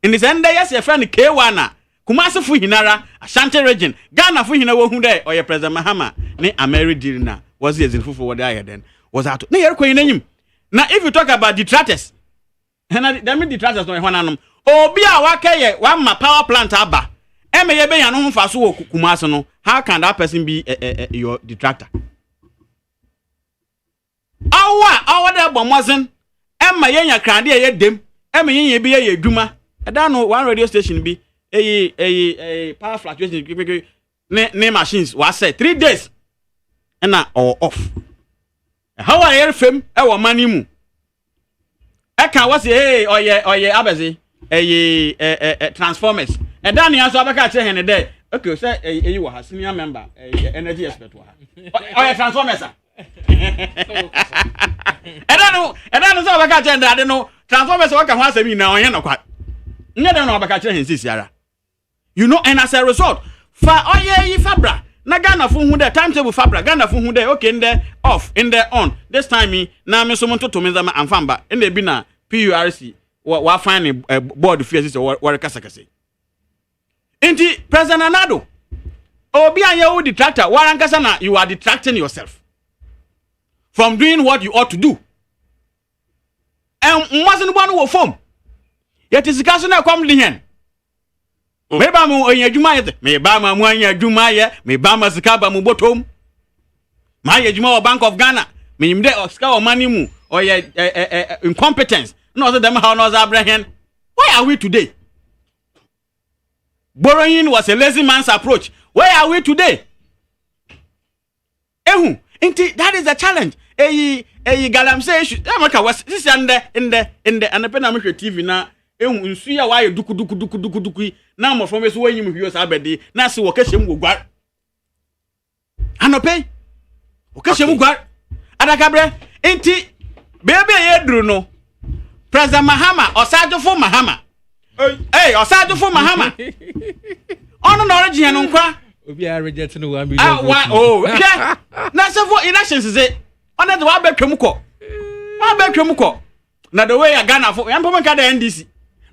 Speaker 10: in this end yes your friend K1 na Kumasi fu hinara Ashanti region Ghana fu hina wo hu de oye President Mahama ne Ameri diri na was ye foforo wo there then was out na yer kwen anyim na if you talk about detractors and them detractors no ehwananum obi a wakaye wa ma power plant aba eme ye be yan no mfa so Kumasi no how can that person be your detractor awa da bomozen ema ye nya krade ye dem ema ye be ye adwuma eda no one radio station bi power fluctuation ne machines was say 3 days na off how are you fam e wo mani mu e kan was oye abezi transformers eda ne aso abaka che hen de okay say you were senior member energy expert wa oye transformers eda no so abaka che ndade no transformers waka ho asemi na onye no kwa nye de no abaka che hen sisiara you know and as a result fa oye yi fabra na Ghana fu hu de timetable fabra Ghana fu hu de okay in there off in there on this time me na me so monto me zama amfamba in there bi na PURC wa find a board fees or kasakase inti President Anado obi anya wo detractor warankasa na you are detracting yourself from doing what you ought to do and wasn't one wo form Yet is casting a comedy hen. Maybe I'm on your Jumaya, may Bama Mwanya Jumaya, may Bama Sakaba Mubotom. My Juma Bank of Ghana, may him there or scour money mu or incompetence. No, them how knows Abraham. Where are we today? Borrowing was a lazy man's approach. Where are we today? That is the challenge. Galam say, America was this and the Panama TV now. Suya why duku now more from us when you use Abedi. Now see what Kashim will guard. Anope Kashim guard. Adakabre, inti baby Edruno. President Mahama or Sergeant for Mahama. Hey, or Sergeant for Mahama. On an origin on qua.
Speaker 11: We are rejecting the one.
Speaker 10: Oh, yeah. That's what elections is it. On that Wabekramuko. Wabekramuko. Now the way I Ghana for Yampomaka the NDC.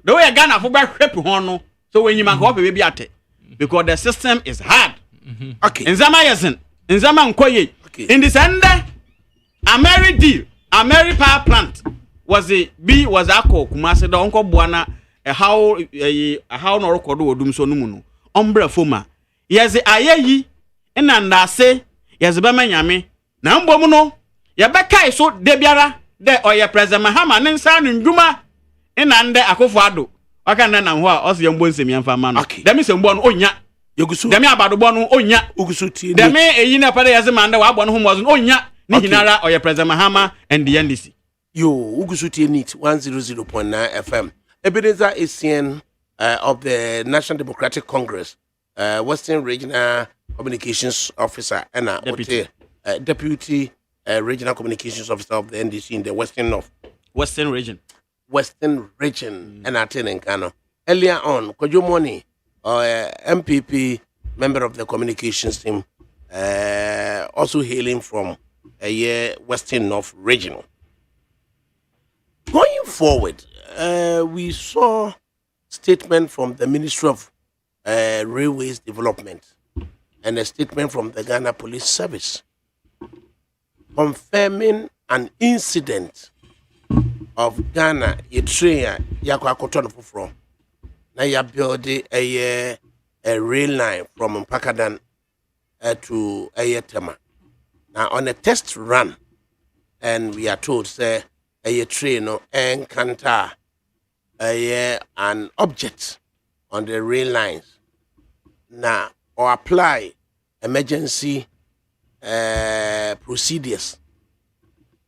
Speaker 10: The way I Ghana for back Hono. So when you man go baby at it. Because the system is hard. Okay. In Zama Yasin. In Zama Nkoye. In this end, a married deal. A married power plant. Was Ako Kumase the Uncle Buana a how no record or doom so numuno. Ombre Fuma. Yes, aye and I say, yes, Bamanyame. Nambomuno, Yabaka so debiara, de or your President Mahama, and son in Juma, and under Akofado. I can know what us young boys and family. Okay, there is a one onya. You go so them about the one onya, Ugusuti. There may a yina pade as a man, the one who was onya, Nihinara or your President Mahama and the NDC.
Speaker 1: Yo, Ugusuti Neat 100.9 FM. Ebenezer is seen of the National Democratic Congress, Western Regional Communications Officer, and Deputy Regional Communications Officer of the NDC in the Western
Speaker 10: Region.
Speaker 1: And attending Kano. Earlier on, Kojumoni, MPP member of the communications team, also hailing from Western North Regional. Going forward, we saw statement from the Ministry of Railways Development and a statement from the Ghana Police Service confirming an incident of Ghana Eritrea yakwakoton from na ya build a rail line from Mpakadan to Tema. Now on a test run, and we are told say a train encounter an object on the rail lines. Now or apply emergency procedures,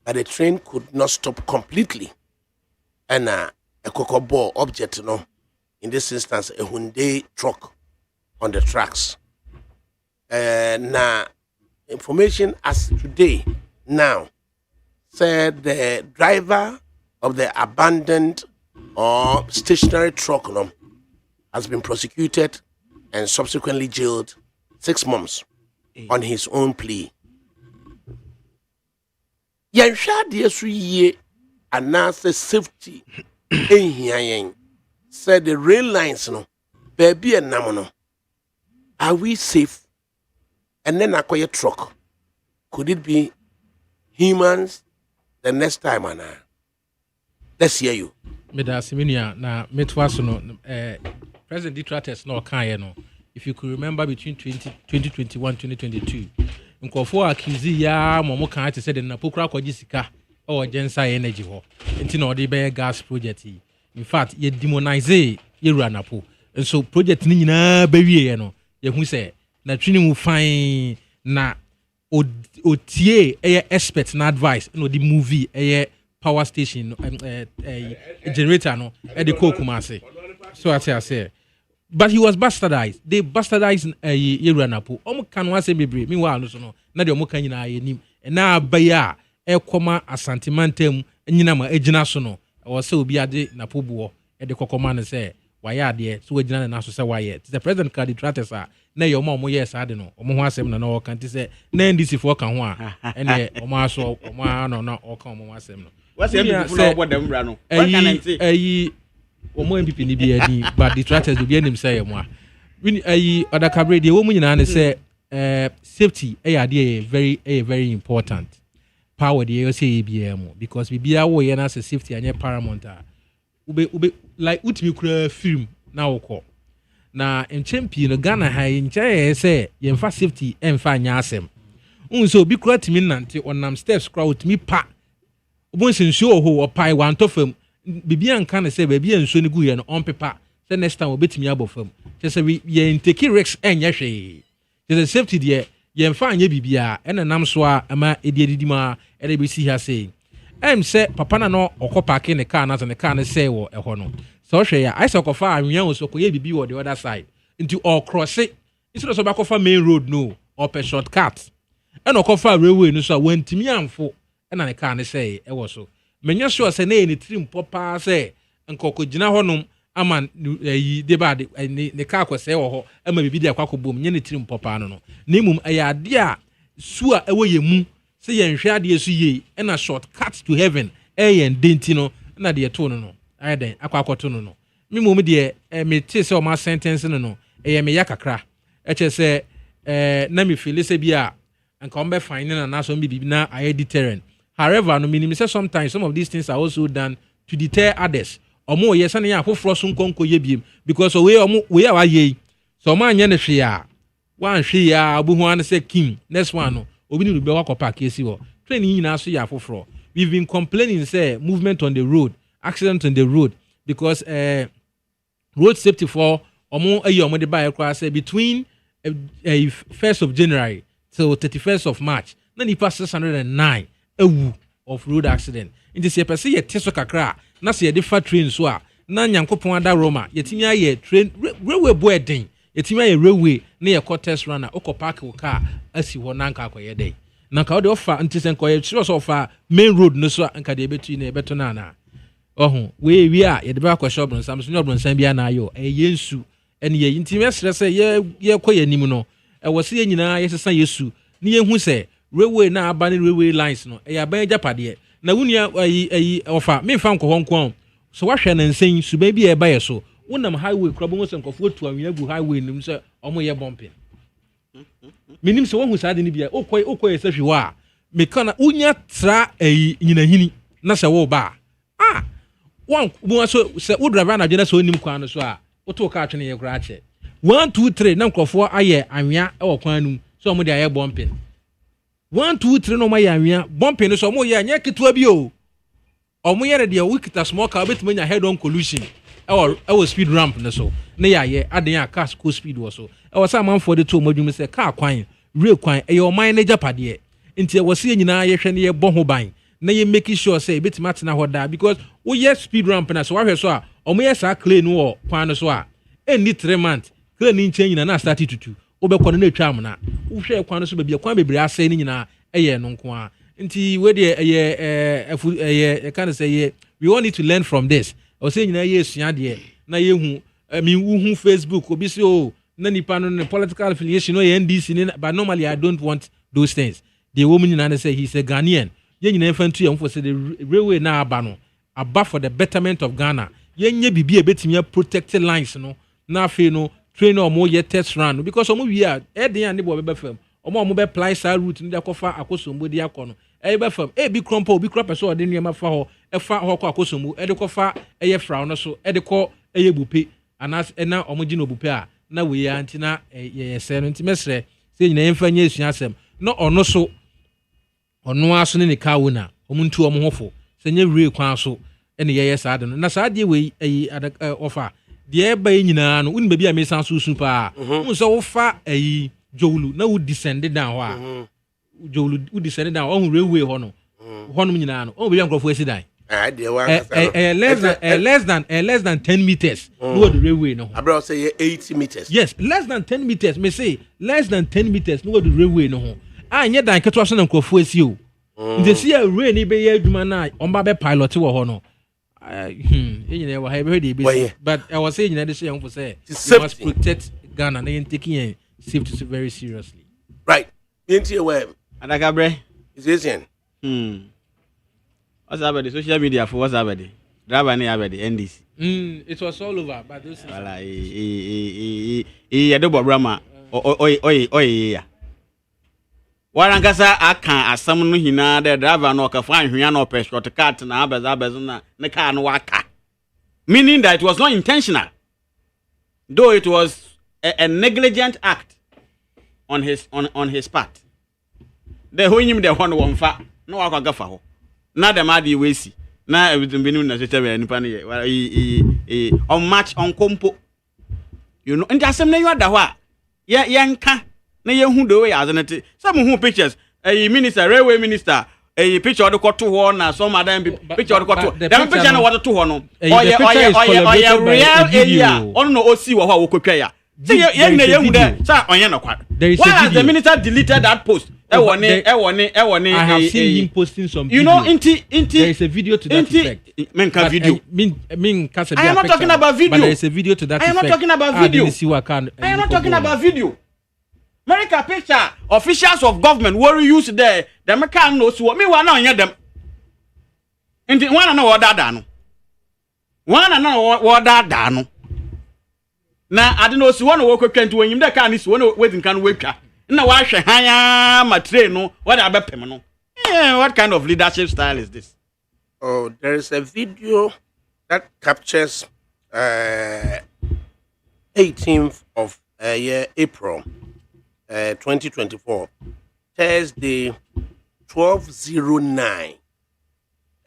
Speaker 1: but the train could not stop completely. And a cocoa object, in this instance, a Hyundai truck on the tracks. Now, information as today, now, said the driver of the abandoned or stationary truck has been prosecuted and subsequently jailed 6 months on his own plea. Yanshad yesu announce safety said the rail lines baby and namono. Are we safe? And then acquire truck. Could it be humans the next time, Anna? Let's hear you.
Speaker 11: Medasiminia na metwaso President detractors no kan if you could remember between 2021 2022 nkofo accuse ya momo kan ate said na pokura kwaji sika or gensa energy ho enti na odi be gas project. In fact ye demonize ye ruanapo and so project ni nyina ba wie no ye hu say na twini mu fine na otie expert na advice no the movie power station generator no e de Kumasi. So I say but he was bastardized. They bastardized Yeranapo. Can one say be meanwhile no na de omo kan nyina ayenim na abaya e koma asantimantem nyinama ejina so no o say obi ade na pobuo e de kokoma ne say waya ade so ejina na so say waya the president card detractors na ye omo yes ade no omo ho asem na o kan ti say na NDC for kan ho a ene omo aso omo ano na o kan omo asem no
Speaker 10: what's the people no about them bra no what can I say omo MPP ni bi ani but detractors be anim say mo a
Speaker 11: ADAKABRI the woman nyina ne say safety very important power the say BM because bibia wo ye na say safety anye paramount ube like utimi kura film na wokɔ na nkyɛmpii no Ghana ha nkyɛ sɛ yɛmfa safety ɛmfa nya asɛm unso obi kura timi nante onam steps kura utimi pa obonse nsuo ho opai wanto fam bibia nka ne sɛ baabi nsuo ne gu yɛ no ɔmpepa sɛ next time obetimi abɔ fam kyɛ sɛ yɛn take risks ɛnyɛ hwee kyɛ sɛ safety deɛ yɛmfa anyɛ bibia ɛna nam so a ama edidi ma ɛde besi ha sɛ sɛ papa na no ɔkɔ park ne car na so ne car ne sɛ wɔ ɛhɔ no so hwɛ ya I say kofa anwea wo so koye bibi wɔ the other side into all cross it instead of so bakofa main road no or per shortcut and okofa railway no so wantimi amfo na ne car ne sɛ ɛwɔ so menya sure sɛ na yɛ ne trim popa sɛ nkɔkɔ gina hɔ nom ama yi de ba de ne car kɔ sɛ wɔ hɔ ama bibi de akɔ bom nya ne trim popa no no na mum ɛyɛ ade a su a ɛwɔ yɛ mu sɛ yɛn hwɛ ade su yie ɛna shortcut to heaven ɛyɛ ndenti no na de to no ayden akwakoto no me mom de me te se o ma sentence no me ya kakra eche se na me feel se bia anka on be fine na so be na aye deterrent however no meaning say sometimes some of these things are also done to deter others omo ye se na ya afoforo so nkonko ye biem because we are ye so ma anya ne hwe a wan hwe ya obu ho an se king next one no obi ni be wakopa kesi wo training nyina so ya afoforo we've been complaining say movement on the road accident on the road because road safety for omo de buy say between 1st of January till 31st of March na nipa 609 ewu of road accident inti se pese ye teso kakra na se ye de fa train so a na nyankopon ada Roma yetimi aye train railway boy den yetimi aye railway na ye test runner okọ park wo car asi ho na nka akoye den na ka de offer inti se nko ye sure offer main road no so nka de betu na e beto na na we a ye de ba kwa shop no sam so nyobro nsan bia na ayo yensu ene ye nti mesre se ye kwa yanim no e wo se ye nyina ye sesa yesu ni ye hu se railway na aba ne railway lines no e ya ban japade na wunia ayi ofa me fa nko honko so wahwe na nsan suba bia e ba ye so wonam highway krabo mo se nkofo tu anwia gu highway nim se omo ye bumping minim se wo hu sa de ni bia okoi ye se hwe wa me kana unya tra ayi nyina hini na se wo ba one so say wo driver na je na so nim kwan no so a wo to ka atwene ye kura ache 1 2 3 na nkrofo aye anwea e wo kwan num so mo de aye bumping 1 2 3 no ma ye anwea bumping no so mo ye anya ketua bi o omo ye de we kita small car betima nya head on collision e wo speed ramp no so na ya ye aden a car go speed wo so e wo sa man for the to modwum say car kwan real kwan e yo man na japade nti e wo se nyina ye hwe ne ye bo ho ban na ye make sure say betima tena hoda because we yes speed ramp na so wa hwe so a omo yes a clean wo kwan no so a any 3 months clean ni nchen nyina na start tutu obekọ no na atwa amna wo hwe kwan no so bia kwan bebre asai ni nyina eye no nko a nti we de eye can say we all need to learn from this o say nyina ye sua de na ye hu mi hu Facebook obi say o na nipa no political affiliation no ye NDC ni but normally I don't want those things the woman nyina say he's a Ghanaian ye nyina fantu ye mfo say the railway na aba no aba for the betterment of Ghana ye nye bibi e betimi protected lines no na afi no train omo ye test run because omo wi a e den ane bo be fam omo be apply sa route ni de kofa akosombo di akọ no e be fam e bi krompa obi krop so de nneema fa ho e fa ho kọ akosombo e de kofa e ye fra no so e de kọ e ye bupe anas e na omo gi no bupe a na we ya ntina ye se no ntimesre se nyina yemfa nya esua asem no ono so ono aso ne ka wo na omo ntu omo hofo se nya wie kwan so ene ye sa de no na sa de we ayi ofa de ba nyina no uni baby a me san susu pa so wo fa ayi jowlu na wo descend down ho a jowlu wo descend down o hu railway ho no nyina no o be yankrofo asidan less than 10 meters no the railway no
Speaker 1: abro say 80 meters
Speaker 11: yes less than 10 meters me say less than 10 meters no the railway no ho anya dan keto so na nkrofo asi o nti si a rail ni be ye adwuma na on ba be pilot wo ho no you know, but I was saying that you must protect Ghana and you're taking safety very seriously.
Speaker 1: Right. Into your web.
Speaker 10: ADAKABRI.
Speaker 1: Is this
Speaker 10: what's happening? The social media for what's happening? Driver ni happening. NDC.
Speaker 11: It was all over, but those.
Speaker 10: Wala do Brahma. Oi. Warankasa aka asam no hina de driver no ka fa hwea no pe shortcut na abezo na ne car no waka meaning that it was not intentional, though it was a negligent act on his part. The whole him the one fa no wa gafa ho. Na the mad we see. Na everything be na so tell nipa ne on match on kompo. You know, and asem na you ada ho a yanka na ye hu the way as na te. Some who pictures a minister, railway minister, a picture of the court to one and some other picture of the court. The picture na what to one. Or real area. On no OC wa wo kwakwa. Say why has the minister deleted that post? I
Speaker 11: have seen him posting some video.
Speaker 10: You know,
Speaker 11: there is a video to that effect.
Speaker 10: I am not talking about video.
Speaker 11: But there is a video to that effect.
Speaker 10: I am not talking about video. I am not talking about video. America picture officials of government were used there. The American knows what me want to them. And one know what that done. One know what that done. Now I don't know so one work can to him that can is one waiting can wake up. Now I shall hire my train no what about no. Yeah, what kind of leadership style is this?
Speaker 1: Oh, there is a video that captures 18th of April 2024, Thursday 12:09,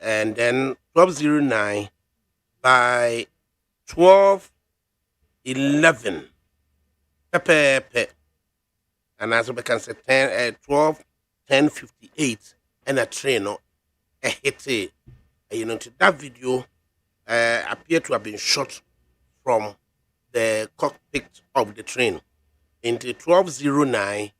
Speaker 1: and then 12:09 by 12:11. And as we can say 12:10:58, and a train hit you know, that video appeared to have been shot from the cockpit of the train into 12:09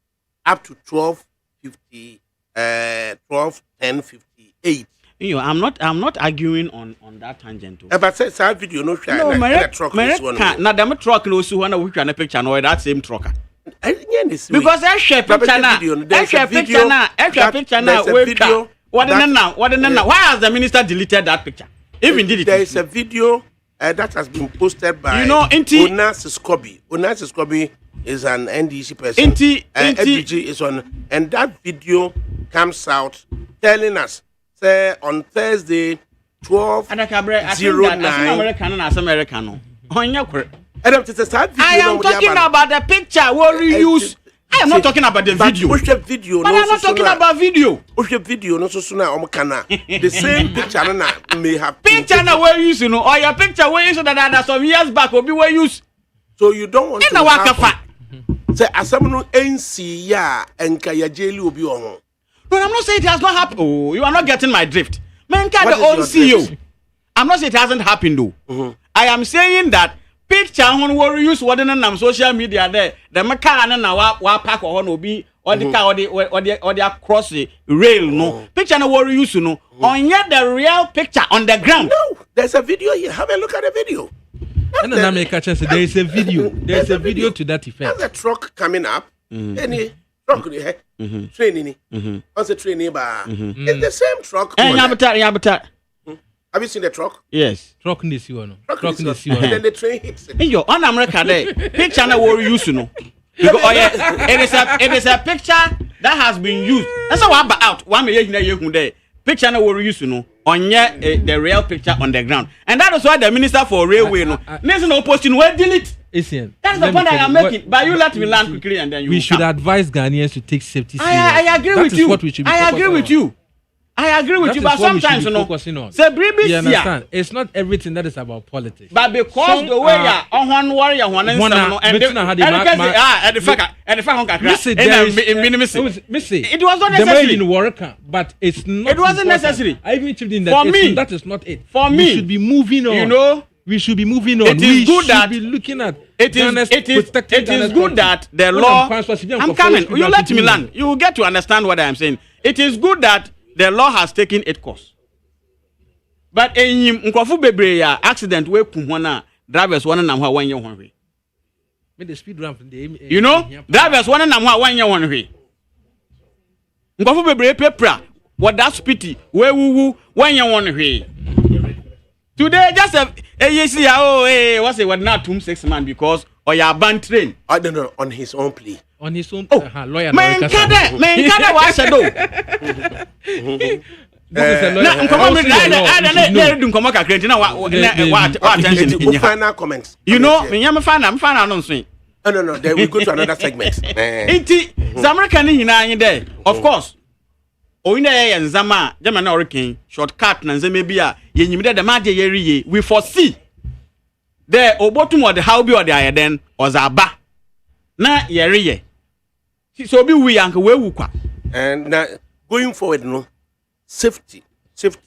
Speaker 1: up to 12:10:58.
Speaker 10: You know, I'm not arguing on that tangent.
Speaker 1: But say that video no
Speaker 10: truck na dem truck no so when we try na picture no that same trucker. Because I share picture na. I share picture na. What now? Why has the minister deleted that picture? Even did it.
Speaker 1: There is a video that has been posted by Onas Scobie. Onas Scobie is an NDC person. FDG is on, and that video comes out telling us say on Thursday 12:09.
Speaker 10: I am talking about the picture where we use. I am not talking about the video. But I am not talking about video.
Speaker 1: The same picture may have
Speaker 10: picture na where use, you know, or your picture where you that some years back will be where use.
Speaker 1: So you don't want to happen. Say asamunu NC ya enka jeli obi ohun.
Speaker 10: No, I'm not saying it has not happened. Oh, you are not getting my drift. Man, the own CEO. I'm not saying it hasn't happened though. I am saying that picture when we use what on social media there, the car na wa park or no be or the car or the across the rail no. Picture na we use no. On yet the real picture on the ground.
Speaker 1: No, there's a video here. Have a look at the video.
Speaker 11: And then I make a chance. There is a video. There's a video to that effect.
Speaker 1: There's a truck coming up. Any truck training. Also training bar. It's the same truck. Have you seen the truck?
Speaker 10: Yes.
Speaker 11: Truck in this one.
Speaker 1: Truck in this one. And then the train hits it.
Speaker 10: Hey, yo, on America there, picture na we use no. Because it is a picture that has been used. That's how about out. One me you there. Picture na we use no. On the real picture on the ground. And that is why the minister for railway no. National posting will delete.
Speaker 11: Listen,
Speaker 10: that's the point I am making. But you let me land quickly and then you.
Speaker 11: We should advise Ghanaians to take safety seriously.
Speaker 10: I agree with you.
Speaker 11: What we should be
Speaker 10: I agree with you. I agree with you, but sometimes you know.
Speaker 11: You understand? It's not everything that is about politics.
Speaker 10: But because the way you on one warrior, one and it was not necessary.
Speaker 11: But it's not.
Speaker 10: It wasn't necessary.
Speaker 11: I even told him that for me, that is not it.
Speaker 10: For me,
Speaker 11: we should be moving on.
Speaker 10: You know,
Speaker 11: we should be moving on.
Speaker 10: It is good that
Speaker 11: be looking at.
Speaker 10: It is good that the law. I'm coming. You let me land. You will get to understand what I am saying. It is good that the law has taken its course. But in Nkofu bebre ya accident we kumwana drivers one na ho wanye ho hwe.
Speaker 11: Me the speed ramp
Speaker 10: you know, drivers one na ho wanye ho hwe. Nkofu bebre pepra what that speedy we wuwu wanye ho hwe. Today just yes what's it what not 6 man because or your ban train.
Speaker 1: I don't know on his own plea.
Speaker 11: On his own
Speaker 10: lawyer. Man kada wa shadow.
Speaker 1: Final comments.
Speaker 10: You know, me am fan no so.
Speaker 1: No. Then we go to another segment.
Speaker 10: Inti, American in there. Of course. Oyina ye nzama, jama na hurricane, shortcut na nzeme bia, ye nyimide de maje ye riye. We foresee. There obotum or the how be or the ayeden or aba. Na ye riye. So be we anke we wu kwa.
Speaker 1: And now going forward, no safety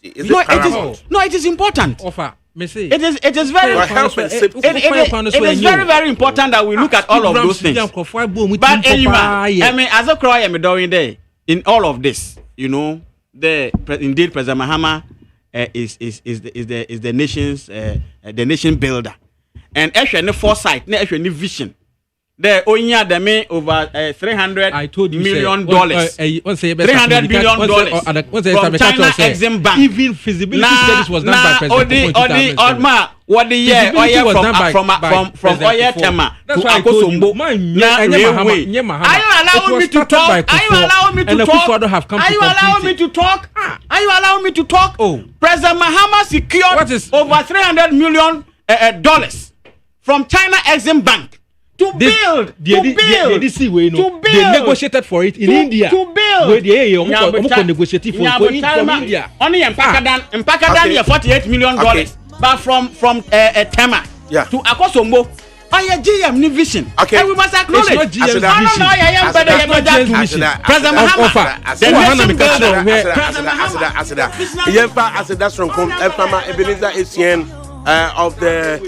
Speaker 1: is paramount.
Speaker 10: No, it is important.
Speaker 11: Offer, me say
Speaker 10: it is very very important that we look at all of those things. But I mean, as a cry, I'm doing there in all of this. You know, indeed President Mahama is the nation's the nation builder, and actually no foresight, no actually vision. There onya deme over $300 million. $300 billion from China Exim Bank.
Speaker 11: Even feasibility studies was done by President
Speaker 10: Odma, what the year from Oya Tema to Akosombo. Are you allowing me to talk? Are you allowing me to talk? Are you allowing me to talk? Are you allowing me to talk? President Mahama secured over $300 million from China Exim Bank. To build. They
Speaker 11: negotiated for it in India.
Speaker 10: To build.
Speaker 11: Where they negotiated for India.
Speaker 10: Only Mpakadan here $48 million. But from Tema to Akosombo, I GM new vision.
Speaker 1: Okay.
Speaker 10: And we must acknowledge.
Speaker 11: It's not GM vision.
Speaker 10: President Mahama. The nation
Speaker 1: builder. Of the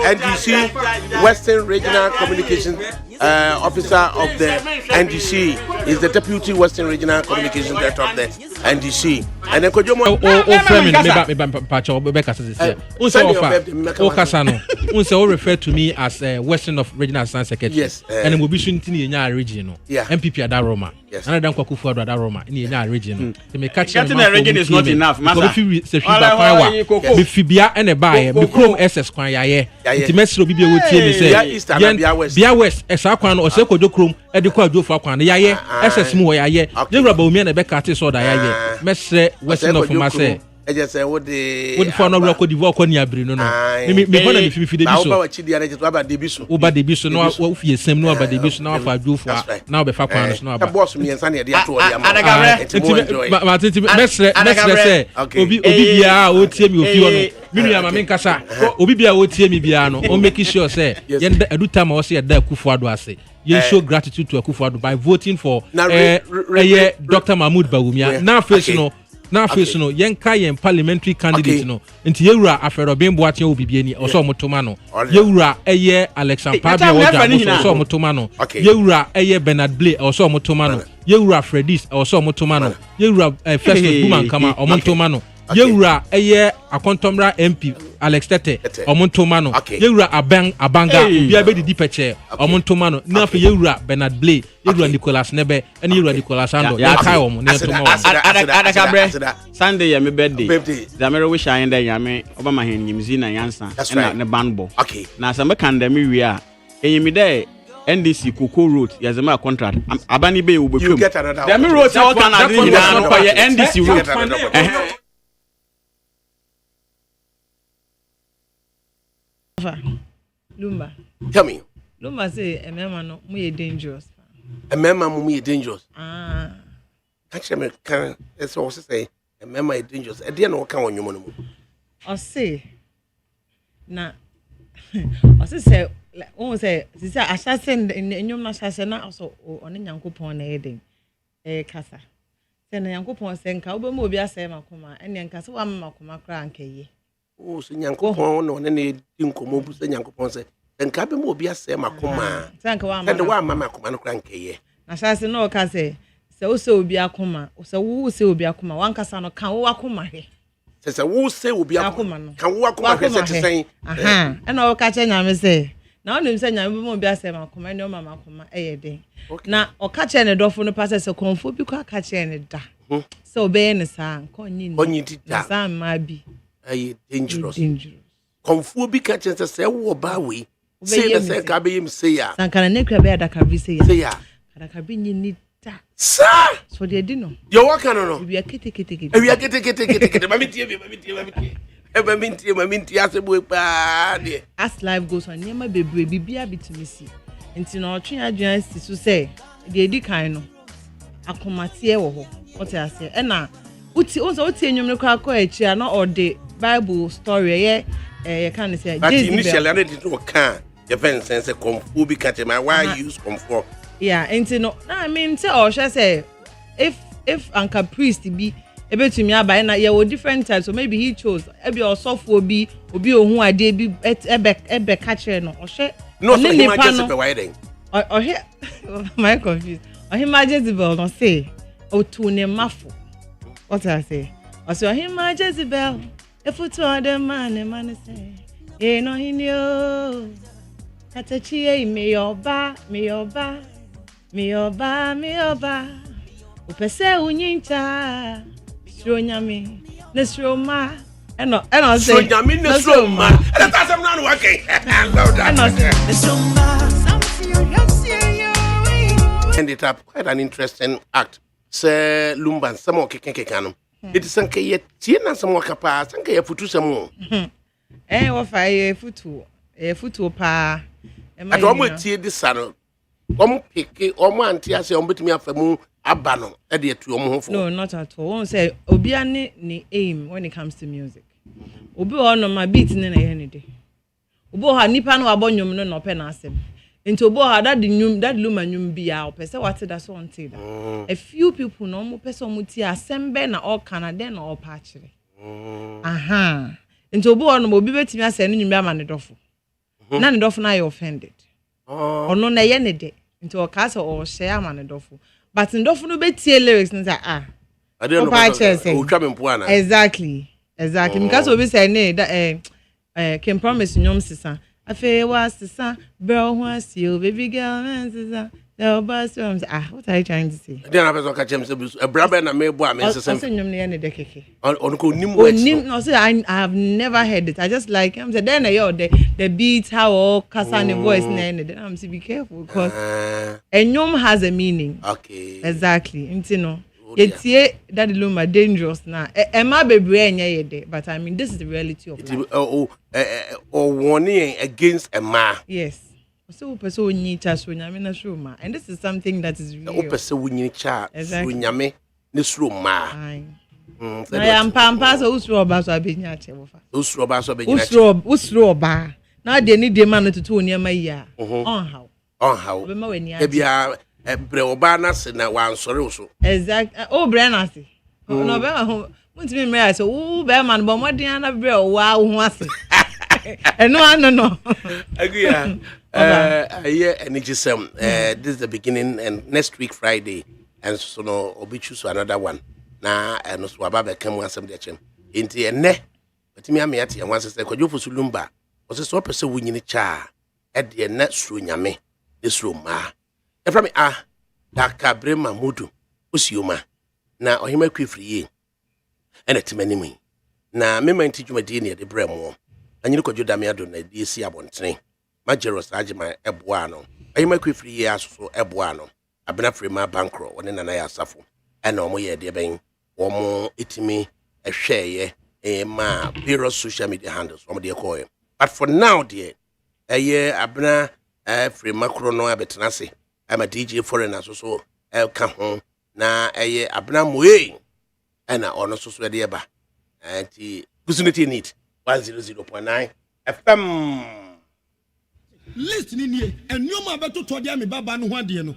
Speaker 1: NDC, Western Regional Communications Officer of the NDC, is the Deputy Western Regional Communications Director of the NDC. And then Kojomo
Speaker 11: refer to me as Western of Regional Assistant Secretary.
Speaker 1: Yes.
Speaker 11: And we be shooting in the region.
Speaker 1: Yeah.
Speaker 11: MPP at Roma.
Speaker 1: Yes.
Speaker 11: And I don't quite for that Roma in the region. They may catch
Speaker 10: the region is not enough.
Speaker 11: Fibia and a buyer, Chrome SS Quaya. Intimacy will be able to say, Bia West, as Aquan or Seco do Chrome, and the Quadro Fakwan, Yaye, SS Moya, the rubber men, a Beccatis or Yaye, Mestre Western of Marseille.
Speaker 1: I just say what the
Speaker 11: would for no record divorce on your Bruno. Me if you the over the biso no what you same no about the biso now for do for now be Fakwan no about
Speaker 1: boss me and Sunny dear to
Speaker 11: say obi bia o tie me ofi ono me nua ma me nkasa obi bia o tie me bia no o make sure say yen edu time o say da Akufo-Addo ase yen show gratitude to Akufo-Addo by voting for Dr. Mahmoud Bawumia now face no na face no yenka yen parliamentary candidate no nti yewura Aferobin Boatie obibiani oso motoma no yewura Alexander Pabia oja oso motoma no yewura Bernard Blay oso motoma no yewura Fredis oso motoma no yewura Festus Buman Kama omotoma no yewura Akontomra MP Alex Tete omontoma no yewura Abanga bia be didi peche omontoma no na fe yewura Bernard Blay yewura Nicholas Nebe and yewura Nicholas Ando ya kai omo na to mo
Speaker 10: adakabre Sunday ya me birthday da me wish I enda yame obama hen nyimzi na yansa na ne banbo na sa me kan da me wi a enyimi de NDC Koko Road yazema contract abani be wo bekwem da me road all can adini na no kwa NDC road
Speaker 3: Lumba.
Speaker 1: Tell me.
Speaker 3: Lumba say a man no muy dangerous.
Speaker 1: A man muy dangerous.
Speaker 3: Actually,
Speaker 1: me can also say a man is dangerous. A dear no can on your money.
Speaker 3: Or say na or say on say assassin in your assassin also on Yankopon heading Casa. Then Yankopon saying Cowboy be a same Makuma and Yankasa one Makuma crank ye.
Speaker 1: Oh, so Yankopon on any Dinko Mobus and Yankopon say, and Cabin will be a same Makuma. Thank you, and the one Mamma Command crank ye. Assassin no can say, so be a coma, so who say will be a coma, one Casano can walk on my head. Says a who say will be a coma, can walk on my head saying, and all catching I may say. Now, I'm saying I won't be a same Makuma, no Mamma Coma, a day. Now, or catching a door from the passes of comfort because catching it. So, being a son, calling son might be. Dangerous. Confu be catching the say, oh, Bowie. Say the say, Cabby, say ya. Sankana Necra bear that can be say ya. ADAKABRI need Sir!
Speaker 3: So they didn't know.
Speaker 1: You're working on it.
Speaker 3: We are kitty.
Speaker 1: We are getting
Speaker 3: as life goes on, never be a bit to miss you. Until our train agency to say, the Edikano, a commatia or what I say. And now, Uti also tell you, not all the Bible story, you can't say.
Speaker 1: But initially, I didn't know can. Your friend says a comfort because my wife use comfort.
Speaker 3: Yeah, and no, I mean, or shall I say, if Uncle Priest be able to me by now, you different types, so maybe he chose maybe or soft will be who I did be ebe catcher no or share.
Speaker 1: No, so he might just be waiting.
Speaker 3: Or here, my confused. Or he might Jezebel no say, or to name muffle. What I say? Or so he might Jezebel, if you told the man say, eh, no, he knew. Katachi, me oba. Upese unyincha. Shronyami. Nesroma. Eno say.
Speaker 1: Shronyami nesroma. That's I'm not working. I love that. Ended up quite an interesting act. Sir Lumban, some more kekano. It is some kay tina some more capa, some kay futu some more.
Speaker 3: What fire futu pa.
Speaker 1: At almost see this saddle. Pick auntie as you bet me up a moon, abano, idea to your home.
Speaker 3: No, not at all. Won't say Obiani ni aim when it comes to music. Obi on my beat in any day. Obo ha nipa no abonyum no no penasem. Into obo ha that lumanyum bia opese what that so until that. A few people no mo person muti asembe na all Canada na all patchere. Aha. Into obo on obi betimi ase no nyum bia manedofo. Na ne dofo na you offended. Ono na ye ne de into o cast or share manedofo. But ndofo no betie lyrics and say
Speaker 1: I don't know.
Speaker 3: Exactly. Because obi say ne that can promise nyom sisa. Afa was sisa bro was you baby girl man sisa. The boss what are you trying to say?
Speaker 1: Then I person catch him a brother na me boy me sisa.
Speaker 3: Nyom ne ne de keke.
Speaker 1: On ko nim words.
Speaker 3: No say I have never heard it. I just like him say then the beat how all cast and the voice then I'm say be careful because a nyom has a meaning.
Speaker 1: Okay.
Speaker 3: Exactly. You know. Yetie that luma dangerous now. Emma bebre enya yede, but I mean this is the reality of life.
Speaker 1: Warning against a ma.
Speaker 3: Yes. So person nyi cha so nyame na so ma. And this is something that is real.
Speaker 1: Person nyi cha so nyame na so ma.
Speaker 3: Na ya mpampa so usro oba so abenya ache wofa.
Speaker 1: Usro oba so abenya ache.
Speaker 3: Usro oba. Na de ni de ma no tutu oniama yi a. On how. Be ma weni ache.
Speaker 1: Ebia bre oba na se na wan sore so.
Speaker 3: Exact. Oh bre na se. No be ma muntimi mre so wo be ma no bo modin na bre o wa ho ase. No.
Speaker 1: Agree. This is the beginning, and next week Friday, and so no, obi choose another one. Na and so ababa come one some de chem. Inti ene, but me ati and once say kwajo for sulumba. Was so person we nyini cha. E de na suru nyame, esuru ma. E from ADAKABRI Mamudu, usioma. Na ohima kwifri ye. Ene timani mi. Na me man teach my DNA de bremo. Anyi ko joda me ado na di esi abontene majeros agema eboa no ayima kwefiri ye aso eboa no abena frima bankro woni na ya asafo ena omo ye de ben omo etimi ehweye ma various social media handles omo de call him. But for now dear abena frima kro no abetena se I'm a DJ foreigner so ka ho na abena moye ena ono so de ba anti kusuniti need 100.9 FM.
Speaker 2: Listen in here, and you ma beto to dia me baba no ho ade no.